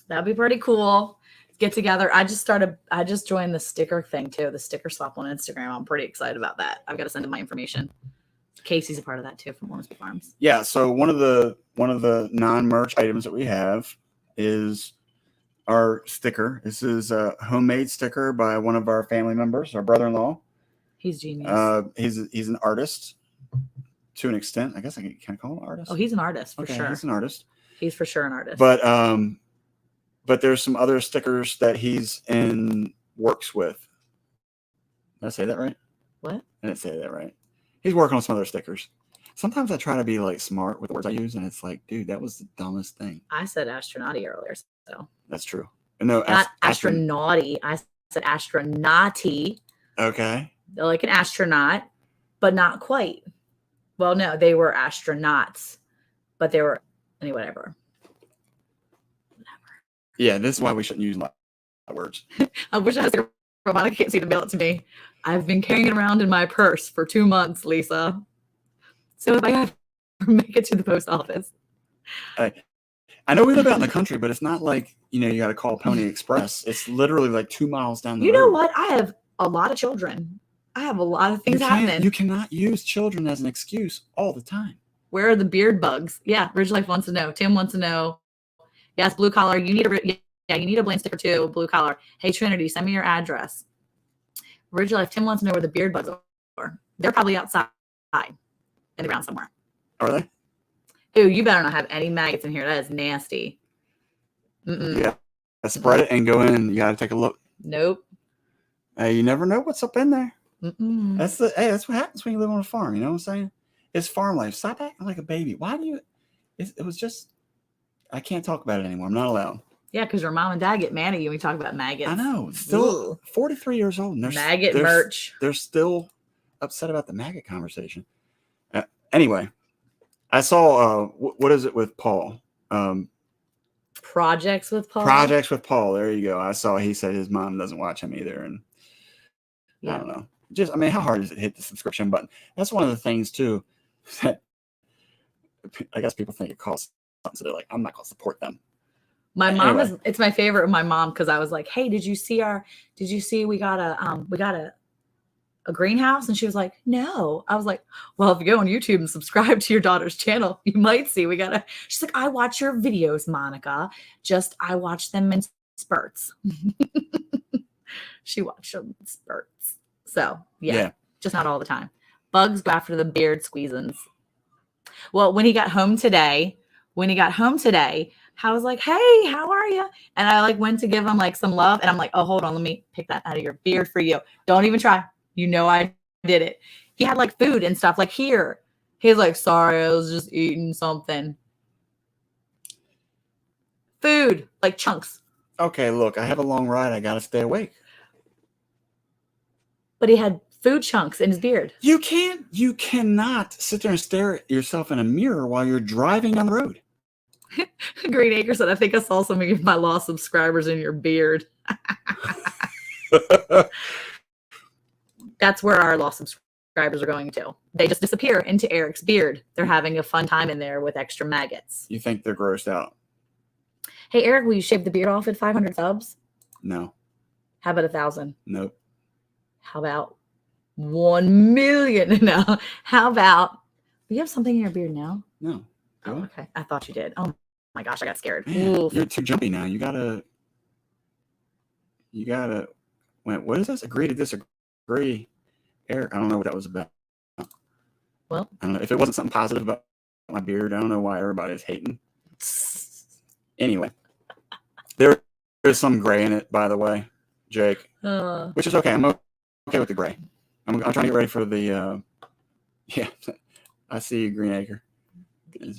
That'd be pretty cool. Get together. I just joined the sticker thing too, the sticker swap on Instagram. I'm pretty excited about that. I've got to send him my information. Casey's a part of that too from Ormsby Farms. yeah, so one of the non-merch items that we have is our sticker. This is a homemade sticker by one of our family members, our brother-in-law. He's genius. He's an artist to an extent. I guess I can call him an artist. Oh, he's an artist for okay, sure. he's an artist. He's for sure an artist. But there's some other stickers that he's in works with. Did I say that right? What? I didn't say that right. He's working on some other stickers. Sometimes I try to be like smart with the words I use, and it's like, dude, that was the dumbest thing. I said astronauty earlier, so That's true. No, not astronauty. I said astronauty, Okay. like an astronaut, but not quite. Well, no, they were astronauts, but they were whatever. Yeah, this is why we shouldn't use words. I wish I had a robot. I can't see to mail it to me. I've been carrying it around in my purse for 2 months, Lisa. So if I have to make it to the post office. I know we live out in the country, but it's not like, you got to call Pony Express. It's literally like 2 miles down the You road. know what? I have a lot of children. I have a lot of things happening. You cannot use children as an excuse all the time. Where are the beard bugs? Yeah, Ridge Life wants to know. Tim wants to know. Yes, blue collar. You need you need a blank sticker too. Blue collar. Hey Trinity, send me your address. Ridge Life. Tim wants to know where the beard bugs are. They're probably outside in the ground somewhere. Are they? Ooh, you better not have any maggots in here. That is nasty. Mm-mm. Yeah. Spread it and go in. You got to take a look. Nope. You never know what's up in there. Mm-mm. That's what happens when you live on a farm. You know what I'm saying? It's farm life. Stop acting like a baby. Why do you? It was just. I can't talk about it anymore. I'm not allowed. Yeah, because your mom and dad get mad at you when you talk about maggots. I know. Still Ooh. 43 years old. And Maggot merch. They're still upset about the maggot conversation. Anyway, I saw. What is it with Paul? Projects with Paul. Projects with Paul. There you go. I saw. He said his mom doesn't watch him either, and I Yeah. don't know. How hard is it to hit the subscription button? That's one of the things too. That I guess people think it costs something, so they're like, I'm not going to support them. My mom Anyway. it's my favorite of my mom because I was like, hey, did you see we got a greenhouse? And she was like, no. I was like, well, if you go on YouTube and subscribe to your daughter's channel, you might see she's like, I watch your videos, Monica. I watch them in spurts. She watched them in spurts. So yeah, just not all the time. Bugs go after the beard squeezins. Well, when he got home today, I was like, hey, how are you? And I went to give him some love. And I'm like, oh, hold on. Let me pick that out of your beard for you. Don't even try. I did it. He had food and stuff here. He's like, sorry, I was just eating something. Food, chunks. Okay, look, I have a long ride. I got to stay awake. But he had food chunks in his beard. You cannot sit there and stare at yourself in a mirror while you're driving down the road. Green Acre said, I think I saw some of my lost subscribers in your beard. That's where our lost subscribers are going to. They just disappear into Eric's beard. They're having a fun time in there with extra maggots. You think they're grossed out? Hey, Eric, will you shave the beard off at 500 subs? No. How about 1,000? Nope. How about 1 million? No. How about, do you have something in your beard now? No. Oh, Really? okay. I thought you did. Oh my gosh, I got scared. Man, Oof. you're too jumpy now. You gotta. What is this? Agree to disagree. Eric, I don't know what that was about. Well, I don't know if it wasn't something positive about my beard. I don't know why everybody's hating. Anyway, there is some gray in it, by the way, Jake, which is okay. I'm okay with the gray. I'm trying to get ready for the. Yeah, I see you, Green Acre.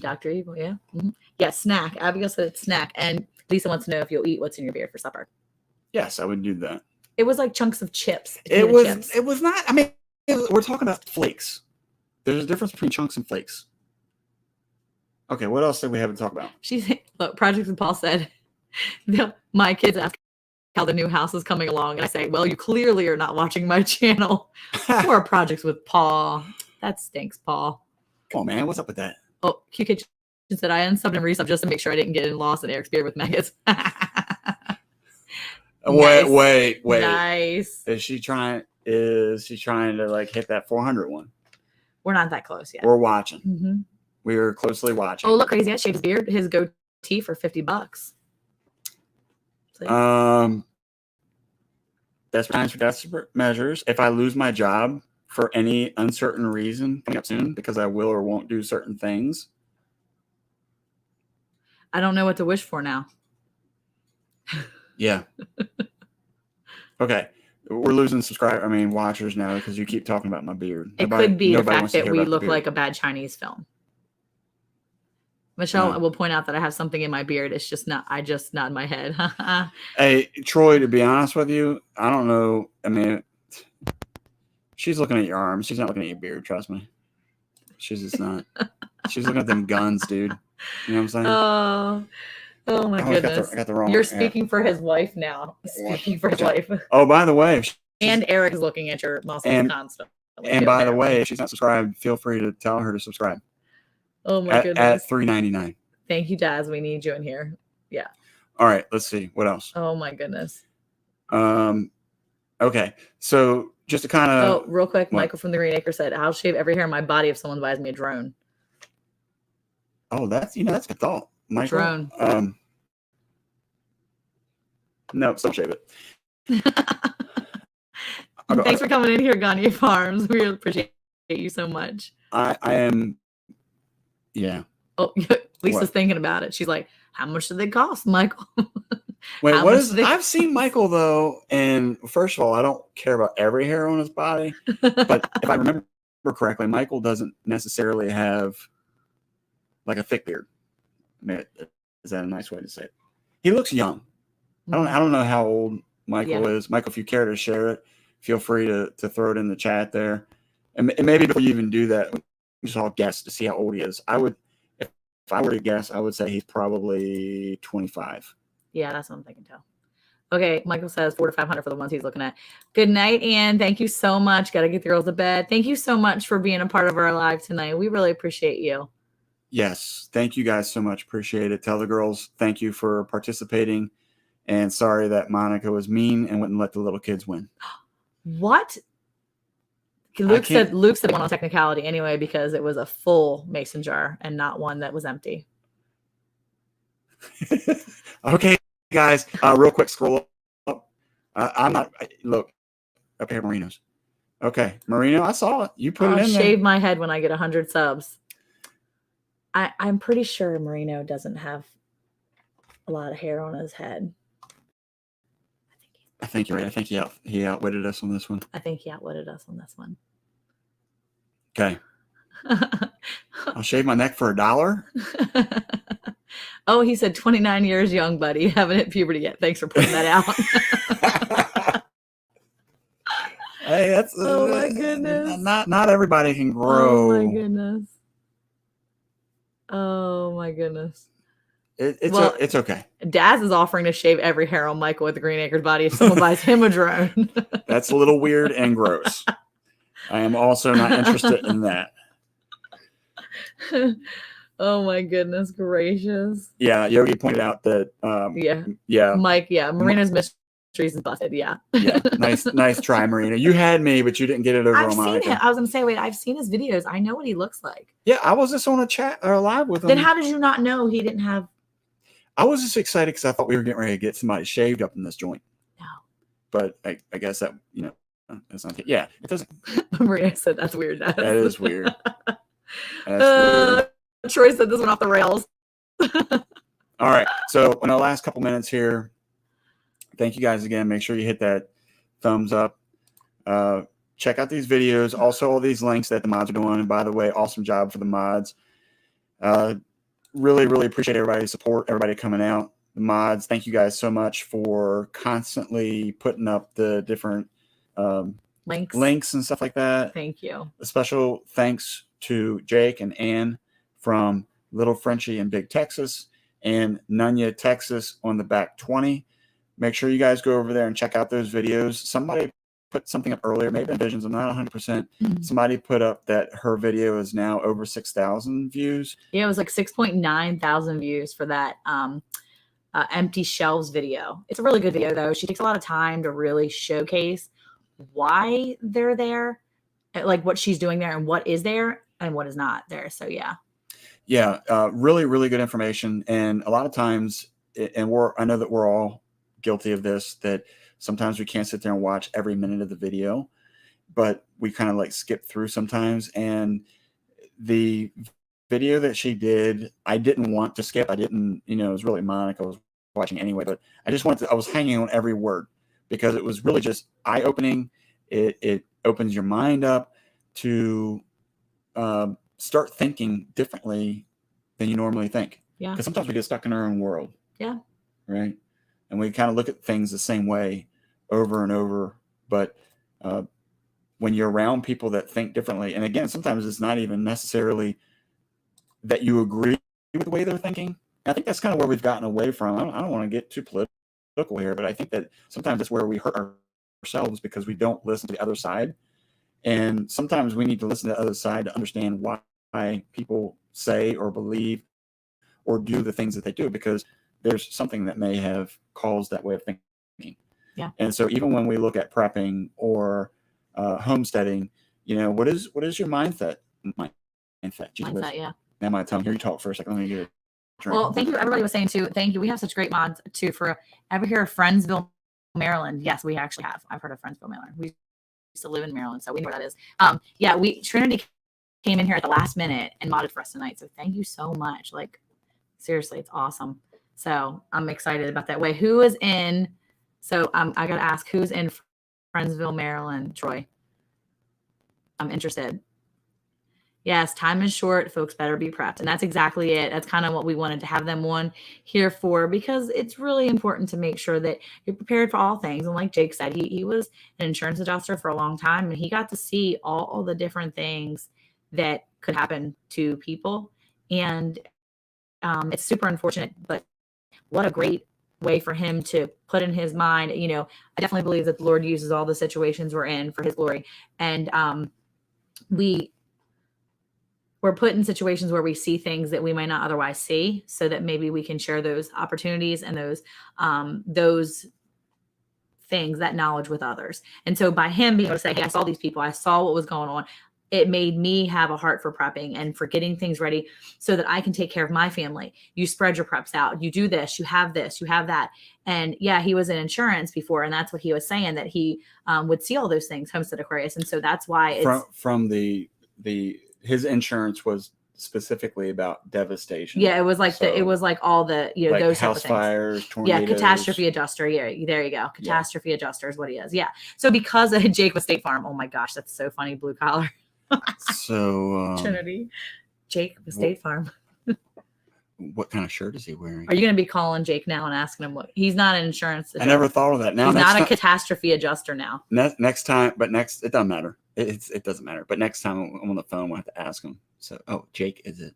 Dr. Evil, yeah. Mhm. Yeah, snack. Abigail said it's snack. And Lisa wants to know if you'll eat what's in your beard for supper. Yes, I would do that. It was like chunks of chips. It potato was. chips. It was not. I mean, we're talking about flakes. There's a difference between chunks and flakes. Okay, what else did we have to talk about? Look, Project with Paul said, my kids ask how the new house is coming along. And I say, well, you clearly are not watching my channel. Or Projects with Paul. That stinks, Paul. Come on, man. What's up with that? Oh, Q Kitchen said I unsubbed and resubbed just to make sure I didn't get lost in Eric's beard with maggots. Nice. Wait. Nice. Is she trying to like hit that 400 one? We're not that close yet. We're watching. Mm-hmm. We are closely watching. Oh, look, Crazy Hat shaved his beard, his goatee for $50. So, desperate times for desperate measures. If I lose my job for any uncertain reason coming up soon, because I will or won't do certain things. I don't know what to wish for now. Yeah. Okay. We're losing watchers now because you keep talking about my beard. It could be the nobody fact wants to that hear we about the look beard. like a bad Chinese film. Michelle No. will point out that I have something in my beard. It's just not in my head. Hey, Troy, to be honest with you, I don't know. I mean, she's looking at your arms. She's not looking at your beard. Trust me. She's just not. She's looking at them guns, dude. You know what I'm saying? Oh my goodness. I got the wrong. You're yeah. speaking for his wife now. Speaking for his wife. Oh, by the way, And Eric is looking at your muscles constantly. and by the way, if she's not subscribed, feel free to tell her to subscribe. Oh my At goodness. $3.99. Thank you, Daz. We need you in here. Yeah. All right, let's see what else. Oh my goodness. Okay, so just to kind Oh, of real quick, what? Michael from the Green Acre said, "I'll shave every hair on my body if someone buys me a drone." that's a good thought, Michael. Drone. No, still shave it. Thanks for coming in here, Gagne Farms. We really appreciate you so much. I am. Yeah. Oh, Lisa's What? thinking about it. She's like, "How much do they cost, Michael?" Wait, How what much is? do they- I've seen Michael though, and first of all, I don't care about every hair on his body, but if I remember correctly, Michael doesn't necessarily have like a thick beard. I mean, is that a nice way to say it? He looks young. I don't know how old Michael is. Michael, if you care to share it, feel free to throw it in the chat there. And maybe before you even do that, we just all guess to see how old he is. I would, if I were to guess, I would say he's probably 25. Yeah, that's what I'm thinking too. Okay, Michael says 400 to 500 for the ones he's looking at. Good night, Ann. Thank you so much. Got to get the girls to bed. Thank you so much for being a part of our live tonight. We really appreciate you. Yes, thank you guys so much. Appreciate it. Tell the girls thank you for participating. And sorry that Monica was mean and wouldn't let the little kids win. What? Luke can't- said one on technicality anyway because it was a full mason jar and not one that was empty. Okay, guys, real quick, scroll up. I'm not. Look, okay, Marinos. Okay, Marino, I saw it. You put I'll it in shave there. my head when I get 100 subs. I'm pretty sure Marino doesn't have a lot of hair on his head. I think you're right. I think he outwitted us on this one. I think he outwitted us on this one. Okay, I'll shave my neck for $1. Oh, he said 29 years young, buddy. Haven't hit puberty yet. Thanks for putting that out. Hey, that's Oh my goodness. Not everybody can grow. Oh my goodness. Oh my goodness. It's okay. Daz is offering to shave every hair on Michael with the Green Acres body if someone buys him a drone. That's a little weird and gross. I am also not interested in that. Oh my goodness gracious. Yeah, Yogi pointed out that. Yeah. Mike, Marina's Mysteries is busted. Yeah. Yeah. Nice try, Marina. You had me, but you didn't get it over I've on seen Monica. him. I was gonna say, wait, I've seen his videos. I know what he looks like. Yeah, I was just on a chat or live with him. Then how did you not know he didn't have? I was just excited because I thought we were getting ready to get somebody shaved up in this joint. No. But I guess that that's not. Yeah, it doesn't. Marina said that's weird. That is weird. That's weird. Troy said this went off the rails. All right. So in our last couple minutes here, thank you guys again. Make sure you hit that thumbs up. Check out these videos. Also, all these links that the mods are doing. And by the way, awesome job for the mods. Really, really appreciate everybody's support, everybody coming out. The mods, thank you guys so much for constantly putting up the different links and stuff like that. Thank you. A special thanks to Jake and Ann from Little Frenchie in Big Texas and Nunya, Texas on the back 20. Make sure you guys go over there and check out those videos. Somebody put something up earlier, maybe in Visions, I'm not 100%. Somebody put up that her video is now over 6,000 views. Yeah, it was like 6.9 thousand views for that empty shelves video. It's a really good video though. She takes a lot of time to really showcase why they're there, like what she's doing there and what is there and what is not there. So yeah. Yeah, really, really good information. And a lot of times, and I know that we're all guilty of this, that sometimes we can't sit there and watch every minute of the video, but we kind of like skip through sometimes. And the video that she did, I didn't want to skip. I didn't, it was really Monica I was watching anyway, but I was hanging on every word because it was really just eye-opening. It opens your mind up to start thinking differently than you normally think. Yeah. Because sometimes we get stuck in our own world. Yeah. Right. And we kind of look at things the same way over and over. But when you're around people that think differently, and again, sometimes it's not even necessarily that you agree with the way they're thinking. I think that's kind of where we've gotten away from. I don't want to get too political here, but I think that sometimes that's where we hurt ourselves because we don't listen to the other side. And sometimes we need to listen to the other side to understand why people say or believe or do the things that they do, because there's something that may have caused that way of thinking. Yeah. And so even when we look at prepping or homesteading, what is your mindset? Mindset, yeah. Now my tongue. Here, you talk for a second. Let me get a drink. Well, thank you. Everybody was saying too. Thank you. We have such great mods too. For ever hear of Friendsville, Maryland? Yes, we actually have. I've heard of Friendsville, Maryland. We used to live in Maryland, so we know where that is. Trinity came in here at the last minute and modded for us tonight. So thank you so much. Like seriously, it's awesome. So I'm excited about that. Wait, who is in? So I got to ask, who's in Friendsville, Maryland? Troy. I'm interested. Yes, time is short. Folks better be prepped. And that's exactly it. That's kind of what we wanted to have them on here for, because it's really important to make sure that you're prepared for all things. And like Jake said, he was an insurance adjuster for a long time, and he got to see all the different things that could happen to people. And it's super unfortunate, but what a great way for him to put in his mind. I definitely believe that the Lord uses all the situations we're in for his glory. And we're put in situations where we see things that we might not otherwise see, so that maybe we can share those opportunities and those things, that knowledge with others. And so by him being able to say, hey, I saw these people, I saw what was going on, it made me have a heart for prepping and for getting things ready so that I can take care of my family. You spread your preps out. You do this, you have that. And yeah, he was in insurance before. And that's what he was saying, that he would see all those things, Homestead Aquarius. And so that's why it's from his insurance was specifically about devastation. Yeah, it was like all the like those house fires, tornadoes. Yeah, catastrophe adjuster. Yeah, there you go. Catastrophe adjuster is what he is. Yeah. So because of Jake with State Farm, oh my gosh, that's so funny. Blue collar. So Trinity, Jake with State Farm. What kind of shirt is he wearing? Are you going to be calling Jake now and asking him what? He's not an insurance adjuster. I never thought of that. Now he's not a catastrophe adjuster now. Next time, it doesn't matter. It doesn't matter. But next time I'm on the phone, we'll have to ask him. So, Jake, is it?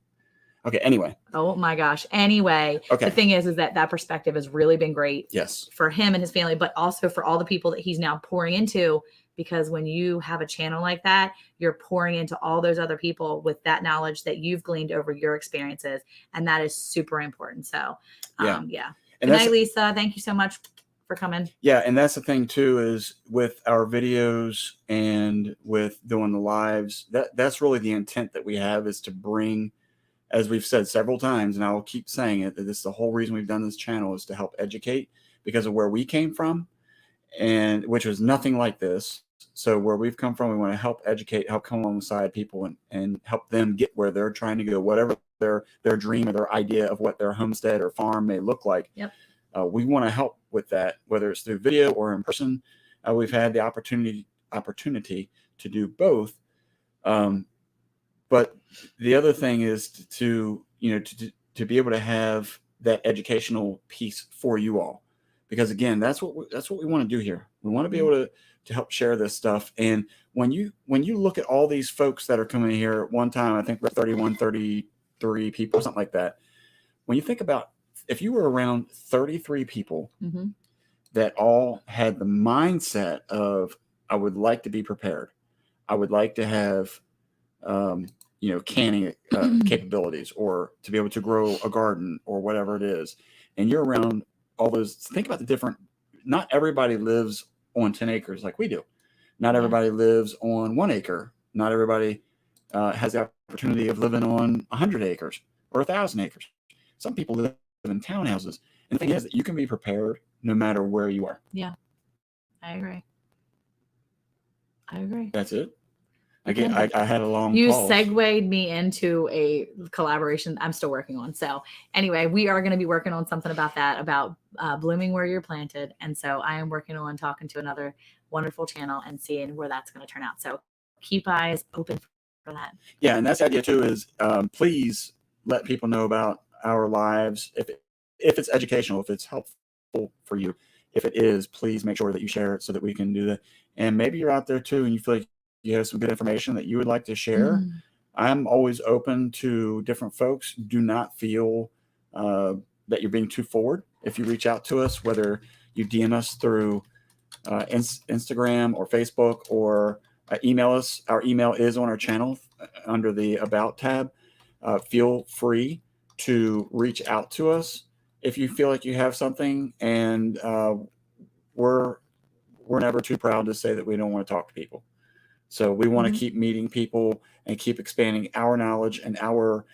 Okay. Anyway. Oh my gosh. Anyway, okay. The thing is that perspective has really been great. Yes. For him and his family, but also for all the people that he's now pouring into. Because when you have a channel like that, you're pouring into all those other people with that knowledge that you've gleaned over your experiences. And that is super important. So, yeah. Good night, Lisa. Thank you so much for coming. Yeah. And that's the thing too, is with our videos and with doing the lives, that's really the intent that we have, is to bring, as we've said several times, and I will keep saying it, that this is the whole reason we've done this channel, is to help educate because of where we came from, and which was nothing like this. So where we've come from, we want to help educate, help come alongside people and help them get where they're trying to go, whatever their dream or their idea of what their homestead or farm may look like. Yep. We want to help with that, whether it's through video or in person. We've had the opportunity to do both. But the other thing is to be able to have that educational piece for you all, because again, that's what we want to do here. We want to be able to help share this stuff. And when you look at all these folks that are coming here at one time, I think we're 31, 33 people, something like that. When you think about if you were around 33 people that all had the mindset of, I would like to be prepared, I would like to have canning capabilities, or to be able to grow a garden or whatever it is, and you're around all those, think about the different, not everybody lives on 10 acres like we do. Not everybody lives on 1 acre. Not everybody has the opportunity of living on 100 acres or 1,000 acres. Some people live in townhouses. And the thing is that you can be prepared no matter where you are. Yeah, I agree. That's it. Again, I had a long You pause. segued me into a collaboration I'm still working on. So anyway, we are going to be working on something about that, about blooming where you're planted. And so I am working on talking to another wonderful channel and seeing where that's going to turn out. So keep eyes open for that. Yeah, and that's the idea too, is please let people know about our lives. If it's educational, if it's helpful for you, if it is, please make sure that you share it so that we can do that. And maybe you're out there too and you feel like you have some good information that you would like to share. I'm always open to different folks. Do not feel that you're being too forward. If you reach out to us, whether you DM us through Instagram or Facebook, or email us, our email is on our channel under the About tab. Feel free to reach out to us if you feel like you have something, and we're never too proud to say that we don't want to talk to people. So we want to keep meeting people and keep expanding our knowledge and our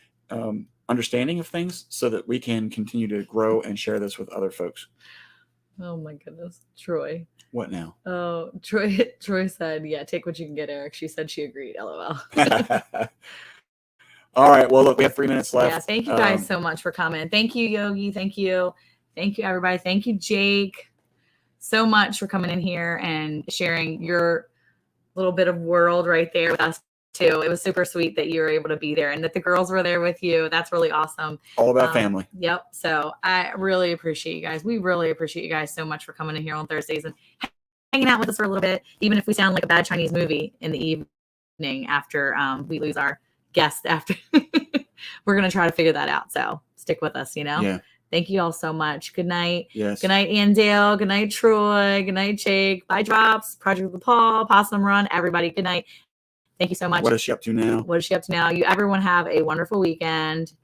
understanding of things so that we can continue to grow and share this with other folks. Oh my goodness. Troy. What now? Oh, Troy said, yeah, take what you can get, Eric. She said she agreed. LOL. All right. Well, look, we have 3 minutes left. Yeah, thank you guys so much for coming. Thank you, Yogi. Thank you, everybody. Thank you, Jake, so much for coming in here and sharing your little bit of world right there with us too. It was super sweet that you were able to be there and that the girls were there with you. That's really awesome. All about family. Yep. So I really appreciate you guys. We really appreciate you guys so much for coming in here on Thursdays and hanging out with us for a little bit, even if we sound like a bad Chinese movie in the evening after we lose our guest after. We're going to try to figure that out. So stick with us, Yeah. Thank you all so much. Good night. Yes. Good night, Andale. Good night, Troy. Good night, Jake. Bye, Drops. Project the Paul. Possum Run. Everybody, good night. Thank you so much. What is she up to now? You everyone have a wonderful weekend.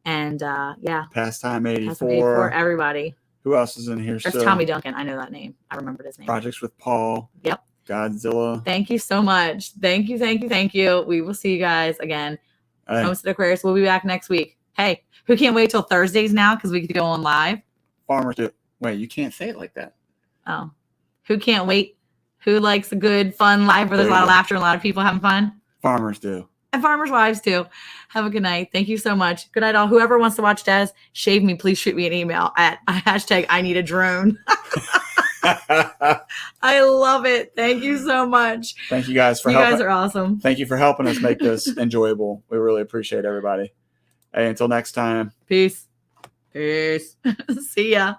And yeah. Pastime 84. Pastime 84. Everybody. Who else is in here? There's Tommy Duncan. I know that name. I remembered his name. Projects with Paul. Yep. Godzilla. Thank you so much. Thank you. We will see you guys again. Hey. Homestead Aquarius. We'll be back next week. Hey, who can't wait till Thursdays now because we get to go on live? Farmers do. Wait, you can't say it like that. Oh, who can't wait? Who likes a good, fun live where there's a lot of laughter and a lot of people having fun? Farmers do. And farmers' wives too. Have a good night. Thank you so much. Good night, all. Whoever wants to watch Des shave me, please shoot me an email at #IneedADrone. I love it. Thank you so much. Thank you guys for you helping. You guys are awesome. Thank you for helping us make this enjoyable. We really appreciate everybody. Hey, until next time. Peace. See ya.